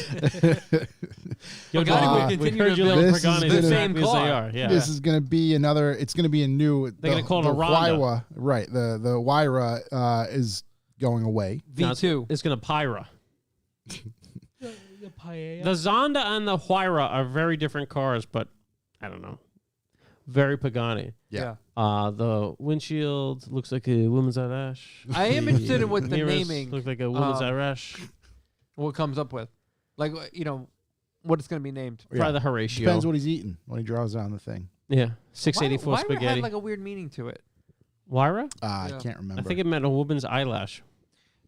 Yo, Pagani Johnny, will we continue heard to you build little this is Pagani the exactly same as they car. are. Yeah. This is going to be it's going to be a new. They're gonna call it a Ronda. Huayra, right. The Huayra is going away. V2. It's going to Pyra. The paella. The Zonda and the Huayra are very different cars, but I don't know. Very Pagani. Yeah. The windshield looks like a woman's eyelash. I am interested in what the Mirrors naming, look like a woman's eyelash. what it comes up with. Like, what it's going to be named. Probably the Horatio. Depends what he's eating when he draws on the thing. Yeah, 684 Why spaghetti. had like a weird meaning to it. Huayra? I Yeah. can't remember. I think it meant a woman's eyelash.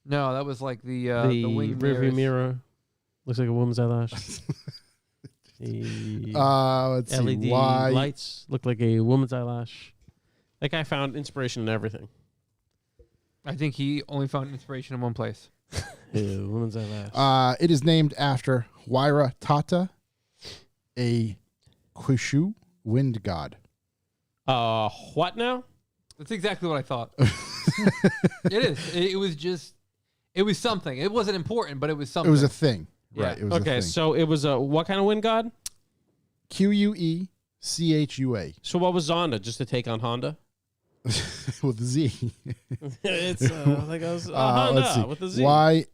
No, that was like the The wing rearview mirrors. mirror looks like a woman's eyelash. The let's see. LED Why? lights look like a woman's eyelash. That guy found inspiration in everything. I think he only found inspiration in one place. Yeah, woman's eyelash. It is named after Huayra Tata, a Quishu wind god. What now? That's exactly what I thought. It is. It was something. It wasn't important, but it was something. It was a thing. Yeah. Right. It was a Okay, thing. so it was a what kind of wind god? Quechua. So what was Zonda? Just to take on Honda? With a Z. It's like a Honda let's see. with a Z. Why?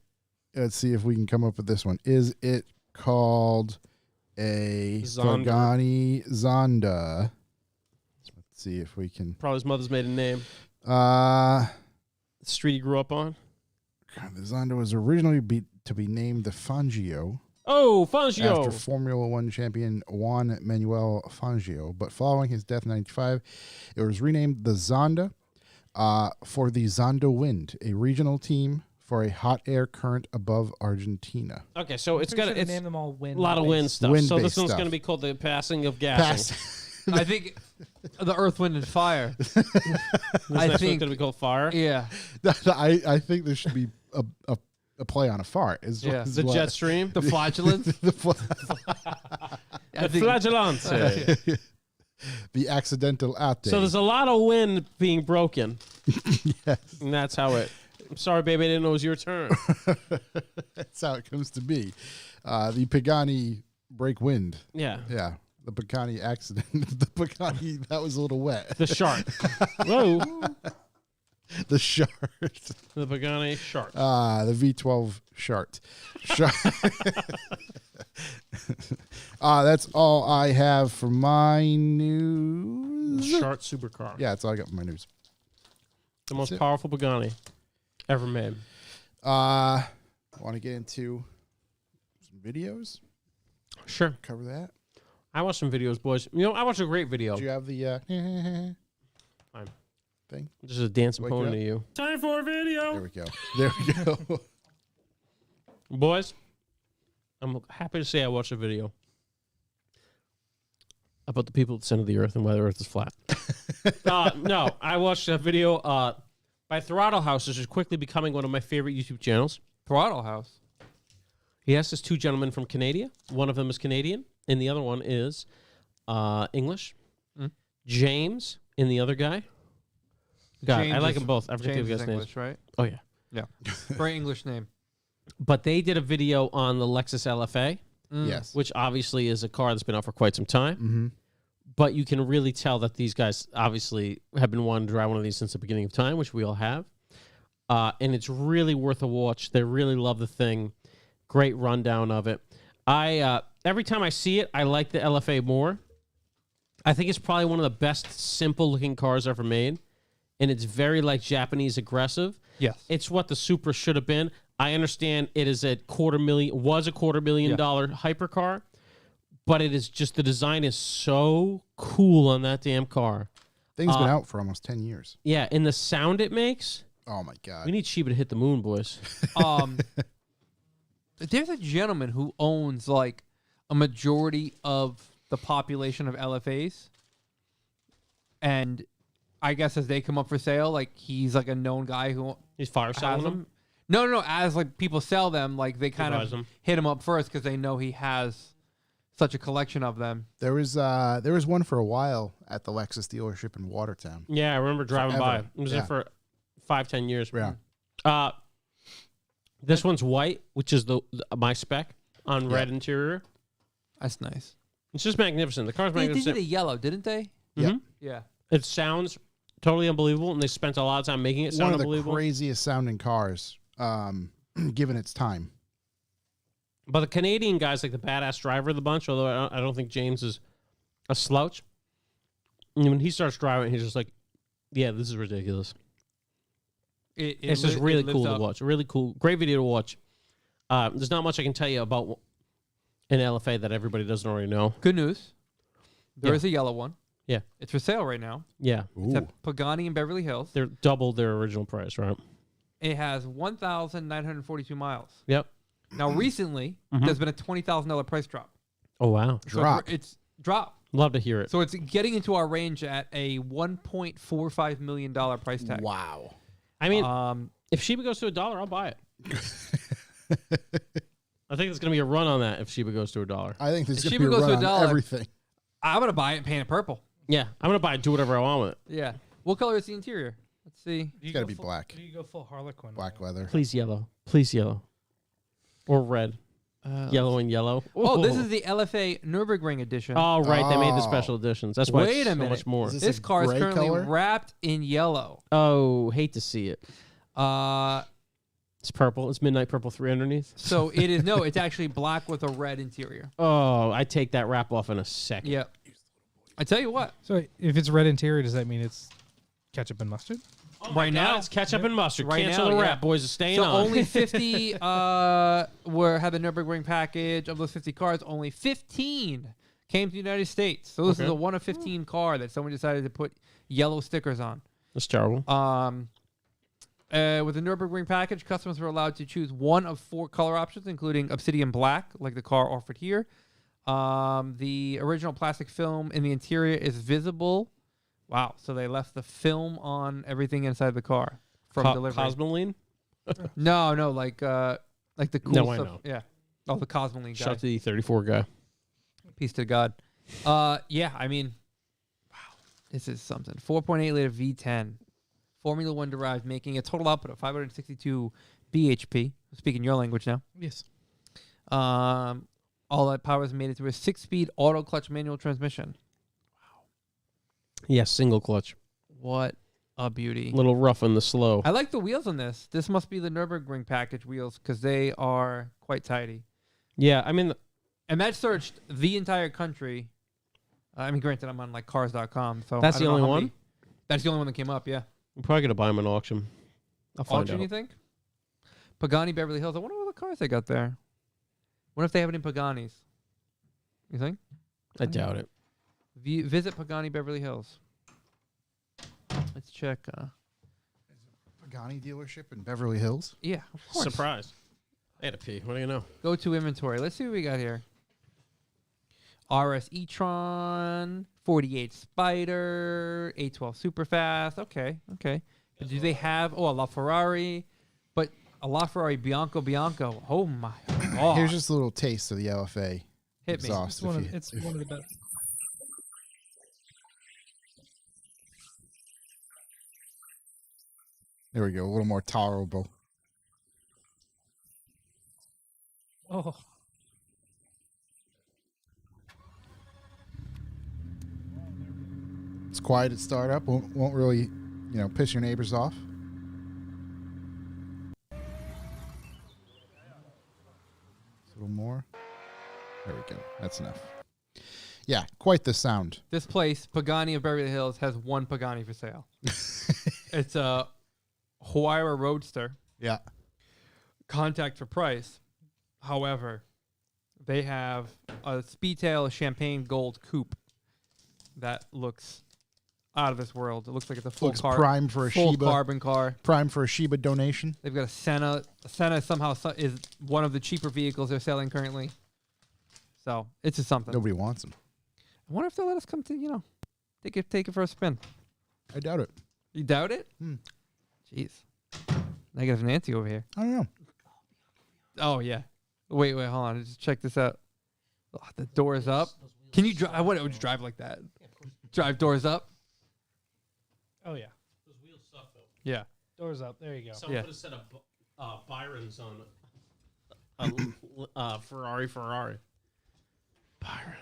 Let's see if we can come up with this one. Is it called a Zonda. Pagani Zonda? Let's see if we can. Probably his mother's maiden name. The The street he grew up on. Zonda was originally to be named the Fangio Oh, Fangio. after Formula One champion Juan Manuel Fangio, but following his death in '95, it was renamed the Zonda for the Zonda Wind, a regional team for a hot air current above Argentina. Okay, so it's Pretty got sure they it's named them all wind. a lot of wind stuff. So Wind-based this one's stuff. going to be called the passing of gassing. I think the Earth, Wind, and Fire. This I next one's think. going to be called fire. Yeah. I think there should be a play on a fart. Yeah. The jet stream. The flatulence. I The think flagellante. the accidental out there. So there's a lot of wind being broken. Yes. And that's how it. I'm sorry, baby. I didn't know it was your turn. That's how it comes to be. The Pagani break wind. Yeah. Yeah. The Pagani accident. The Pagani, that was a little wet. The shark. Whoa. The Shart. The Pagani shark. The V12 Shart. That's all I have for my news. Chart supercar. Yeah, that's all I got for my news. The most That's it. powerful Pagani ever made. Want to get into some videos? Sure. Cover that. I watched some videos, boys. You know, I watched a great video. Do you have the Fine. thing? This is a dancing Wake you pony up. to you. Time for a video. There we go. There we go. Boys, I'm happy to say I watched a video about the people at the center of the earth and why the earth is flat. No, I watched a video by Throttle House, which is quickly becoming one of my favorite YouTube channels. Throttle House. He has this two gentlemen from Canada. One of them is Canadian, and the other one is English. James and the other guy. God, James I like is- them both. I forget James the is guy's names. English, right? Oh, yeah. Yeah. Very English name. But they did a video on the Lexus LFA, Yes. which obviously is a car that's been out for quite some time. Mm-hmm. But you can really tell that these guys obviously have been wanting to drive one of these since the beginning of time, which we all have. And it's really worth a watch. They really love the thing. Great rundown of it. I every time I see it, I like the LFA more. I think it's probably one of the best simple-looking cars ever made. And it's very, like, Japanese aggressive. Yes. It's what the Supra should have been. I understand it is a $250,000 hypercar, but it is just the design is so cool on that damn car. Thing's been out for almost 10 years. Yeah, and the sound it makes. Oh my God. We need Shiba to hit the moon, boys. There's a gentleman who owns like a majority of the population of LFAs, and I guess as they come up for sale, like he's like a known guy who He's fire has selling them. them. No. As like people sell them, like they kind Advise of them. hit him up first because they know he has such a collection of them. There was one for a while at the Lexus dealership in Watertown. Yeah, I remember driving by. Forever. It was Yeah. there for 5-10 years. Yeah. This one's white, which is my spec on red interior. That's nice. It's just magnificent. The car's They magnificent. did a yellow, didn't they? Yep. Yeah. It sounds totally unbelievable, and they spent a lot of time making it One sound of the unbelievable. craziest sounding cars, given its time. But the Canadian guy's like the badass driver of the bunch, although I don't think James is a slouch. And when he starts driving, he's just like, yeah, this is ridiculous. It's just really cool to watch. Really cool. Great video to watch. There's not much I can tell you about an LFA that everybody doesn't already know. Good news. There Yeah. is a yellow one. Yeah. It's for sale right now. Yeah. It's Ooh. at Pagani in Beverly Hills. They're double their original price, right? It has 1,942 miles. Yep. Now, recently, there's been a $20,000 price drop. Oh, wow. Drop. So it's dropped. Love to hear it. So it's getting into our range at a $1.45 million price tag. Wow. I mean, if Shiba goes to $1, I'll buy it. I think there's going to be a run on that if Shiba goes to $1. I think there's If going to Shiba be a goes run to on $1, everything. I'm going to buy it and paint it purple. Yeah. I'm going to buy it, do whatever I want with it. Yeah. What color is the interior? Let's see. It's got to be black. Do you go full Harlequin? Black leather. Please yellow. Please yellow. Or red. Yellow and yellow. Oh, this is the LFA Nürburgring edition. Oh, right. They made the Oh. special editions. That's why Wait it's a so minute. much more. Is this This a car is gray currently color? wrapped in yellow. Oh, hate to see it. Uh, It's purple. It's midnight purple 3 underneath. so it is it's actually black with a red interior. Oh, I take that wrap off in a second. Yeah. I tell you what, So if it's red interior, does that mean it's ketchup and mustard? right now it's ketchup and mustard. Right Cancel now, the yeah. wrap, boys. It's staying so on. only 50 had the Nürburgring package. Of those 50 cars, only 15 came to the United States. So this is Okay. a 1 of 15 car that someone decided to put yellow stickers on. That's terrible. With the Nürburgring package, customers were allowed to choose one of 4 color options, including obsidian black, like the car offered here. The original plastic film in the interior is visible. Wow! So they left the film on everything inside the car from delivery. Cosmoline? No, like the cool No, I stuff. know. Yeah. Oh, the Cosmoline Shout guy. out to the 34 guy. Peace to God. Yeah, I mean, wow, this is something. 4.8 liter V10, Formula One derived, making a total output of 562 bhp. Speaking your language now. Yes. All that power is made into a 6-speed auto clutch manual transmission. Yes, single clutch. What a beauty! A little rough on the slow. I like the wheels on this. This must be the Nürburgring package wheels because they are quite tidy. Yeah, I mean, And that searched the entire country I mean, granted, I'm on like cars.com, so That's I the don't know only how one? many- That's the only one that came up. Yeah. I'm probably gonna buy them in auction. I'll find Auction, out. you think? Pagani Beverly Hills. I wonder what the cars they got there. What if they have it in Paganis? You think? I doubt it. Visit Pagani Beverly Hills. Let's check. Pagani dealership in Beverly Hills. Yeah, of course. Surprise. I had to pee. What do you know? Go to inventory. Let's see what we got here. RS e-tron, 48 Spider, 812 Superfast. Okay. But do they have a LaFerrari? But a LaFerrari Bianco. Oh my god! Here's just a little taste of the LFA Hit me. exhaust. It's one of the best. There we go. A little more tolerable. Oh, It's quiet at startup. Won't really, piss your neighbors off. A little more. There we go. That's enough. Yeah, quite the sound. This place, Pagani of Beverly Hills, has one Pagani for sale. It's a Huayra Roadster. Yeah. Contact for price. However, they have a Speedtail Champagne Gold Coupe that looks out of this world. It looks like it's a full Looks prime for a full Shiba. carbon car. Prime for a Shiba donation. They've got a Senna. A Senna somehow is one of the cheaper vehicles they're selling currently. So it's just something. Nobody wants them. I wonder if they'll let us come to, take it for a spin. I doubt it. You doubt it? Jeez. Negative Nancy over here. I don't know. Oh, yeah. Wait, hold on. Just check this out. Oh, the doors up. Can you drive? Would you drive like that? Drive doors up? oh yeah. Those wheels suck though. Yeah. Doors up. There you go. Someone Yeah. put a set of Byrons on a Ferrari. Byron.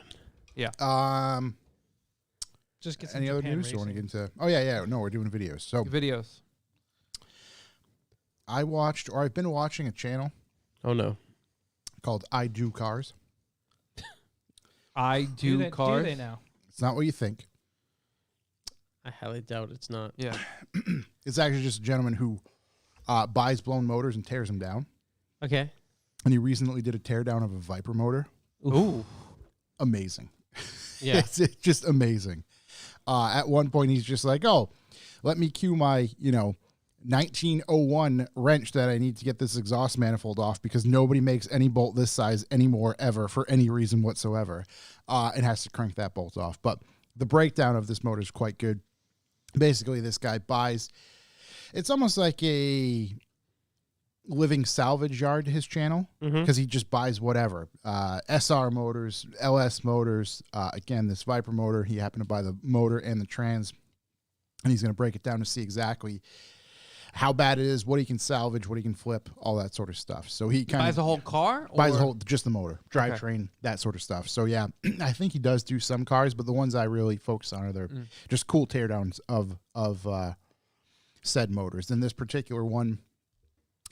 Just get some Any other Japan news? Or want to racing. get into? Oh yeah. No, we're doing videos. So Videos. I've been watching a channel Oh no. called I Do Cars. I do cars. Do they now? It's not what you think. I highly doubt it's not. Yeah. It's actually just a gentleman who buys blown motors and tears them down. Okay. And he recently did a tear down of a Viper motor. Ooh. Amazing. Yeah. It's just amazing. At one point, he's just like, "Oh, let me cue my 1901 wrench that I need to get this exhaust manifold off because nobody makes any bolt this size anymore ever for any reason whatsoever," and has to crank that bolt off. But the breakdown of this motor is quite good. Basically, this guy buys. It's almost like a living salvage yard to his channel because he just buys whatever. SR motors, LS motors. Again, this Viper motor, he happened to buy the motor and the trans, and he's going to break it down to see exactly how bad it is, what he can salvage, what he can flip, all that sort of stuff. So he kind of Buys a whole car? buys or- just the motor, drivetrain, that sort of stuff. So yeah, I think he does do some cars, but the ones I really focus on are their just cool teardowns of said motors. In this particular one,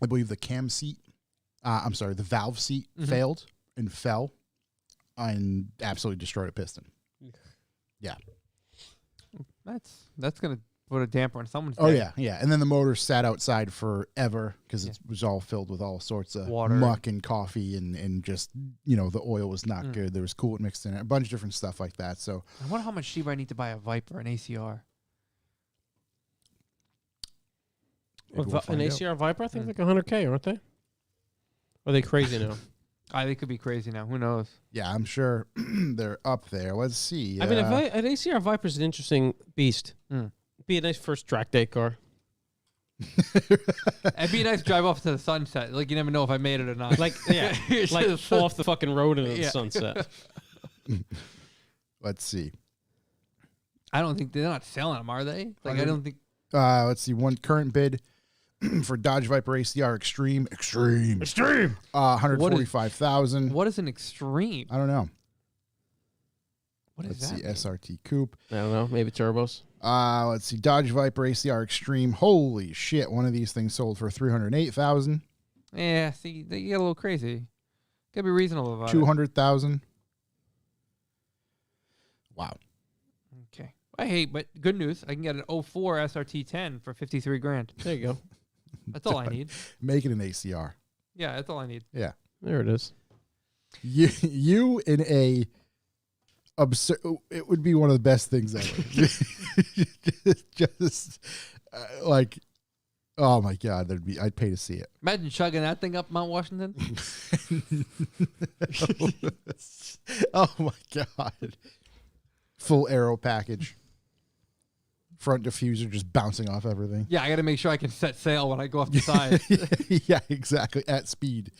I believe the the valve seat failed and fell and absolutely destroyed a piston. Yeah. That's gonna put a damper on someone's Oh day. yeah. And then the motor sat outside forever because it was all filled with all sorts of Water. muck and coffee and just the oil was not good. There was coolant mixed in it, a bunch of different stuff like that. So I wonder how much cheaper I need to buy a Viper, an ACR. maybe we'll An find out. ACR Viper, I think like 100K, aren't they? Or are they crazy now? They could be crazy now. Who knows? Yeah, I'm sure they're up there. Let's see. I mean, an ACR Viper is an interesting beast. Be a nice first track day car. It'd be a nice drive off to the sunset. Like, you never know if I made it or not. Like, yeah, It's like just- fall off the fucking road into the Yeah. sunset. Let's see. I don't think they're not selling them, are they? Like, I don't think. Let's see. One current bid for Dodge Viper ACR Extreme. 145,000. What is an extreme? I don't know. What is Let's that? see. mean? SRT Coupe. I don't know. Maybe turbos. Let's see. Dodge Viper ACR Extreme. Holy shit! One of these things sold for 308,000. Yeah, see, they get a little crazy. Gotta be reasonable about it. 200,000. Wow. I hate, but good news. I can get an 04 SRT10 for 53 grand. There you go. That's all I need. Make it an ACR. Yeah, that's all I need. Yeah. There it is. You in a absurd. It would be one of the best things ever. just like, oh my God, I'd pay to see it. Imagine chugging that thing up Mount Washington. Oh my God. Full aero package. Front diffuser just bouncing off everything. Yeah, I got to make sure I can set sail when I go off the side. Yeah, exactly. At speed.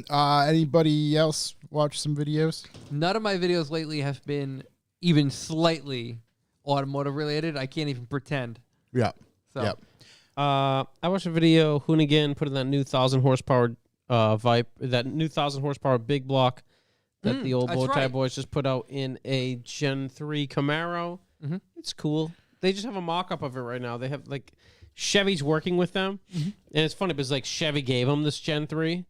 Anybody else watch some videos? None of my videos lately have been even slightly automotive related. I can't even pretend. Yeah. So. Yep. I watched a video. Hoonigan put in that new 1,000 horsepower that new 1,000 horsepower big block that the old that's Bowtie right. boys just put out in a Gen 3 Camaro. Mhm. It's cool. They just have a mock-up of it right now. They have like Chevy's working with them, and it's funny because like Chevy gave them this Gen 3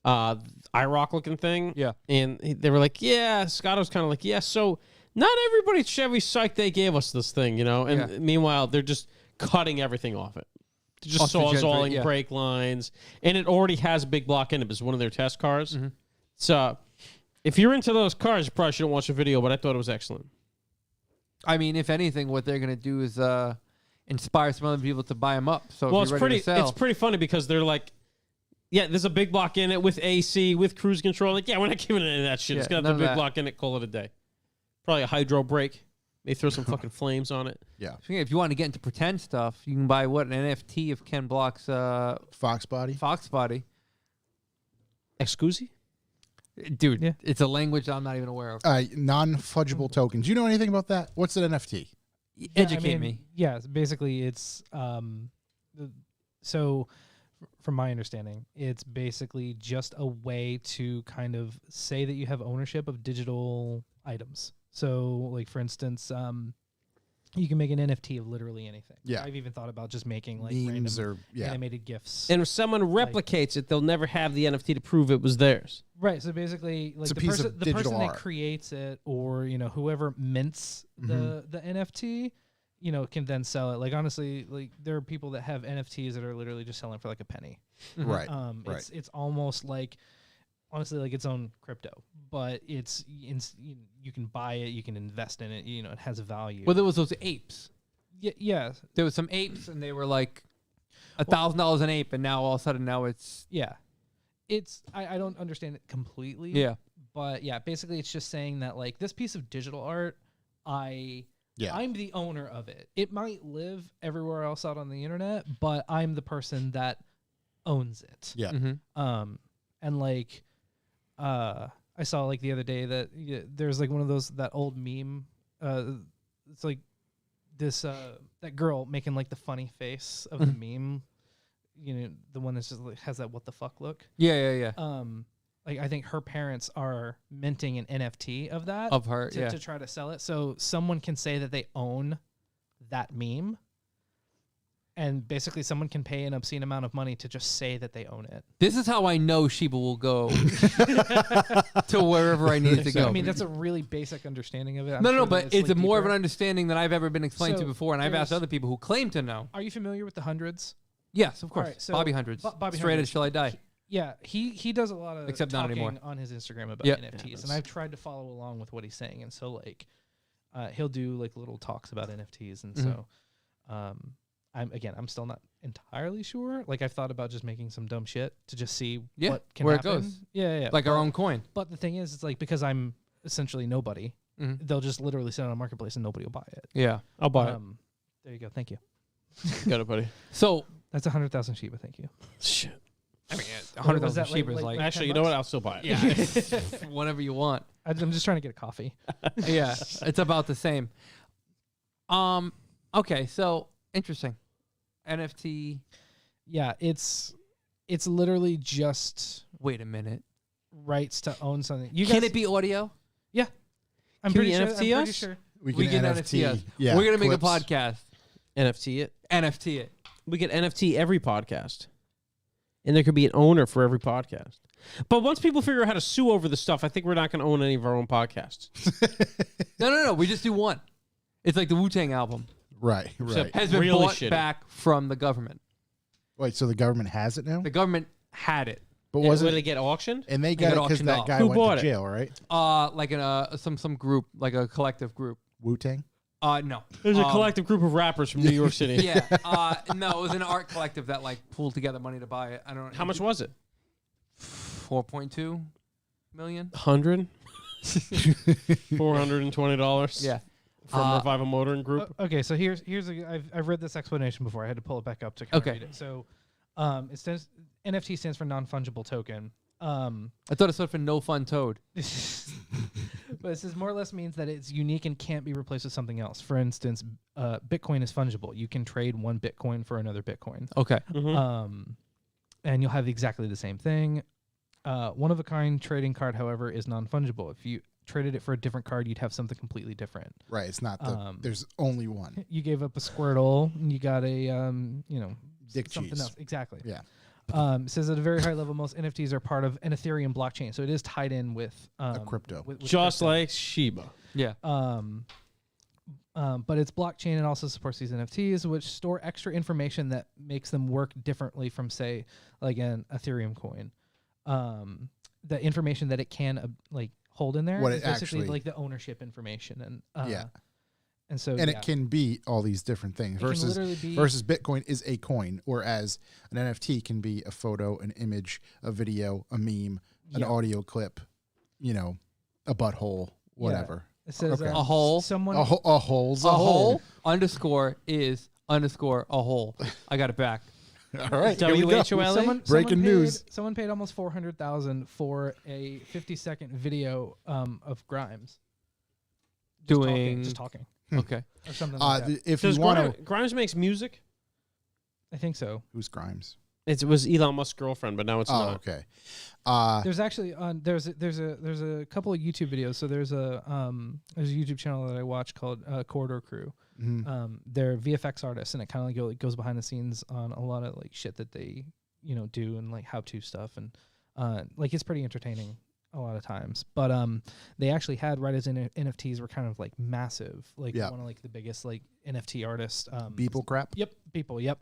IROC looking thing. Yeah. And they were like, yeah, Scott was kind of like, yeah, so not everybody at Chevy psyched they gave us this thing, you know? And meanwhile, they're just cutting everything off it. They're just Off the Gen 3, sawzalling brake lines. And it already has a big block in it. It's one of their test cars. So if you're into those cars, you probably shouldn't watch the video, but I thought it was excellent. I mean, if anything, what they're going to do is inspire some other people to buy them up. So Well, if you're ready to sell, it's pretty funny because they're like, yeah, there's a big block in it with AC, with cruise control. Like, yeah, we're not giving it any of that shit. It's got the none of big that. block in it, call it a day. Probably a hydro brake. They throw some fucking flames on it. Yeah. if you want to get into pretend stuff, you can buy an NFT of Ken Block's Fox body. Fox body. Excusi? Dude, it's a language I'm not even aware of. Non-fudgeable tokens. You know anything about that? What's an NFT? Educate me. Yeah, basically it's so from my understanding, it's basically just a way to kind of say that you have ownership of digital items. So like for instance, you can make an NFT of literally anything. Yeah. I've even thought about just making like Memes random or animated GIFs. And if someone replicates it, they'll never have the NFT to prove it was theirs. Right. So basically, like It's a the piece person, of the digital person that art. creates it, or whoever mints the NFT, can then sell it. Like honestly, like there are people that have NFTs that are literally just selling for like a penny. Right. Right. It's almost like honestly like its own crypto, but you can buy it, you can invest in it. It has a value. Well, there was those apes. Yeah. There was some apes, and they were like $1,000 an ape, and now all of a sudden it's Yeah. It's I don't understand it completely. Yeah. But yeah, basically it's just saying that like this piece of digital art, I'm the owner of it. It might live everywhere else out on the internet, but I'm the person that owns it. Yeah. And like I saw like the other day that there's like one of those that old meme it's like this that girl making like the funny face of the meme, the one that's just like has that what the fuck look. Yeah. Like I think her parents are minting an NFT of that Of her, to try to sell it. So someone can say that they own that meme, and basically someone can pay an obscene amount of money to just say that they own it. This is how I know Sheba will go to wherever I need to So, go. I mean, that's a really basic understanding of it. I'm no, sure but that it's like more of an deeper. understanding than I've ever been explained to So before, and I've asked there's- other people who claim to know. Are you familiar with the hundreds? Yes, of course. Alright, so Bobby Hundreds. Bobby Straight Hundreds. as shall I die. Yeah, he does a lot of Except not talking anymore. on his Instagram about Yep. NFTs, and I've tried to follow along with what he's saying. And so like, he'll do like little talks about NFTs, and so, I'm still not entirely sure. Like I've thought about just making some dumb shit to just see what can where it happen. goes. Yeah. Like our own coin. But the thing is, it's like because I'm essentially nobody, they'll just literally sit on a marketplace and nobody will buy it. Yeah. I'll buy it. There you go. Thank you. Got it, buddy. So, That's 100,000 Sheba. Thank you. Shit. I mean, was 100,000 that, Sheba is like, Actually, you $10? know what? I'll still buy it. yeah, whatever you want. I'm just trying to get a coffee. Yeah, it's about the same. Okay, so interesting. NFT. Yeah, it's literally just Wait a minute. rights to own something. You Can guys, it be audio? Yeah, I'm Can pretty we sure. NFT I'm pretty us? sure. We We can can NFT. us. Yeah. We're gonna make a clips. podcast. NFT it. NFT it. We could NFT every podcast. And there could be an owner for every podcast. But once people figure out how to sue over the stuff, I think we're not going to own any of our own podcasts. No. We just do one, It's like the Wu-Tang album Right. Except- has been Really bought shitty. back from the government. Wait, so the government has it now? The government had it. But Will wasn't they get auctioned? and they got got it because auctioned that off. guy Who went bought to it? jail, right? Like in some group, like a collective group. Wu-Tang? No. There's a collective group of rappers from New York City. Yeah. No, it was an art collective that like pulled together money to buy it. I don't know. How much was it? 4.2 million. 100? $420. Yeah. From Revival Motoring Group. Okay, so I've read this explanation before. I had to pull it back up to kind of Okay. read it. So, it stands NFT stands for non-fungible token. I thought it stood for no fun toad. But it says more or less means that it's unique and can't be replaced with something else. For instance, Bitcoin is fungible. You can trade one Bitcoin for another Bitcoin. Okay. And you'll have exactly the same thing. One of a kind trading card, however, is non-fungible. If you traded it for a different card, you'd have something completely different. Right. It's not the. There's only one. You gave up a Squirtle, and you got a Dick something cheese. else. Exactly. Yeah. It says at a very high level, most NFTs are part of an Ethereum blockchain, so it is tied in with A crypto. with Just crypto. like Shiba. Yeah. But its blockchain and also supports these NFTs, which store extra information that makes them work differently from, say, like an Ethereum coin. The information that it can hold in there What is it basically actually- like the ownership information, and Yeah. and so And yeah. it can be all these different things can versus literally be- Bitcoin is a coin, whereas an NFT can be a photo, an image, a video, a meme, an Yeah. audio clip, a butthole, whatever. It says Okay. A hole. Someone A hole's A hole underscore is underscore a hole. I got it back. All right. here we go. WHOLE? Breaking news. Someone paid almost $400,000 for a 50-second video of Grimes just talking Okay. or something like that. If Does you want to, Grimes makes music? I think so. who's Grimes? It was Elon Musk's girlfriend, but now it's Oh, not. okay. There's actually there's a couple of YouTube videos. So there's a YouTube channel that I watch called Corridor Crew. They're VFX artists, and it kind of like goes behind the scenes on a lot of like shit that they do and like how to stuff, and like it's pretty entertaining a lot of times. But they actually had right as NFTs were kind of like massive, like Yeah. one of like the biggest like NFT artists. Beeple crap. Yep, people. Yep.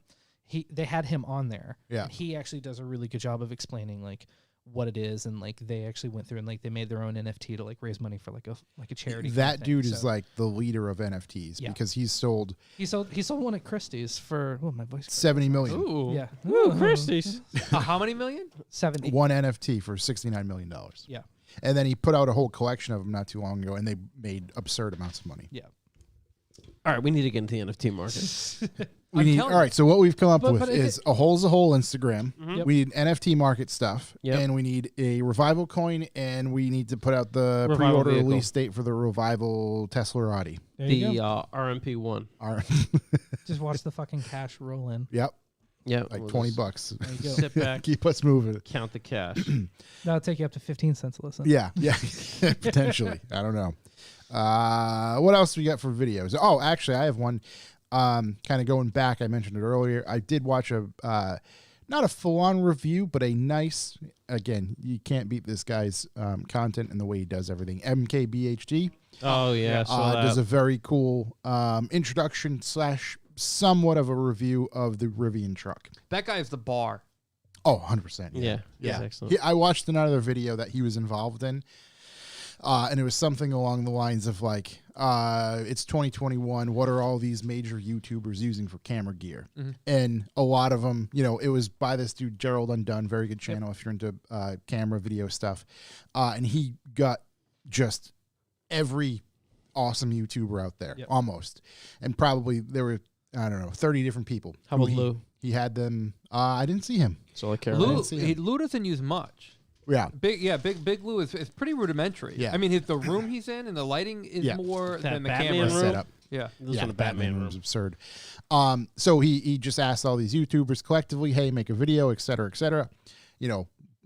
They had him on there. Yeah. And he actually does a really good job of explaining like what it is, and like they actually went through and like they made their own NFT to like raise money for like a charity. kind That of thing. dude is So like the leader of NFTs Yeah. because he's sold he sold one at Christie's for my voice. 70 million. Ooh. Yeah. Ooh, Christie's. How many million? 70. One NFT for $69 million. Yeah. And then he put out a whole collection of them not too long ago, and they made absurd amounts of money. Yeah. All right, we need to get into the NFT market. We need, all right, so what we've come up But with it- is a hole's a hole Instagram. Yep. We need NFT market stuff, Yep. and we need a Revival coin, and we need to put out the Revival pre-order vehicle. release date for the Revival Teslarati. There you The go. RMP1. Our, Just watch the fucking cash roll in. yep, Yeah, like we'll $20. There you go. Sit back, Keep us moving. count the cash. That'll take you up to 15 cents a listen. Yeah, potentially. I don't know. What else we got for videos? Oh, actually, I have one. Kind of going back, I mentioned it earlier. I did watch a not a full-on review, but a nice. Again, you can't beat this guy's content and the way he does everything. MKBHD Oh, yeah. does a very cool introduction / somewhat of a review of the Rivian truck. That guy is the bar. Oh, 100%. Yeah, Yeah. that's excellent. I watched another video that he was involved in, and it was something along the lines of like, it's 2021. What are all these major YouTubers using for camera gear? And a lot of them, it was by this dude, Gerald Undone, very good channel if you're into camera video stuff. And he got just every awesome YouTuber out there, almost. And probably there were, I don't know, 30 different people. How who about Lou? He had them. I didn't see him. That's all I care Lou, about. see him. Lou doesn't use much. Yeah. Big Lou is pretty rudimentary. Yeah. I mean, the room he's in and the lighting is Yeah. more That than the Batman camera. room? Setup. Yeah. This one, a Batman room. room's absurd. So he just asked all these YouTubers collectively, hey, make a video, et cetera, et cetera.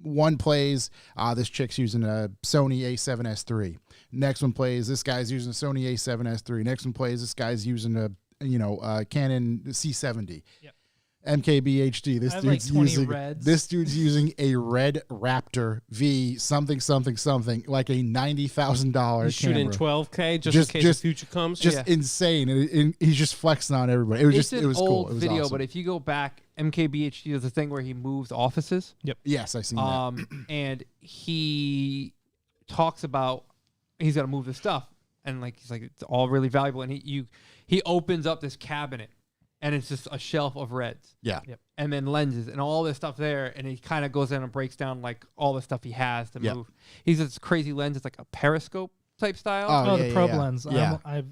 One plays, this chick's using a Sony A7S III. Next one plays, this guy's using a Sony A7S III. Next one plays, this guy's using a Canon C70. Yep. MKBHD. This I have like dude's 20 using reds. this dude's using a red Raptor V something, like a $90,000 You shoot in camera. 12K just in case the future comes. Just insane, and he's just flexing on everybody. It's an cool. old It was video, awesome. but if you go back, MKBHD does a thing where he moves offices. Yes, I seen that. And he talks about he's got to move the stuff, and like he's like it's all really valuable, and he opens up this cabinet, and it's just a shelf of reds. Yeah. Yep. And then lenses and all this stuff there, and he kind of goes in and breaks down like all the stuff he has to move. He's this crazy lens. It's like a periscope type style. Oh, the probe lens. Yeah. I've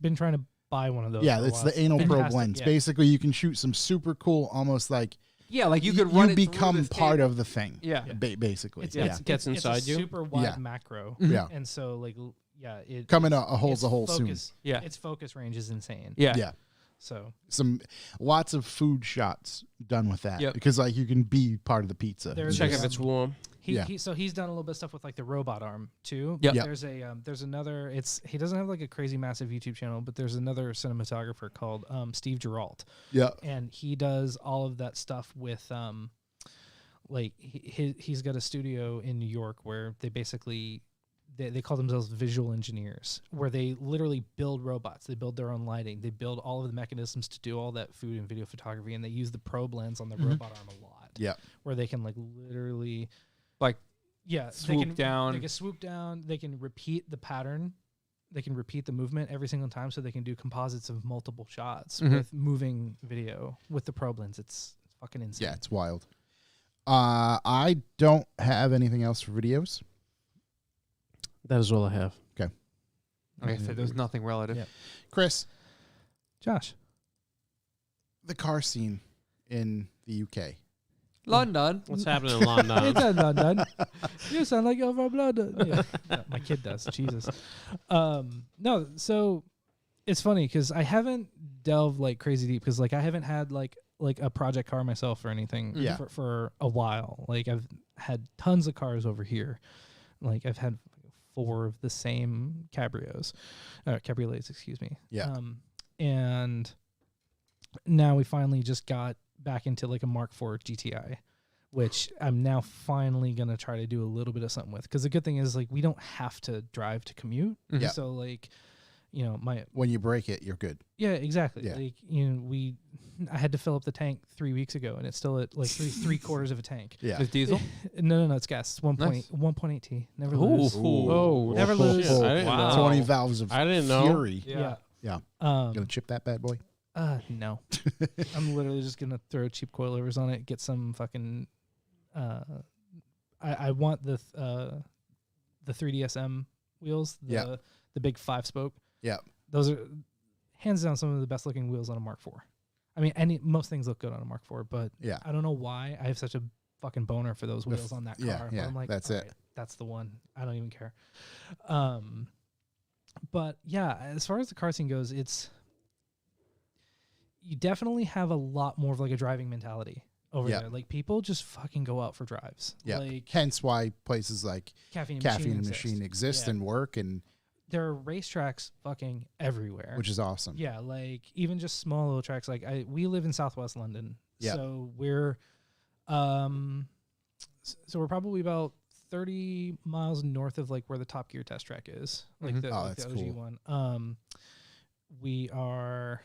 been trying to buy one of those. Yeah, for a it's while. the anal probe Fantastic, lens. yeah. Basically, you can shoot some super cool, almost like Yeah, like you could run it through become this part table. of the thing. Yeah. Basically. It's, yeah. it's, Gets it's inside a you. super wide Yeah. macro. Yeah. And so like it Coming it's- a hole's its a hole soon. focus, Yeah. Its focus range is insane. Yeah. Yeah. So Lots of food shots done with that. Yep. Because like you can be part of the pizza. There's Check Yeah. if it's warm. He's done a little bit of stuff with like the robot arm too. Yep. Yep. There's another. He doesn't have like a crazy massive YouTube channel, but there's another cinematographer called Steve Geralt, Yeah. and he does all of that stuff with like he's got a studio in New York where they basically they call themselves visual engineers, where they literally build robots. They build their own lighting. They build all of the mechanisms to do all that food and video photography, and they use the probe lens on the robot arm a lot. Yeah. Where they can like literally Like they can down. They can swoop down. They can repeat the pattern. They can repeat the movement every single time, so they can do composites of multiple shots with moving video with the probe lens. It's fucking insane. Yeah, it's wild. I don't have anything else for videos. That is all I have. Okay. Like I said, there's nothing relative. Yeah. Chris, Josh. the car scene in the UK. London. What's happening in London? It's in London. You sound like you're from London. Yeah. Yeah, my kid does. Jesus. No, so it's funny because I haven't delved like crazy deep because like I haven't had like a project car myself or anything Yeah. for a while. Like I've had tons of cars over here. Like I've had 4 of the same cabriolets, excuse me. Yeah. And now we finally just got back into like a Mark IV GTI, which I'm now finally going to try to do a little bit of something with. Because the good thing is like we don't have to drive to commute. Yeah. So like, you know, When you break it, you're good. yeah, exactly. Yeah. Like, you know, I had to fill up the tank 3 weeks ago and it's still at like three quarters of a tank. Yeah. Is diesel? No, it's gas. 1.8 T. Never lose. Oh, Never lose. shit. I didn't Wow. know. 20 valves of I didn't know. fury. Yeah. Yeah. Um, Gonna chip that bad boy? No. I'm literally just gonna throw cheap coilovers on it, get some fucking I want the 3DSM wheels, the big 5-spoke. Yeah. Those are hands down some of the best looking wheels on a Mark IV. I mean, most things look good on a Mark IV, but Yeah. I don't know why I have such a fucking boner for those wheels on that car. yeah, But yeah, I'm like, that's all it. right, that's the one. I don't even care. But yeah, as far as the car scene goes, you definitely have a lot more of like a driving mentality over Yeah. there. Like people just fucking go out for drives. Yeah. Like Hence why places like Caffeine Caffeine and Machine exist Yeah. and work, and there are racetracks fucking everywhere. which is awesome. Yeah, like even just small little tracks. Like we live in Southwest London, Yeah. so we're we're probably about 30 miles north of like where the Top Gear test track is, like Mhm. the, Oh, like that's the OG cool. one. We are,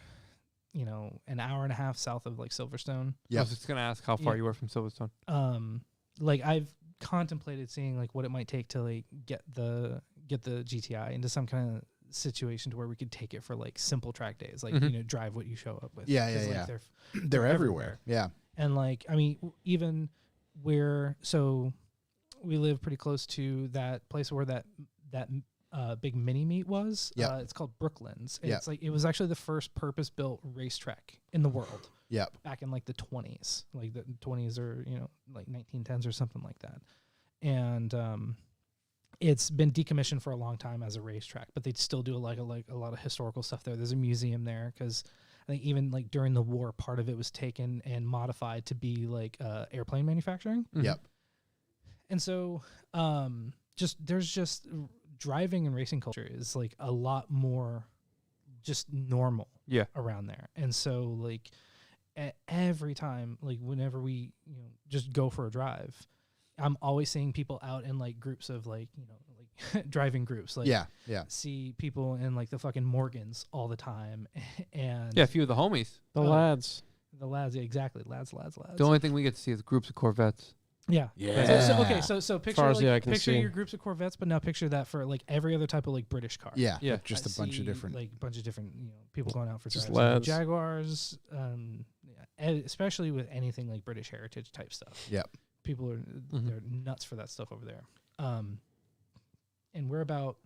you know, an hour and a half south of like Silverstone. I Yep. was just gonna ask how far Yeah. you were from Silverstone. Like I've contemplated seeing like what it might take to like get the GTI into some kind of situation to where we could take it for like simple track days, like Mhm. you know, drive what you show up with. Yeah, 'Cause, yeah, like, yeah. they're They're everywhere. Yeah. And like, I mean, even we live pretty close to that place where that big mini meet was. Yep. It's called Brooklands. Yep. It's like it was actually the first purpose-built racetrack in the world Yep. back in like the 20s, like the 20s or you know like 1910s or something like that. And it's been decommissioned for a long time as a racetrack, but they still do like a lot of historical stuff there. There's a museum there because I think even like during the war, part of it was taken and modified to be like airplane manufacturing. Yep. And so there's just driving and racing culture is like a lot more just normal Yeah. around there. And so like every time, like whenever we just go for a drive, I'm always seeing people out in like groups of like like driving groups. Like yeah. see people in like the fucking Morgans all the time, and Yeah, a few of the homies. The lads. the lads, yeah, exactly, lads. The only thing we get to see is groups of Corvettes. Yeah. Yeah. Okay. So picture far as the eye like, can picture see. your groups of Corvettes, but now picture that for like every other type of like British car. Yeah, Yeah. like just I a bunch see, of different. like bunch of different people going out for Just drives. Like lads. Jaguars, especially with anything like British heritage type stuff. Yep. People are they're nuts for that stuff over there. And we're about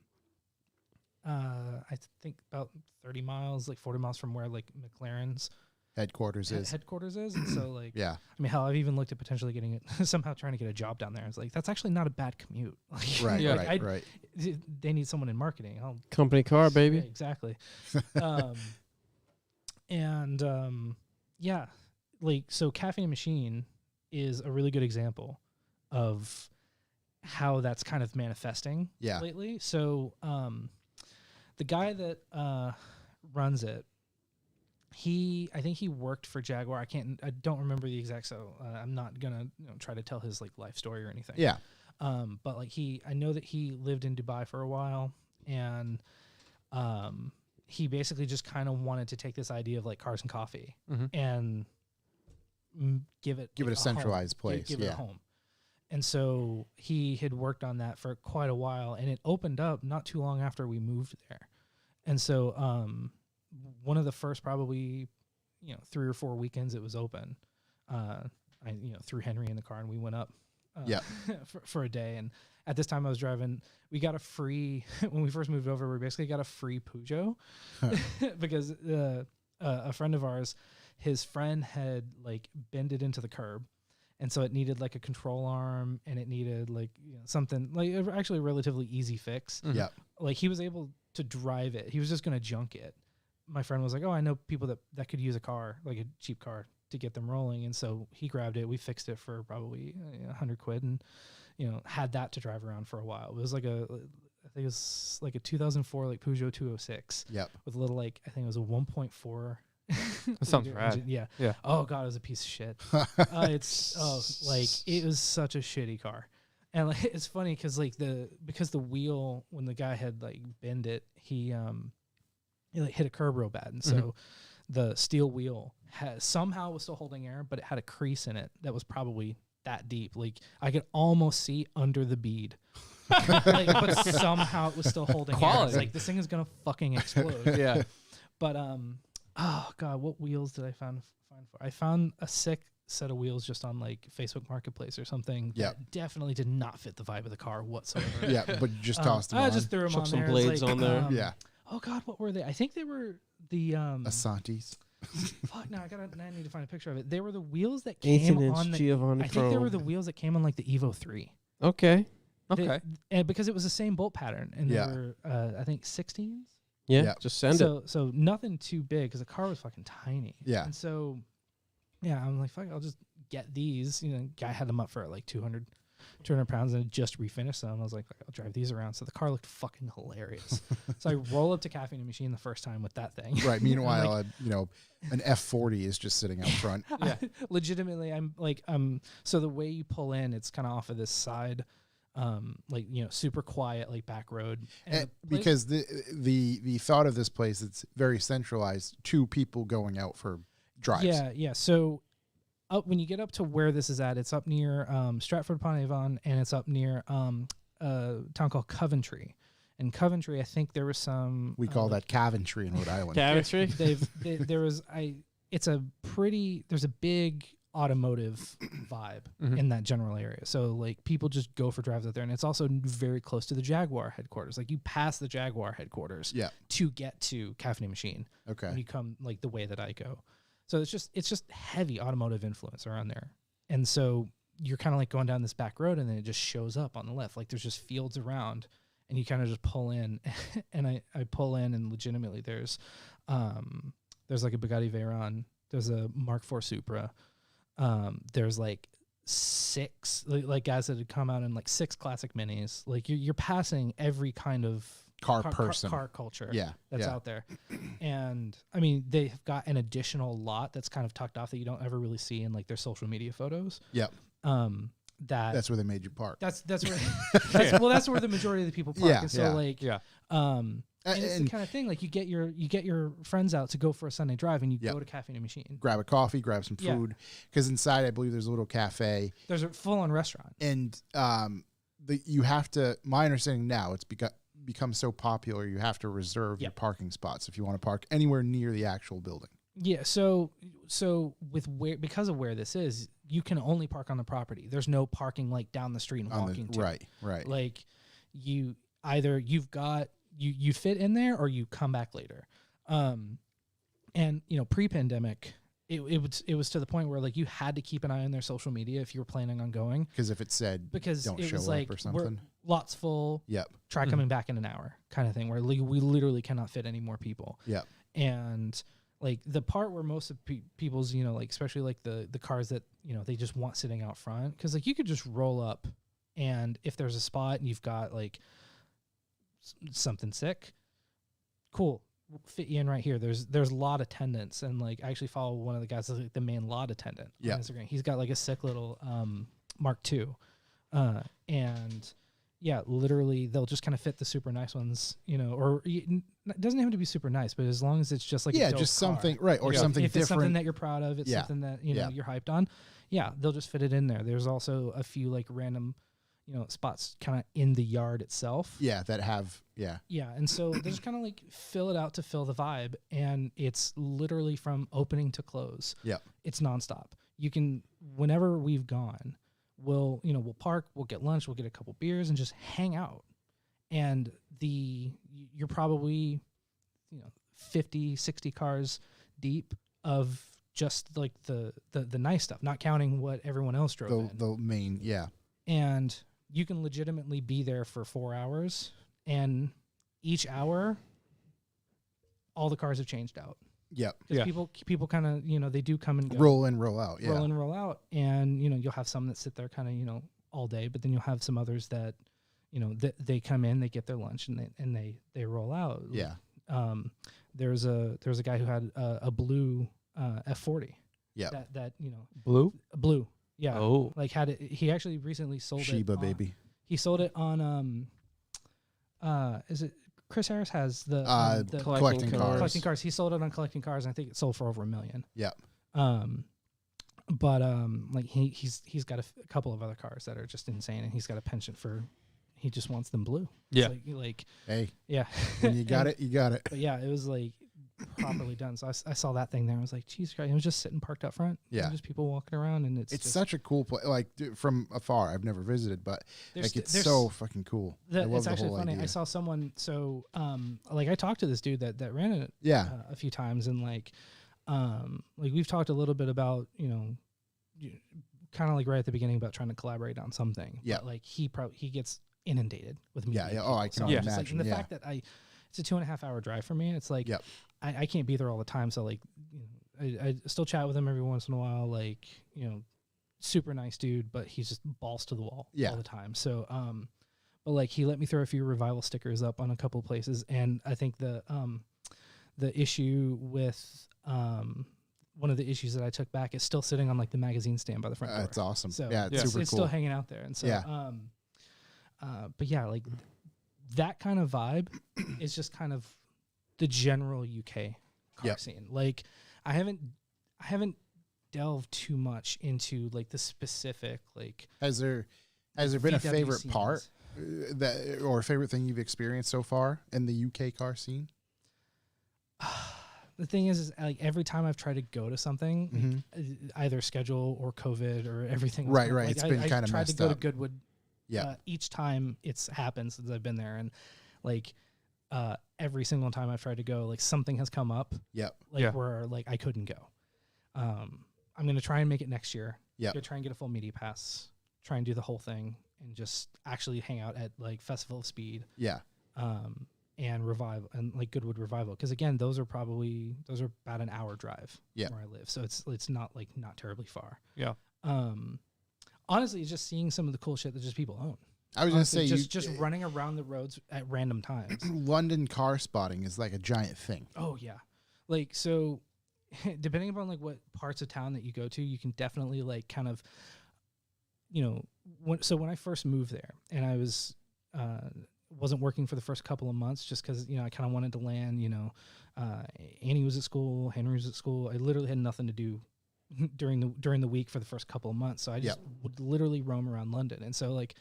I think about 30 miles, like 40 miles from where like McLaren's Headquarters is. headquarters is, and so like Yeah. I mean, hell, I've even looked at potentially getting it somehow trying to get a job down there. It's like that's actually not a bad commute. Like, Right. Yeah. Right. Right. They need someone in marketing. Company car, baby. Yeah, exactly. Yeah, like so Caffeine Machine is a really good example of how that's kind of manifesting Yeah. lately. So the guy that runs it, I think he worked for Jaguar. I don't remember the exact, so I'm not gonna try to tell his like life story or anything. Yeah. But like I know that he lived in Dubai for a while, and he basically just kind of wanted to take this idea of like cars and coffee and give it a home. centralized place. Give it a home. And so he had worked on that for quite a while, and it opened up not too long after we moved there. And so one of the first probably 3 or 4 weekends it was open, I threw Henry in the car and we went up for a day. And at this time I was driving, we got a free when we first moved over, we basically got a free Peugeot because a friend of ours, his friend had like bended into the curb, and so it needed like a control arm, and it needed like something like actually a relatively easy fix. Yeah. Like he was able to drive it. He was just gonna junk it. My friend was like, "Oh, I know people that could use a car, like a cheap car, to get them rolling." And so he grabbed it. We fixed it for probably $100, and had that to drive around for a while. It was like I think it was like a 2004 like Peugeot 206. Yep. With a little like I think it was a 1.4. That sounds rad. engine. Yeah. Yeah. Oh god, it was a piece of shit. It was such a shitty car. And like, it's funny because the wheel, when the guy had like bend it, he like hit a curb real bad, and so the steel wheel somehow was still holding air, but it had a crease in it that was probably that deep. Like I could almost see under the bead, but somehow it was still holding air. It's like this thing is gonna fucking explode. Yeah. But oh god, what wheels did I find for? I found a sick set of wheels just on like Facebook Marketplace or something. Yep. That definitely did not fit the vibe of the car whatsoever. Yeah, but you just tossed them I on. just threw them Chuck on some there. It's blades like, on there. Yeah. Oh god, what were they? I think they were the Asantis. fuck. No, I need to find a picture of it. They were the wheels that came 18-inch on the. Giovanni I think they were Chrome. the wheels that came on like the Evo 3. Okay. Okay. And because it was the same bolt pattern, and Yeah. they were I think 16s. Yeah. Yeah. Just send it. So nothing too big because the car was fucking tiny. Yeah. And so, yeah, I'm like, fuck, I'll just get these. Guy had them up for like 200 pounds and just refinished them. I was like, I'll drive these around. So the car looked fucking hilarious. So I roll up to Caffeine Machine the first time with that thing. Right. Meanwhile, an F40 is just sitting out front. Yeah. Legitimately, I'm like, so the way you pull in, it's kind of off of this side, super quiet, like back road. And the place- Because the thought of this place, it's very centralized to people going out for drives. Yeah. So when you get up to where this is at, it's up near Stratford upon Avon, and it's up near a town called Coventry. And Coventry, I think there was some. We call that Coventry in Rhode Island. Cabinetry? There's a big automotive vibe in that general area. So like people just go for drives out there, and it's also very close to the Jaguar headquarters. Like you pass the Jaguar headquarters Yeah. to get to Caffeine Machine. Okay. When you come like the way that I go. So it's just heavy automotive influence around there. And so you're kind of like going down this back road, and then it just shows up on the left. Like there's just fields around, and you kind of just pull in. And I pull in, and legitimately there's like a Bugatti Veyron, there's a Mark IV Supra, there's like 6 like guys that had come out in like 6 classic minis. Like you're passing every kind of car person. car culture Yeah, that's yeah. out there. And I mean, they've got an additional lot that's kind of tucked off that you don't ever really see in like their social media photos. Yep. That's where they made you park. where that's where the majority of the people park. Yeah, And so yeah. like and it's the kind of thing like you get your friends out to go for a Sunday drive and you Yep. go to Cafe and Machine. grab a coffee, grab some Yeah. food, because inside I believe there's a little cafe, There's a full on restaurant. and you have to. My understanding now, it's become so popular, you have to reserve your Yep. parking spots if you want to park anywhere near the actual building. Yeah, so because of where this is, you can only park on the property. There's no parking like down the street and walking to. Right. Like you fit in there or you come back later. And pre-pandemic, it was to the point where like you had to keep an eye on their social media if you were planning on going, Because if it said because don't it show was up like or something. lots full. Yep. Try coming back in an hour kind of thing where we literally cannot fit any more people. Yep. And like the part where most of people's, like especially like the cars that, they just want sitting out front, because like you could just roll up and if there's a spot and you've got like something sick, cool, we'll fit you in right here. There's lot attendants, and like I actually follow one of the guys that's like the main lot attendant on Instagram. He's got like a sick little Mark II. And yeah, literally they'll just kind of fit the super nice ones, or it doesn't have to be super nice, but as long as it's just like a dope just car. something right, or something If different. it's something that you're proud of, it's something that you're hyped on. Yeah, they'll just fit it in there. There's also a few like random, spots kind of in the yard itself. Yeah, that have Yeah, and so they just kind of like fill it out to fill the vibe, and it's literally from opening to close. Yep. It's nonstop. You can, whenever we've gone, we'll park, we'll get lunch, we'll get a couple beers and just hang out. And you're probably 50, 60 cars deep of just like the nice stuff, not counting what everyone else drove in. the main, yeah. And you can legitimately be there for 4 hours, and each hour all the cars have changed out. Yep. Because people kind of, they do come and go. Roll in, roll out. Yeah. Roll in, roll out. And, you'll have some that sit there kind of, all day, but then you'll have some others that, they come in, they get their lunch, and they roll out. Yeah. There's a guy who had a blue F40. Yeah. That Blue? blue. Yeah. Oh. Like he actually recently sold Sheba it. baby. He sold it on is it Chris Harris has the Collecting cars. collecting cars. He sold it on Collecting Cars, and I think it sold for over $1 million. Yep. But like he's got a couple of other cars that are just insane, and he's got a penchant for, he just wants them blue. Yeah. It's like Hey, yeah. when you got it, you got it. But yeah, it was like properly done. So I saw that thing there. I was like, geez, Christ. It was just sitting parked up front. Yeah. And just people walking around, and it's just, such a cool place. Like from afar, I've never visited, but like it's so fucking cool. I love it's the actually whole funny. idea. I saw someone. So like I talked to this dude that ran it Yeah. a few times, and like we've talked a little bit about kind of like right at the beginning about trying to collaborate on something. Yeah. But like he gets inundated with media. Yeah. Oh, I can so only I'm just, like, imagine. and the Yeah. fact that it's a 2.5 hour drive for me. It's like Yep. I can't be there all the time. So like I still chat with him every once in a while. Like super nice dude, but he's just balls to the wall all the time. So but like he let me throw a few Revival stickers up on a couple of places, and I think the issue with one of the issues that I took back is still sitting on like the magazine stand by the front door. That's awesome. So Yeah, it's super it's cool. still hanging out there, and so Yeah. but yeah, like that kind of vibe is just kind of the general UK car scene. Like I haven't delved too much into like the specific like. Has there been a VW favorite scenes. part that or a favorite thing you've experienced so far in the UK car scene? The thing is like every time I've tried to go to something, either schedule or COVID or everything. Right, like, it's been kind of tried to messed go up. to Goodwood. Yeah. Each time it's happened since I've been there, and like every single time I've tried to go, like something has come up. Yep. Like where like I couldn't go. I'm gonna try and make it next year. Yep. Gonna try and get a full media pass. Try and do the whole thing and just actually hang out at like Festival of Speed. Yeah. And Revival and like Goodwood Revival, because again, those are about an hour drive Yeah. where I live, so it's not terribly far. Yeah. Honestly, it's just seeing some of the cool shit that just people own. I was going to say, just running around the roads at random times. London car spotting is like a giant thing. Oh yeah, like so. Depending upon like what parts of town that you go to, you can definitely like kind of, when I first moved there and I wasn't working for the first couple of months just because I kind of wanted to land. Annie was at school, Henry was at school. I literally had nothing to do during the week for the first couple of months, so I just would literally roam around London. And so like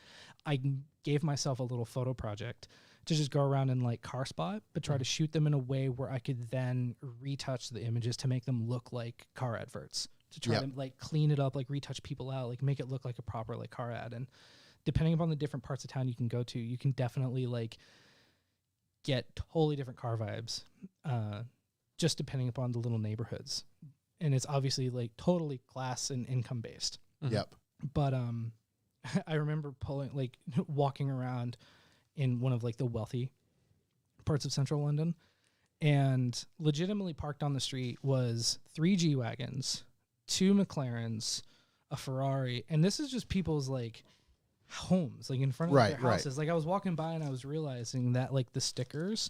I gave myself a little photo project to just go around and like car spot, but try to shoot them in a way where I could then retouch the images to make them look like car adverts, to try to like clean it up, like retouch people out, like make it look like a proper like car ad. And depending upon the different parts of town you can go to, you can definitely like get totally different car vibes, just depending upon the little neighborhoods. And it's obviously like totally class and income based. Yep. But I remember walking around in one of like the wealthy parts of central London, and legitimately parked on the street was 3 G-Wagons, 2 McLarens, a Ferrari, and this is just people's like homes, like in front of their houses. Like I was walking by and I was realizing that like the stickers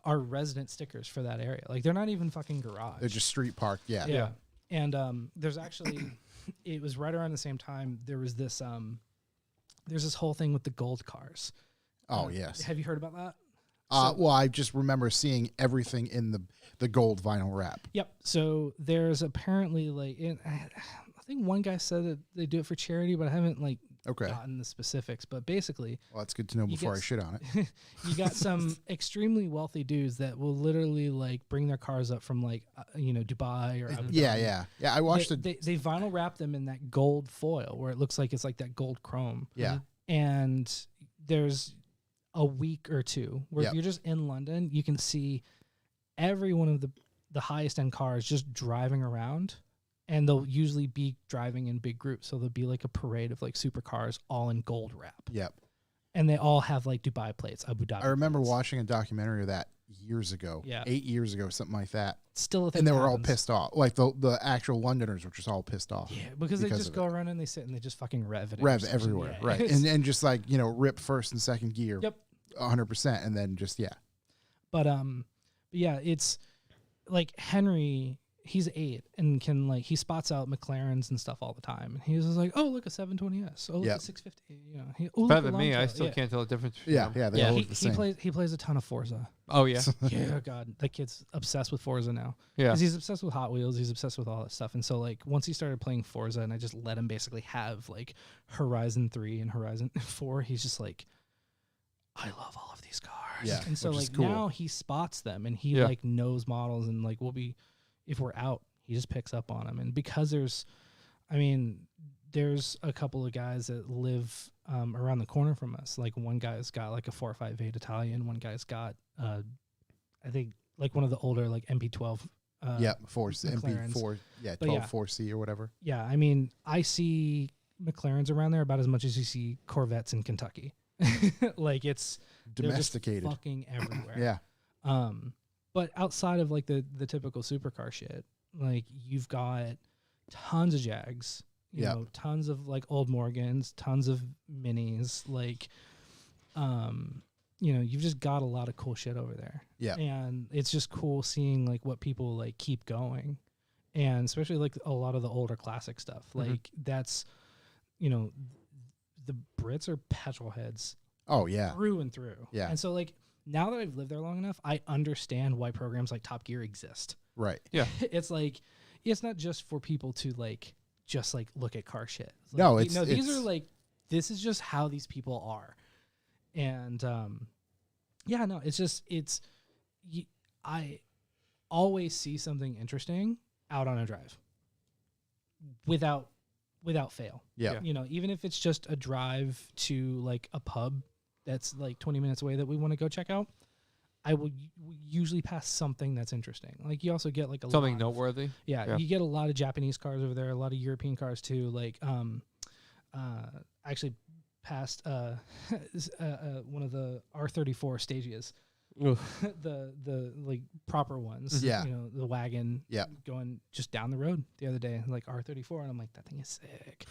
are resident stickers for that area. Like they're not even fucking garage. They're just street parked. Yeah. And there's actually, it was right around the same time there was this there's this whole thing with the gold cars. Oh, yes. Have you heard about that? Well, I just remember seeing everything in the gold vinyl wrap. Yep. So there's apparently like, I think one guy said that they do it for charity, but I haven't like gotten the specifics. But basically, well, that's good to know before I shit on it. You got some extremely wealthy dudes that will literally like bring their cars up from like Dubai or Abu Dhabi. Yeah. I watched they vinyl wrap them in that gold foil where it looks like it's like that gold chrome. Yeah. And there's a week or two where if you're just in London, you can see every one of the highest end cars just driving around, and they'll usually be driving in big groups. So there'll be like a parade of like supercars all in gold wrap. Yep. And they all have like Dubai plates, Abu Dhabi. I remember watching a documentary of that years ago. Yeah. 8 years ago, something like that. Still a thing. And they were all pissed off. Like the actual Londoners were just all pissed off. Yeah, because they just go around and they sit and they just fucking rev it. Rev everywhere. Yeah. Right. and just like, rip first and second gear. Yep. 100%. And then just, But yeah, it's like Henry, he's 8 and can like, he spots out McLarens and stuff all the time. And he's just like, oh, look, a 720S. Oh, look, a 650. Better than me. I still can't tell the difference. They all look the same. He plays a ton of Forza. Oh, yeah. Yeah, God. That kid's obsessed with Forza now. Yeah. Because he's obsessed with Hot Wheels. He's obsessed with all that stuff. And so, like, once he started playing Forza and I just let him basically have, like, Horizon 3 and Horizon 4, he's just like, I love all of these cars. Yeah. And so, like, now he spots them and he, like, knows models and, like, if we're out, he just picks up on them. And because there's a couple of guys that live around the corner from us. Like one guy's got like a 458 Italian. One guy's got, I think like one of the older like MP12. MP4, 12 4C or whatever. Yeah, I mean, I see McLarens around there about as much as you see Corvettes in Kentucky. Like it's domesticated, they're just fucking everywhere. Yeah. But outside of like the typical supercar shit, like you've got tons of Jags. You know, tons of like old Morgans, tons of minis, like, you've just got a lot of cool shit over there. Yeah. And it's just cool seeing like what people like keep going. And especially like a lot of the older classic stuff. Like that's, the Brits are petrol heads. Oh yeah. Through and through. Yeah. And so like now that I've lived there long enough, I understand why programs like Top Gear exist. Right. Yeah. It's like, it's not just for people to like, just like look at car shit. Like, these are like, this is just how these people are. And I always see something interesting out on a drive without fail. Yeah. Even if it's just a drive to like a pub that's like 20 minutes away that we want to go check out, I will usually pass something that's interesting. Like you also get like something noteworthy. Yeah, you get a lot of Japanese cars over there, a lot of European cars too. Like, actually passed one of the R34 Stagias, the like proper ones. Yeah, the wagon. Yeah, going just down the road the other day, like R34, and I'm like, that thing is sick.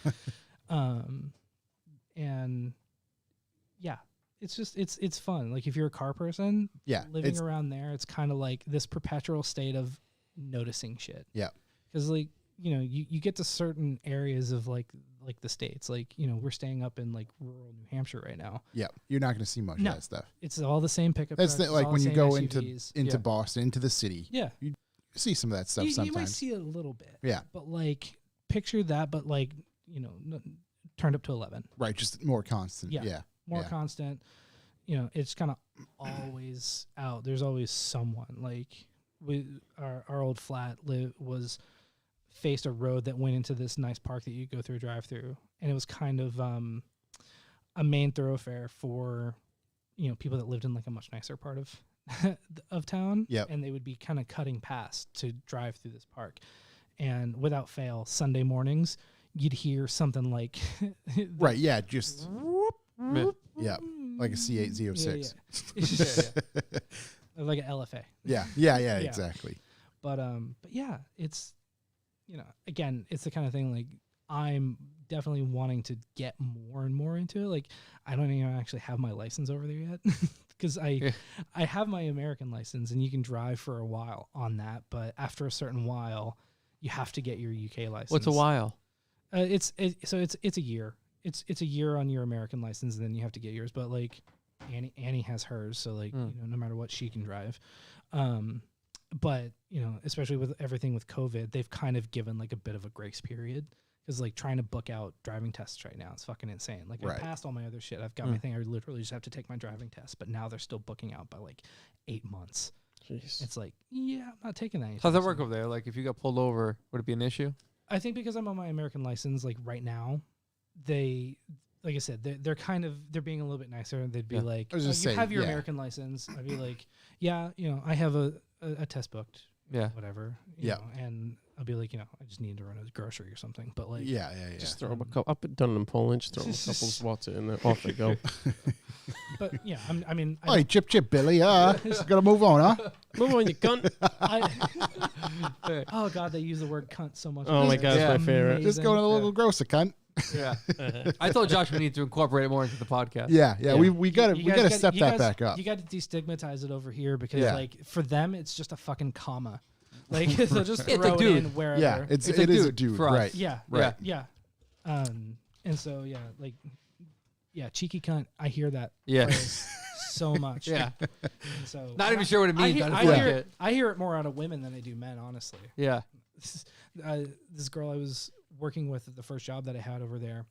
And yeah, it's just it's fun. Like if you're a car person, Yeah, living it's- around there, it's kind of like this perpetual state of noticing shit. Yeah. Because like you get to certain areas of like the states, like we're staying up in like rural New Hampshire right now. Yeah, you're not going to see much No. of that stuff. It's all the same pickup. That's trucks, it's like all when the you same go SUVs. into Yeah. Boston, into the city. Yeah, You see some of that stuff you sometimes. might see it a little bit. Yeah. But like picture that, but like turned up to 11. Right, just more constant. Yeah. Yeah. More Yeah. constant. It's kind of always out. There's always someone. Like our old flat faced a road that went into this nice park that you go through, drive through, and it was kind of a main thoroughfare for people that lived in like a much nicer part of town. Yep. And they would be kind of cutting past to drive through this park, and without fail, Sunday mornings you'd hear something like Right, yeah, just Yeah. yeah, like a C8 Z06. Yeah. Like an LFA. Yeah, exactly. But yeah, it's again, it's the kind of thing like I'm definitely wanting to get more and more into it. Like I don't even actually have my license over there yet because I have my American license and you can drive for a while on that, but after a certain while, you have to get your UK license. What's a while? It's a year. It's a year on your American license, and then you have to get yours. But like Annie has hers, so like no matter what, she can drive. But especially with everything with COVID, they've kind of given like a bit of a grace period because like trying to book out driving tests right now, it's fucking insane. Like Right. I passed all my other shit. I've got my thing. I literally just have to take my driving test, but now they're still booking out by like 8 months. Jeez. It's like, yeah, I'm not taking that. How's anytime that work soon. over there? Like if you got pulled over, would it be an issue? I think because I'm on my American license, like right now, they, like I said, they're being a little bit nicer. They'd be Yeah. like, I was just you saying, have your yeah. American license. I'd be like, yeah, I have a test booked, Yeah. whatever. Yeah. And I'll be like, I just need to run a grocery or something. But like, Yeah. Just throw them a couple. I've done it in Poland. Just throw them a couple of swats in there. Off they go. but yeah, I mean, Hey, chip, Billy. Gotta move on, huh? Move on, you cunt. oh god, they use the word cunt so much. Oh my It's God, it's my amazing. favorite. Just go to the local grocer, cunt. Yeah. I told Josh we need to incorporate it more into the podcast. Yeah. Yeah. We gotta You we guys gotta step you that guys- back up. You got to destigmatize it over here because, Yeah. like, for them, it's just a fucking comma. Like, they'll just It's a throw it dude. in wherever. Yeah, It's it a is a dude dude, for us. right? yeah, Right. yeah. And so like, cheeky cunt. I hear that Yeah. phrase so much. Yeah. And so Not even sure what it I means. hear, I I, just hear like it, I hear it more out of women than I do men, honestly. Yeah. This girl I was working with at the first job that I had over there,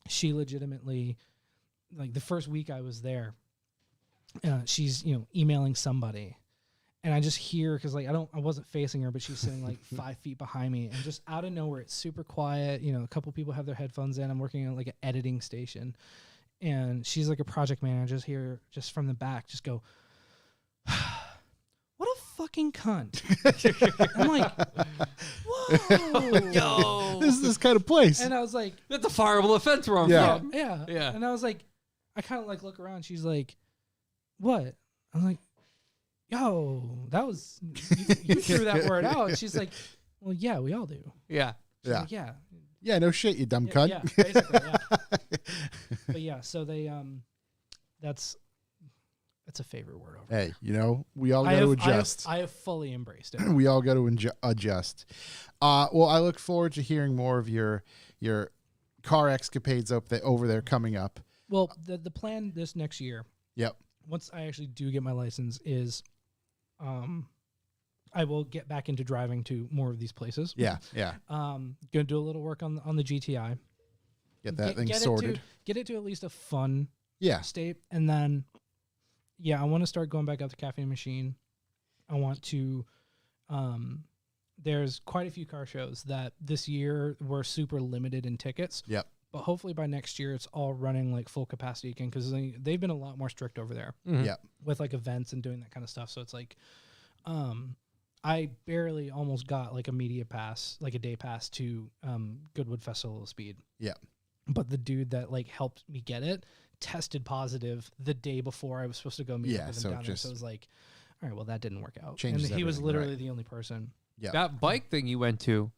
she legitimately, like the first week I was there, she's emailing somebody, and I just hear because like I wasn't facing her, but she's sitting like 5 feet behind me, and just out of nowhere it's super quiet. A couple people have their headphones in. I'm working at like an editing station, and she's like a project manager. Just hear just from the back, just go. What a fucking cunt. I'm like, whoa. Yo. This is this kind of place. And I was like, That's a fireable offense where I'm Yeah. from. yeah. Yeah. And I was like, I kind of like look around. She's like, what? I'm like, yo, that was, you threw that word out. And she's like, well, yeah, we all do. Yeah. She's Yeah. like, yeah. Yeah, no shit, you dumb Yeah, cunt. yeah, basically, yeah. But yeah, so they, that's a favorite word over Hey, we all I got to have, adjust. I have fully embraced it. We all got to adjust. Well, I look forward to hearing more of your car escapades over there coming up. Well, the plan this next year, Yep. once I actually do get my license, is I will get back into driving to more of these places. Yeah. Gonna do a little work on the GTI. Get that thing Get sorted. Get it to at least a fun Yeah. state, and then I want to start going back out to Cafe Machine. I want to. There's quite a few car shows that this year were super limited in tickets. Yep. But hopefully by next year it's all running like full capacity again because they've been a lot more strict over there Yep. with like events and doing that kind of stuff. So it's like, I barely almost got like a media pass, like a day pass to Goodwood Festival of Speed. Yep. But the dude that like helped me get it tested positive the day before I was supposed to go meet up with him so down there. just So it was like, all right, well that didn't work out. And changes he was everything, literally right. the only person. Yeah. That bike thing you went to,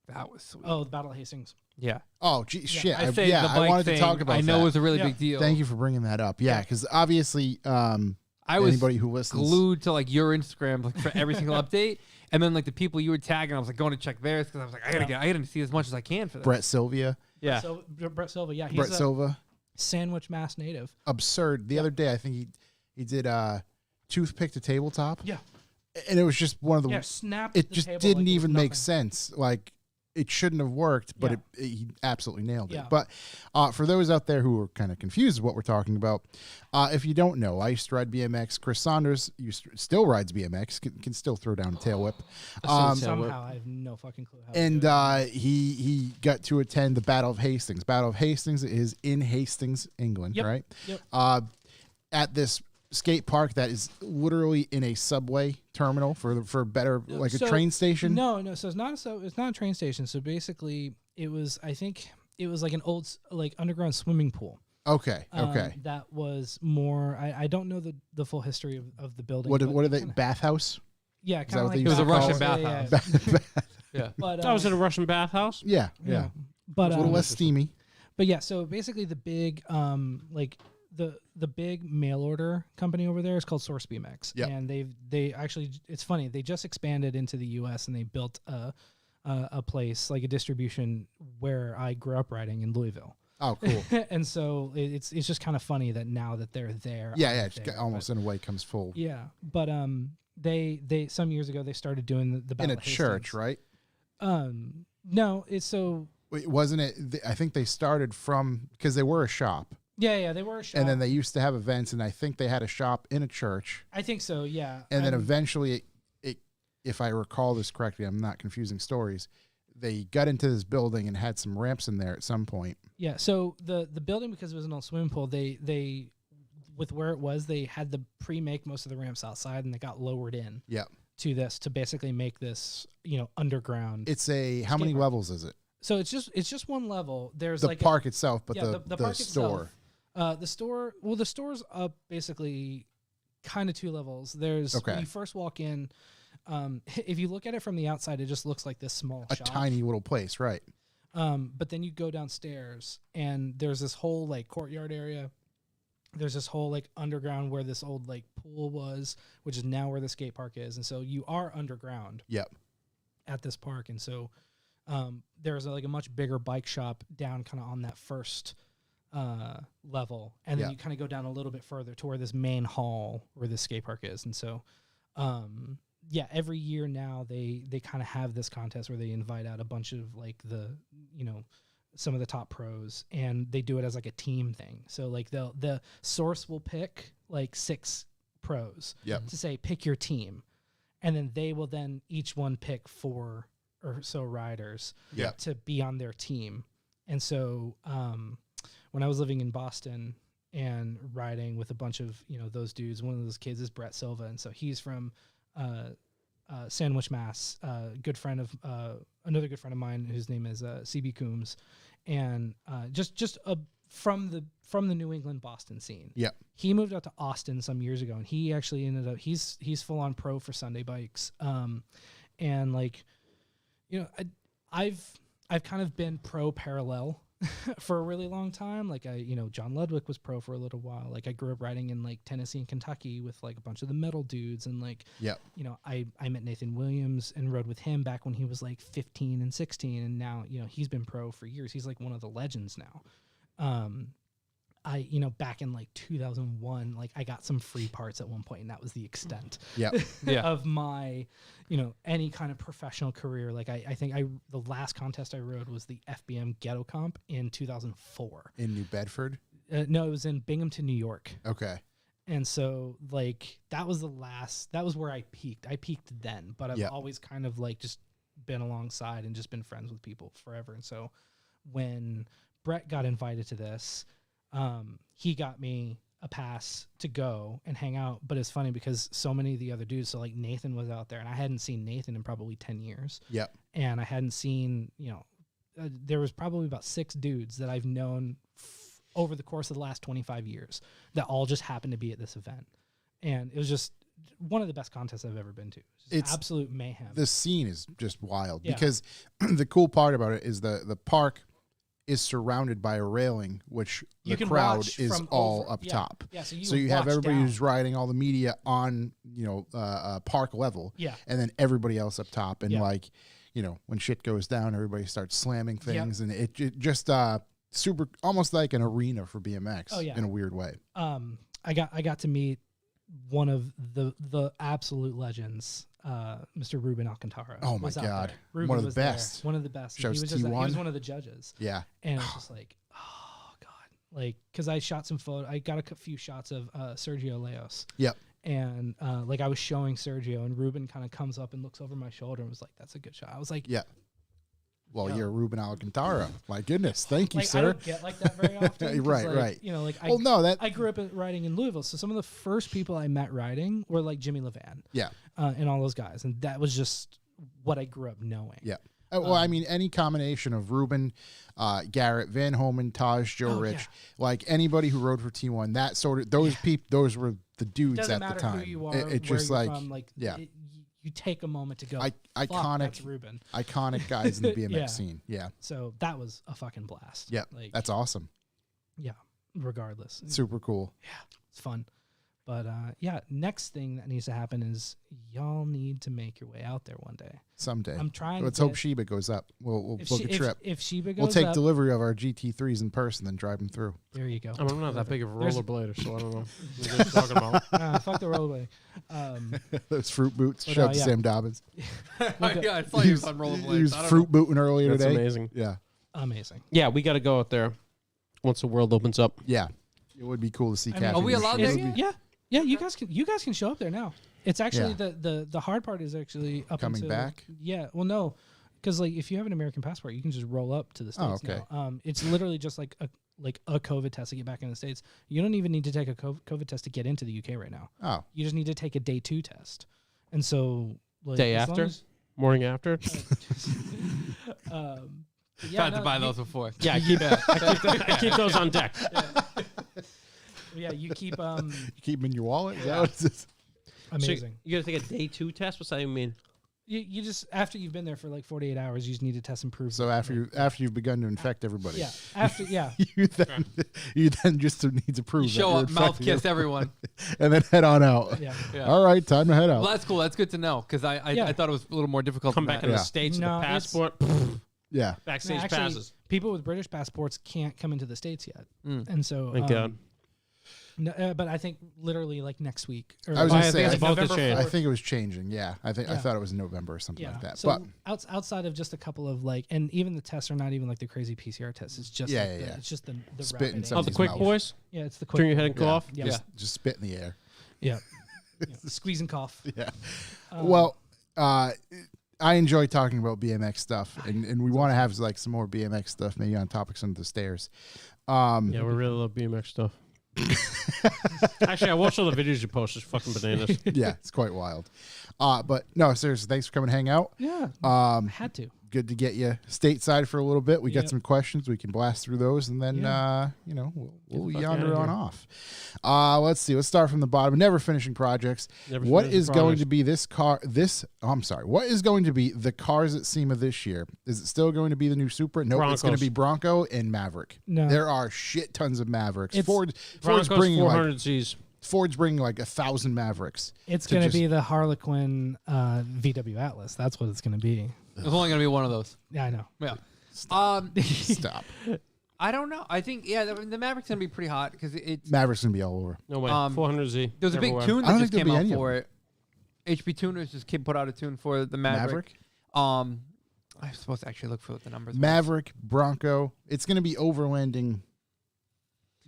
that was sweet. Oh, the Battle of Hastings. Yeah. Oh, gee, shit. I say the I bike wanted thing, to talk about I know that. it was a really Yeah. big deal. Thank you for bringing that up. Yeah, because obviously, I was anybody who listens, glued to like your Instagram like for every single update, and then like the people you were tagging, I was like going to check theirs because I was like, I gotta see as much as I can for this. Brett Sylvia, Yeah. So Brett Silva, yeah, he's Brett a Silva, Sandwich, Mass native. absurd. The other day, I think he did toothpick to tabletop. Yeah. And it was just one of the. Yeah, snapped It the just table didn't like it was even make nothing. sense. Like it shouldn't have worked, but Yeah. he absolutely nailed it. Yeah. But for those out there who are kind of confused with what we're talking about, if you don't know, I used to ride BMX. Chris Saunders still rides BMX, can still throw down a tail whip. Somehow I have no fucking clue how. And to do it. he got to attend the Battle of Hastings. Battle of Hastings is in Hastings, England, Yep. right? Yep. At this skate park that is literally in a subway terminal for better like So, a train station. No. So it's not a train station. So basically, I think it was like an old like underground swimming pool. Okay. Okay. That was more. I don't know the full history of the building. What but are they? kinda- Bathhouse? Yeah, that kind of what like they It was a used to Russian call it? bathhouse. Yeah. Yeah. But I was in a Russian bathhouse. Yeah. Yeah. But It's a little less steamy. But yeah, so basically the big like the big mail order company over there is called Source BMX. Yep. And they actually, it's funny, they just expanded into the US and they built a place like a distribution where I grew up riding in Louisville. Oh, cool. And so it's just kind of funny that now that they're there. Yeah. I'm Yeah. It's there, almost but- in a way comes full yeah, but they some years ago they started doing the in Battle a of church, Hastings. right? No, it's so Wait, wasn't it? I think they started from because they were a shop, yeah, they were a shop. and then they used to have events, and I think they had a shop in a church, I think so, yeah. and then eventually, if I recall this correctly, I'm not confusing stories. They got into this building and had some ramps in there at some point. Yeah, so the building, because it was an old swimming pool, they with where it was, they had to pre-make most of the ramps outside, and they got lowered in Yeah, to this to basically make this underground. it's how many park. levels is it? So it's just one level. There's The like park itself, but yeah, the park store. itself. The store's up basically kind of two levels. There's Okay. when you first walk in. If you look at it from the outside, it just looks like this small A shop. tiny little place, right? But then you go downstairs and there's this whole like courtyard area. There's this whole like underground where this old like pool was, which is now where the skate park is. And so you are underground Yep. at this park. And so there's like a much bigger bike shop down kind of on that first level. And then Yeah. you kind of go down a little bit further to where this main hall where the skate park is. And so yeah, every year now they kind of have this contest where they invite out a bunch of like some of the top pros, and they do it as like a team thing. So like the source will pick like 6 pros Yep. to say pick your team, and then they will then each one pick 4 or so riders Yep. to be on their team. And so when I was living in Boston and riding with a bunch of those dudes, one of those kids is Brett Silva, and so he's from Sandwich, Mass. Good friend of another good friend of mine whose name is CB Coombs, and just from the New England Boston scene. Yep. He moved out to Austin some years ago, and he actually ended up he's full on pro for Sunday bikes, and like I've kind of been pro parallel for a really long time. Like John Ludwig was pro for a little while. Like I grew up riding in like Tennessee and Kentucky with like a bunch of the metal dudes, and like Yep. I met Nathan Williams and rode with him back when he was like 15 and 16, and now he's been pro for years. He's like one of the legends now. I back in like 2001, like I got some free parts at one point, and that was the extent Yep. Yeah. of my any kind of professional career. Like I think the last contest I rode was the FBM Ghetto Comp in 2004. In New Bedford. No, it was in Binghamton, New York. Okay. And so like that was where I peaked. I peaked then, but I've Yep. always kind of like just been alongside and just been friends with people forever. And so when Brett got invited to this, he got me a pass to go and hang out. But it's funny because so many of the other dudes, so like Nathan was out there, and I hadn't seen Nathan in probably 10 years. Yep. And I hadn't seen, there was probably about 6 dudes that I've known over the course of the last 25 years that all just happened to be at this event. And it was just one of the best contests I've ever been to. It's absolute mayhem. The scene is just wild Yeah. because the cool part about it is the park is surrounded by a railing, which You the can crowd watch is from all over- up yeah. top. Yeah, so So you have watch everybody down. who's riding, all the media on, park level. Yeah. And then everybody else up top. And Yeah. like, when shit goes down, everybody starts slamming things. And it just super, almost like an arena for BMX Oh, yeah. in a weird way. I got to meet one of the absolute legends, Mr. Ruben Alcantara. Oh my was out God. there. Ruben One of the was there. best. One of the best. He Shows was he T1. was one of the judges. Yeah. And it's just like, oh God, like because I shot some photo. I got a few shots of Sergio Leos. Yep. And like I was showing Sergio, and Ruben kind of comes up and looks over my shoulder and was like, "That's a good shot." I was like, Yeah. Well, Yo. you're Ruben Alcantara. My goodness. Thank you, like, I sir. don't get like that very often. 'cause, Right, like, right. You know, like Well, no, that. I grew up riding in Louisville, so some of the first people I met riding were like Jimmy Levan, Yeah. and all those guys, and that was just what I grew up knowing. Yeah. Well, I mean, any combination of Ruben, Garrett, Van Homan, Taj, Joe Oh, Rich, yeah. like anybody who rode for T1, that sort of those those were the dudes Doesn't at matter the time. who you are, It where just you're like from, like yeah. you take a moment to go. I- Fuck, iconic- that's Ruben. iconic guys in the BMX Yeah. scene. Yeah. So that was a fucking blast. Yeah. like That's awesome. yeah. Regardless, Super cool. it's fun. But yeah, next thing that needs to happen is y'all need to make your way out there one day. Someday. I'm trying. Let's to hope Sheba goes up. We'll if book she- a trip. If Sheba goes We'll take up, delivery of our GT3s in person, then drive them through. there you go. I'm not that big of a There's- rollerblader, so I don't know what you're talking about. Fuck the rollerblade. Those fruit boots. But, Shout out to yeah. Sam Dobbins. Yeah, I saw you on rollerblades. He was I don't fruit booting earlier That's today. amazing. Yeah. Amazing. Yeah, we got to go out there once the world opens up. Yeah. It would be cool to see I mean, Kathy. Are we in allowed shoes. there yet? Yeah. You guys can show up there now. It's actually Yeah. the hard part is actually up Coming until, back? Yeah. Well, no, because like if you have an American passport, you can just roll up to the states. Oh, okay. Now. It's literally just like a COVID test to get back in the states. You don't even need to take a COVID test to get into the UK right now. Oh. You just need to take a day 2 test. And so like, Day as long after? as- Morning after? yeah, Tried to no, buy you- those before. Yeah, I keep those on deck. Yeah, you keep You keep them in your wallet? Is that what it is? So amazing. you got to take a day 2 test? What's that even mean? You just after you've been there for like 48 hours, you just need to test and prove. So after you've begun to infect everybody, yeah, after yeah, you then just need to prove You that show you're up, mouth infecting kiss everyone. and then head on out. yeah. Yeah. All right, time to head out. Well, that's cool. That's good to know because I Yeah. thought it was a little more difficult. Come than back that. in the Yeah. States with No, a it's- passport. Yeah. Backstage Actually, passes. people with British passports can't come into the states yet, and so Thank God. no, but I think literally like next week. Or I was I gonna think say, it's I, about to November change. I 4th. think it was changing. Yeah, I Yeah. thought it was in November or something Yeah, like that. so But outside of just a couple of like, and even the tests are not even like the crazy PCR tests. It's just Yeah, like yeah, the, yeah. it's just the Spit in rapid somebody's Oh, the antigen. quick mouth. boys? Yeah, it's the quick. Turn your head and yeah, cough? Yeah. just spit in the air. Yeah, squeeze and cough. Yeah. Um, Well, I enjoy talking about BMX stuff, and we want to have like some more BMX stuff, maybe on topics under the stairs. Yeah, we really love BMX stuff. Actually, I watched all the videos you post. It's fucking bananas. Yeah, it's quite wild. But no, seriously, thanks for coming to hang out. Yeah, had to. Good to get you stateside for a little bit. We got Yep. some questions. We can blast through those, and then Yeah. we'll the fuck yonder outta on here. off. Let's see. Let's start from the bottom. Never finishing projects. Never What finishing is going projects. to be this car? I'm sorry. What is going to be the cars at SEMA this year? Is it still going to be the new Supra? Nope. It's going to Broncos. be Bronco and Maverick. No. There are shit tons of Mavericks. It's- Ford's Broncos bringing 400Zs. Ford's bringing like 1,000 Mavericks. It's to going to just- be the Harlequin VW Atlas. That's what it's going to be. It's only gonna be one of those. Yeah, I know. Yeah. Stop. I don't know. I think the Maverick's gonna be pretty hot because it's Maverick's going to be all over. No way. there 400Z. was a big everywhere. tune I don't that just think came there'll out be any for it. HP Tuners just put out a tune for the Maverick. I'm supposed to actually look for what the numbers. were. Maverick, Bronco. It's going to be overlanding.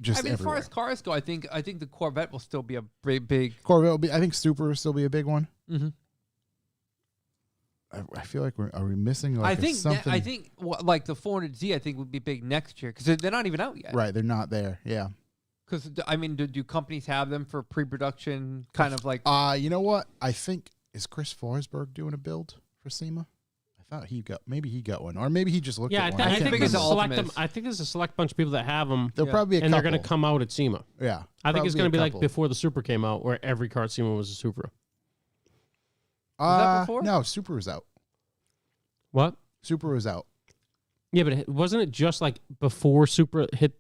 Just I mean, as far everywhere. as cars go, I think the Corvette will still be a big. Corvette will be. I think Supra will still be a big one. Mm-hmm. I feel like are we missing like I think something? like the 400Z, I think would be big next year because they're not even out yet. Right, they're not there. Yeah. Because I mean, do companies have them for pre-production? Kind of like You know what? I think is Chris Forsberg doing a build for SEMA? I thought he got one, or maybe he just looked Yeah, at I, one. I can't think think there's of a the select. Ultimates. I think there's a select bunch of people that have them, There'll yeah. probably be a and they're couple. going to come out at SEMA. Yeah, I think it's probably going to be a like couple. before the Supra came out, where every car at SEMA was a Supra. that before? No, Supra was out. What? Supra was out. Yeah, but wasn't it just like before Supra hit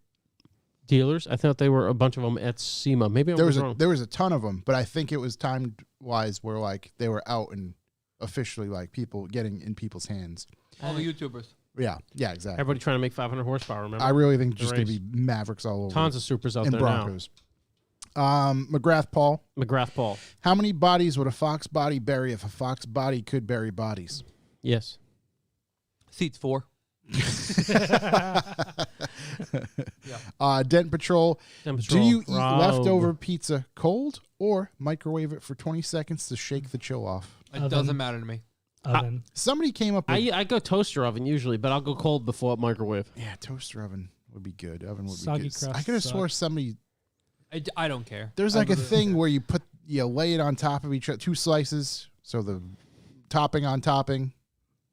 dealers? I thought they were a bunch of them at SEMA. Maybe I was wrong. There was a ton of them, but I think it was timed wise where like they were out and officially like people getting in people's hands. All the YouTubers. Yeah, exactly. Everybody trying to make 500 horsepower. Remember? I really think The just going to race. be Mavericks all over. Tons of Supras out and there Broncos. McGrath Paul. now. McGrath Paul. How many bodies would a Fox body bury if a Fox body could bury bodies? Yes. Seats 4. Dent Patrol. Dent Do Patrol. you eat Rob. leftover pizza cold or microwave it for 20 seconds to shake the chill off? It Oven. doesn't matter to me. Oven. Somebody came up with... I go toaster oven usually, but I'll go cold before microwave. Yeah, toaster oven would be good. Oven would Soggy be good. crust I could have swore sucks. somebody... I don't care. There's I like a literally thing don't where you lay it on top of each other, 2 slices, so the topping on topping,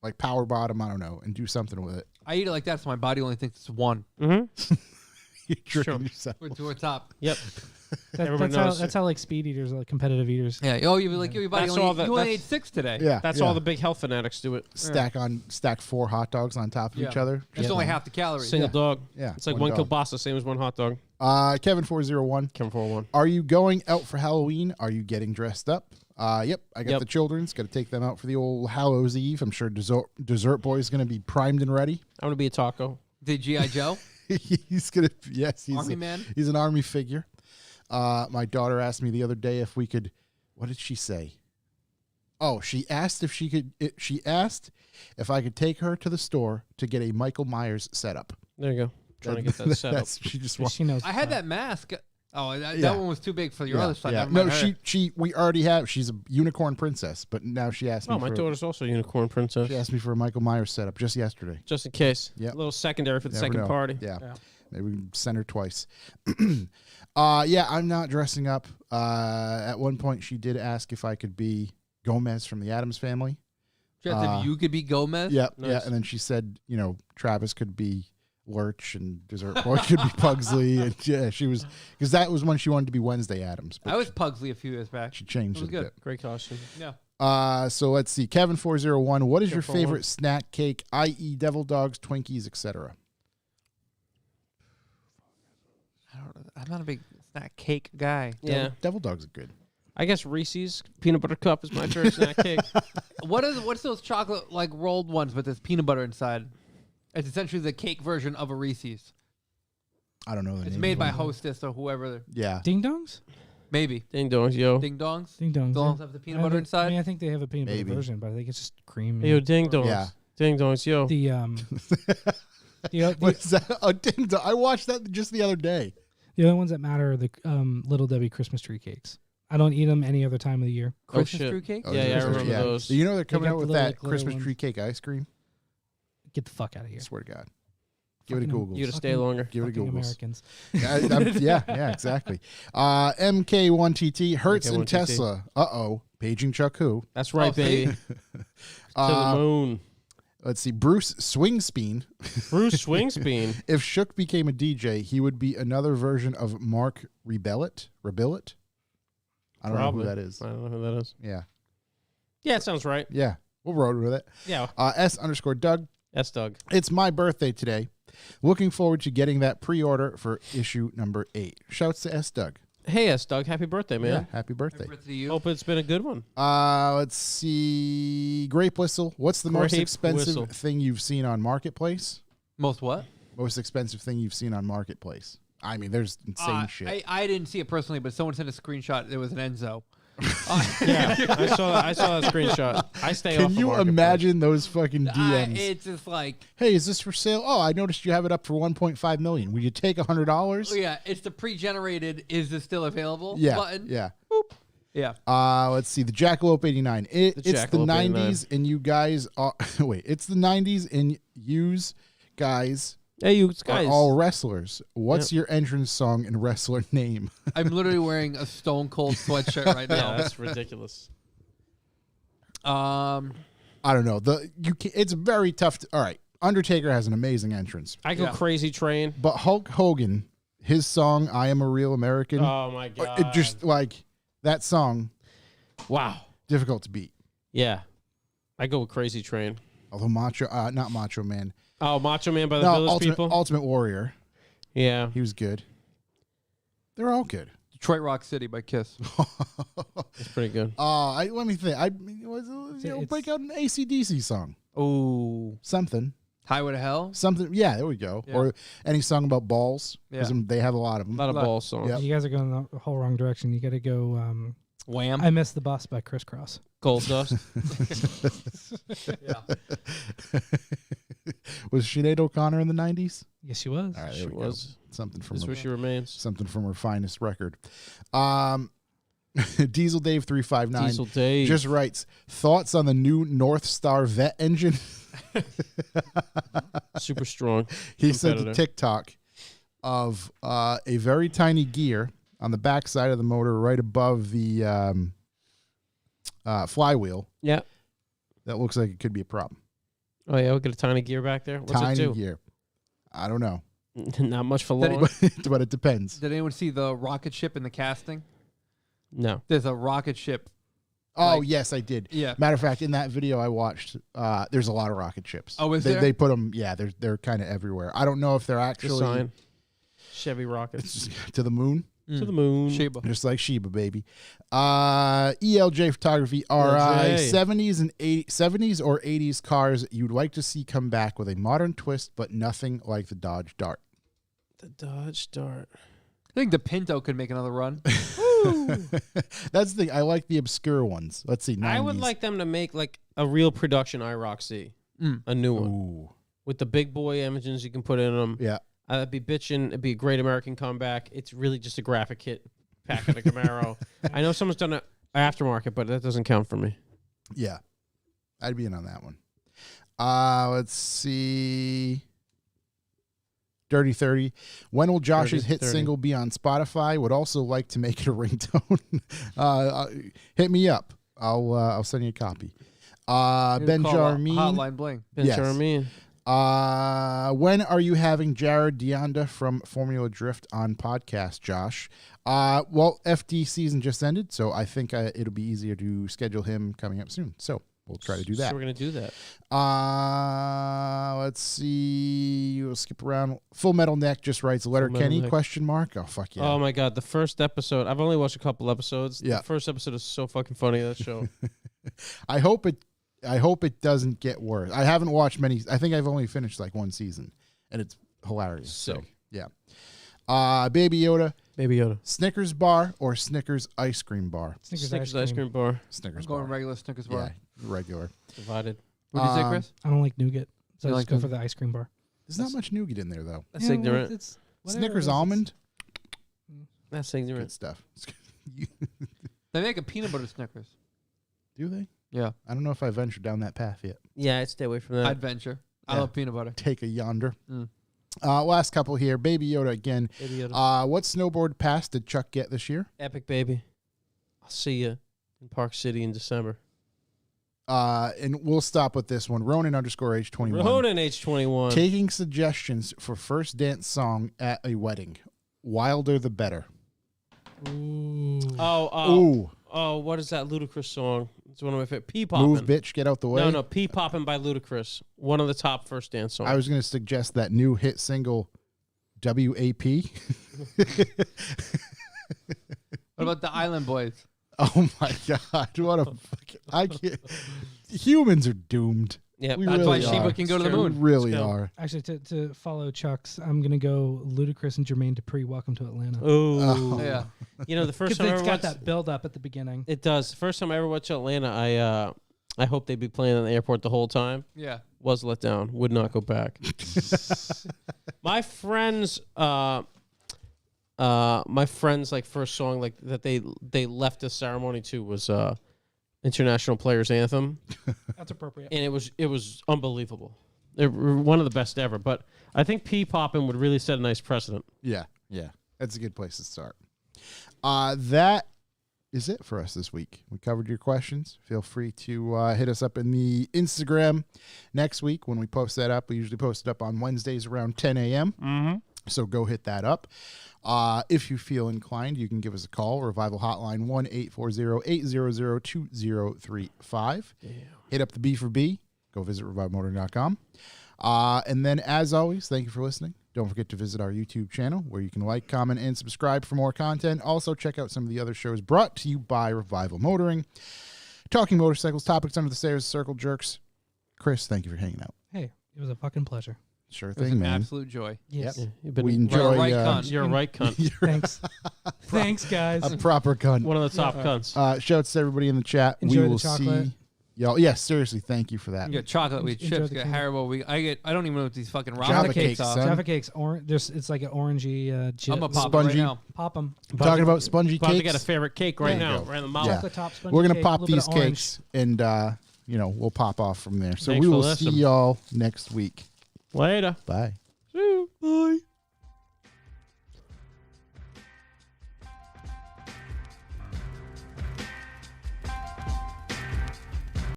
like power bottom, I don't know, and do something with it. I eat it like that, so my body only thinks it's one. Mm-hmm. You're tricking Sure. yourself. We're to a top. Yep. Everybody That's how, knows. that's how like speed eaters, like competitive eaters. Yeah. Oh, your body That's only, all that- you only that's- ate 6 today. Yeah, That's yeah. all the big health fanatics do it. Stack 4 hot dogs on top of Yeah. each other. That's Just only one. half the calories. Single dog. Yeah, It's like one one dog. kielbasa, same as one hot dog. Kevin 401. Come for one. Are you going out for Halloween? Are you getting dressed up? Yep. I got Yep. the children's. Got to take them out for the old Hallows Eve. I'm sure Dessert Boy's going to be primed and ready. I'm gonna be a taco. Did G.I. Joe? He's going to, yes. Army man? He's an army figure. My daughter asked me the other day if we could, what did she say? Oh, she asked if I could take her to the store to get a Michael Myers setup. There you go. Trying to get that set up. That's- She just wants. She knows. I had that mask. Oh, that Yeah. one was too big for your Yeah, other son. yeah. Never No, mind her. we already have. She's a unicorn princess, but now she asked me. Oh, my for, daughter's also a unicorn princess. She asked me for a Michael Myers setup just yesterday. Just in case. Yep. A little secondary for the Never second know. party. Yeah. Yeah. Maybe we can send her twice. Yeah, I'm not dressing up. At one point, she did ask if I could be Gomez from the Addams Family. Just if you could be Gomez. Yeah, Nice. yeah. And then she said, Travis could be Lurch and Dessert Boy could be Pugsley. And yeah, she was, because that was when she wanted to be Wednesday Addams. But I was Pugsley a few years back. she changed It was it a good. bit. Great costume. Yeah. So let's see. Kevin 401. What is your 401. favorite snack cake, i.e., devil dogs, Twinkies, etc.? I'm not a big snack cake guy. Yeah. Devil dogs are good. I guess Reese's peanut butter cup is my favorite snack cake. What's those chocolate like rolled ones with this peanut butter inside? It's essentially the cake version of a Reese's. I don't know the It's name made of by them. Hostess or whoever. Yeah. Ding dongs. Maybe. Ding dongs, yo. Ding dongs. Ding dongs. Dongs yeah. have the peanut butter inside. I mean, I think they have a peanut butter Maybe. version, but I think it's just cream. Hey, yo, ding dongs. Yeah. Ding dongs, yo. The What is that? Oh, ding dong. I watched that just the other day. the other ones that matter are the Little Debbie Christmas tree cakes. I don't eat them any other time of the year. Oh, Christmas shit. tree cake. Oh, Yeah, the I Christmas- remember those. You know they're coming got out the with little, that like, little Christmas ones. tree cake ice cream. Get the fuck out of here. I swear to God. Give it a Fucking- Google. You to stay longer. Give it a Fucking Google. Americans. Yeah, exactly. MK1TT, Hertz and MK1TT. Tesla. Paging Chuck Who. That's right, Oh, see? baby. To the moon. Let's see. Bruce Swingspeen. Bruce Swingspeen. If Shook became a DJ, he would be another version of Mark Rebillet. I don't know who that is. I don't know who that is. Yeah. Yeah, it sounds right. Yeah. We'll roll with it. Yeah. S_Doug. That's Doug. It's my birthday today. Looking forward to getting that pre-order for issue number 8. Shouts to S. Doug. Hey, S. Doug. Happy birthday, man. Yeah, happy birthday. Happy birthday to you. Hope it's been a good one. Let's see. Grape Whistle. What's the most Grape expensive Whistle. thing you've seen on Marketplace? Most what? Most expensive thing you've seen on Marketplace. I mean, there's insane shit. I didn't see it personally, but someone sent a screenshot. It was an Enzo. Yeah, I saw that screenshot. I stay off Can of you Marketplace. imagine those fucking DMs? It's just like, Hey, is this for sale? Oh, I noticed you have it up for $1.5 million. Will you take $100? oh yeah, it's the pre-generated. Is this still available? Yeah, Button. yeah. Yeah. Let's see. The Jackalope 89. It's the Jackalope 89. 90s, and you guys are. Wait, it's the 90s, and yous guys Hey, you are guys. all wrestlers. What's your entrance song and wrestler name? I'm literally wearing a Stone Cold sweatshirt right Yeah, now. that's ridiculous. I don't know. It's very tough. All right, Undertaker has an amazing entrance, I go Yeah. crazy train. but Hulk Hogan, his song "I Am a Real American," Oh my god. it just like that song, wow. difficult to beat. Yeah. I go with crazy train. Although not Macho Man, Oh, Macho Man by the Village People. Ultimate Warrior. Yeah, He was good. They're all good. Detroit Rock City by Kiss. it's pretty good. Let me think. Break out an AC/DC song. Oh, Something. Highway to Hell. Something. Yeah, there we go. Yeah. Or any song about balls. Because they have a lot of them. a lot of ball songs. Yep. You guys are going the whole wrong direction. You got to go. Wham. I Missed the Bus by Criss Cross. Gold Dust. Yeah. Was Sinead O'Connor in the 90s? Yes, she was. All right, She there we was. go. Something from This her, where she remains. something from her finest record. Diesel Dave 359 Diesel Dave. just writes thoughts on the new North Star Vet engine. Super strong. He sent a competitor. TikTok of a very tiny gear on the back side of the motor, right above the flywheel. Yeah. That looks like it could be a problem. Oh yeah, we'll get a tiny gear back there. What's Tiny it do? gear. I don't know, Not much for That long. but it depends. Did anyone see the rocket ship in the casting? No. There's a rocket ship. Oh Like- yes, I did. Yeah. Matter of fact, in that video I watched, there's a lot of rocket ships. Oh, is they, there? They put them. Yeah, they're kind of everywhere. I don't know if they're The actually sign. Chevy rockets to the moon, to the moon. Sheba. just like Sheba, baby. ELJ Photography RI ELJ. 70s or 80s cars you'd like to see come back with a modern twist, but nothing like the Dodge Dart. The Dodge Dart. I think the Pinto could make another run. That's the thing. I like the obscure ones. Let's see. 90s. I would like them to make like a real production IROC C, a new one Ooh. with the big boy engines you can put in them. Yeah. That'd be bitching. It'd be a great American comeback. It's really just a graphic hit pack of the Camaro. I know someone's done an aftermarket, but that doesn't count for me. Yeah. I'd be in on that one. Let's see. Dirty 30. When will Josh's Dirty hit 30. single be on Spotify? Would also like to make it a ringtone. Hit me up. I'll send you a copy. Ben Call Jarmin. Hotline Bling. Ben Yes. Charmin. When are you having Jared Deonda from Formula Drift on podcast, Josh? Well, FD season just ended, so I think it'll be easier to schedule him coming up soon. So we'll try to do that. So we're gonna do that. Let's see. We'll skip around. Full Metal Neck just writes letter Metal Kenny Neck. question mark. Oh fuck yeah. Oh my god, the first episode. I've only watched a couple episodes. Yeah. The first episode is so fucking funny. That show. I hope it doesn't get worse. I haven't watched many. I think I've only finished like one season, and it's hilarious. So Sick. yeah. Baby Yoda, Baby Yoda. Snickers bar or Snickers ice cream bar? Snickers ice cream bar. Snickers I'm going bar. regular Snickers bar. Yeah, regular. Divided. What did you say, Um, Chris? I don't like nougat, so You I like just go for nougat? the ice cream bar. There's not much nougat in there though. That's Yeah, well, ignorant. it's whatever Snickers it is, almond, That's good ignorant. stuff. They make a peanut butter Snickers. Do they? Yeah. I don't know if I ventured down that path yet. Yeah, I'd stay away from that. I'd venture. I Yeah. love peanut butter. Take a yonder. Mm. Last couple here. Baby Yoda again. Baby Yoda. What snowboard pass did Chuck get this year? Epic baby. I'll see you in Park City in December. And we'll stop with this one. Ronan _H21. Ronan H21. Taking suggestions for first dance song at a wedding. Wilder the better. Ooh. Oh, what is that Ludacris song? It's one of my favorite. P Move, Poppin'. bitch, get out the way. No, P Poppin' by Ludacris. One of the top first dance songs. I was going to suggest that new hit single, WAP. What about the Island Boys? Oh my God. What a fucking. I can't. Humans are doomed. Yeah, We That's really why Sheba are. can go to the It's true. We moon. really Let's go. are. Actually, to follow Chuck's, I'm gonna go Ludacris and Jermaine Dupri. Welcome to Atlanta. Oh, Yeah. you know the first Because time I it's ever got watched that build up at the beginning. it does. The first time I ever watched Atlanta, I hope they'd be playing in the airport the whole time. Yeah. Was let down. Would not go back. My friends, like first song like that they left the ceremony to was International Players Anthem, That's appropriate. and it was unbelievable. They were one of the best ever. But I think P Poppin' would really set a nice precedent. Yeah. That's a good place to start. That is it for us this week. We covered your questions. Feel free to hit us up in the Instagram next week when we post that up. We usually post it up on Wednesdays around 10 a.m. Mm-hmm. So go hit that up. If you feel inclined, you can give us a call. Revival Hotline 1-840-800-2035. Hit up the B for B. Go visit revivemotoring.com. And then, as always, thank you for listening. Don't forget to visit our YouTube channel where you can like, comment, and subscribe for more content. Also, check out some of the other shows brought to you by Revival Motoring. Talking motorcycles, topics under the stairs, circle jerks. Chris, thank you for hanging out. Hey, it was a fucking pleasure. Sure It was thing, an man. absolute joy. Yes. Yeah, you've been We enjoy right cunt. You're a right cunt. Thanks. Thanks, guys. a proper cunt. One of the top cunts. Shouts to everybody in the chat. Enjoy we the will chocolate. see y'all. Yes, seriously, thank you for that. You get chocolate, we Enjoy chips, the get cake. Haribo. I don't even know what these fucking Java Java cakes, cakes are. son. Java cakes, it's like an orangey chip. I'm gonna pop it right Spongy. now. Pop them. Talking about spongy About to cakes. get a favorite cake right Yeah. now, right in the mouth. Yeah. Chocolate top spongy We're gonna cake, pop little bit these of orange. cakes, and we'll pop off from there. So Thanks we for will see listening. y'all next week. Later. Bye. Bye.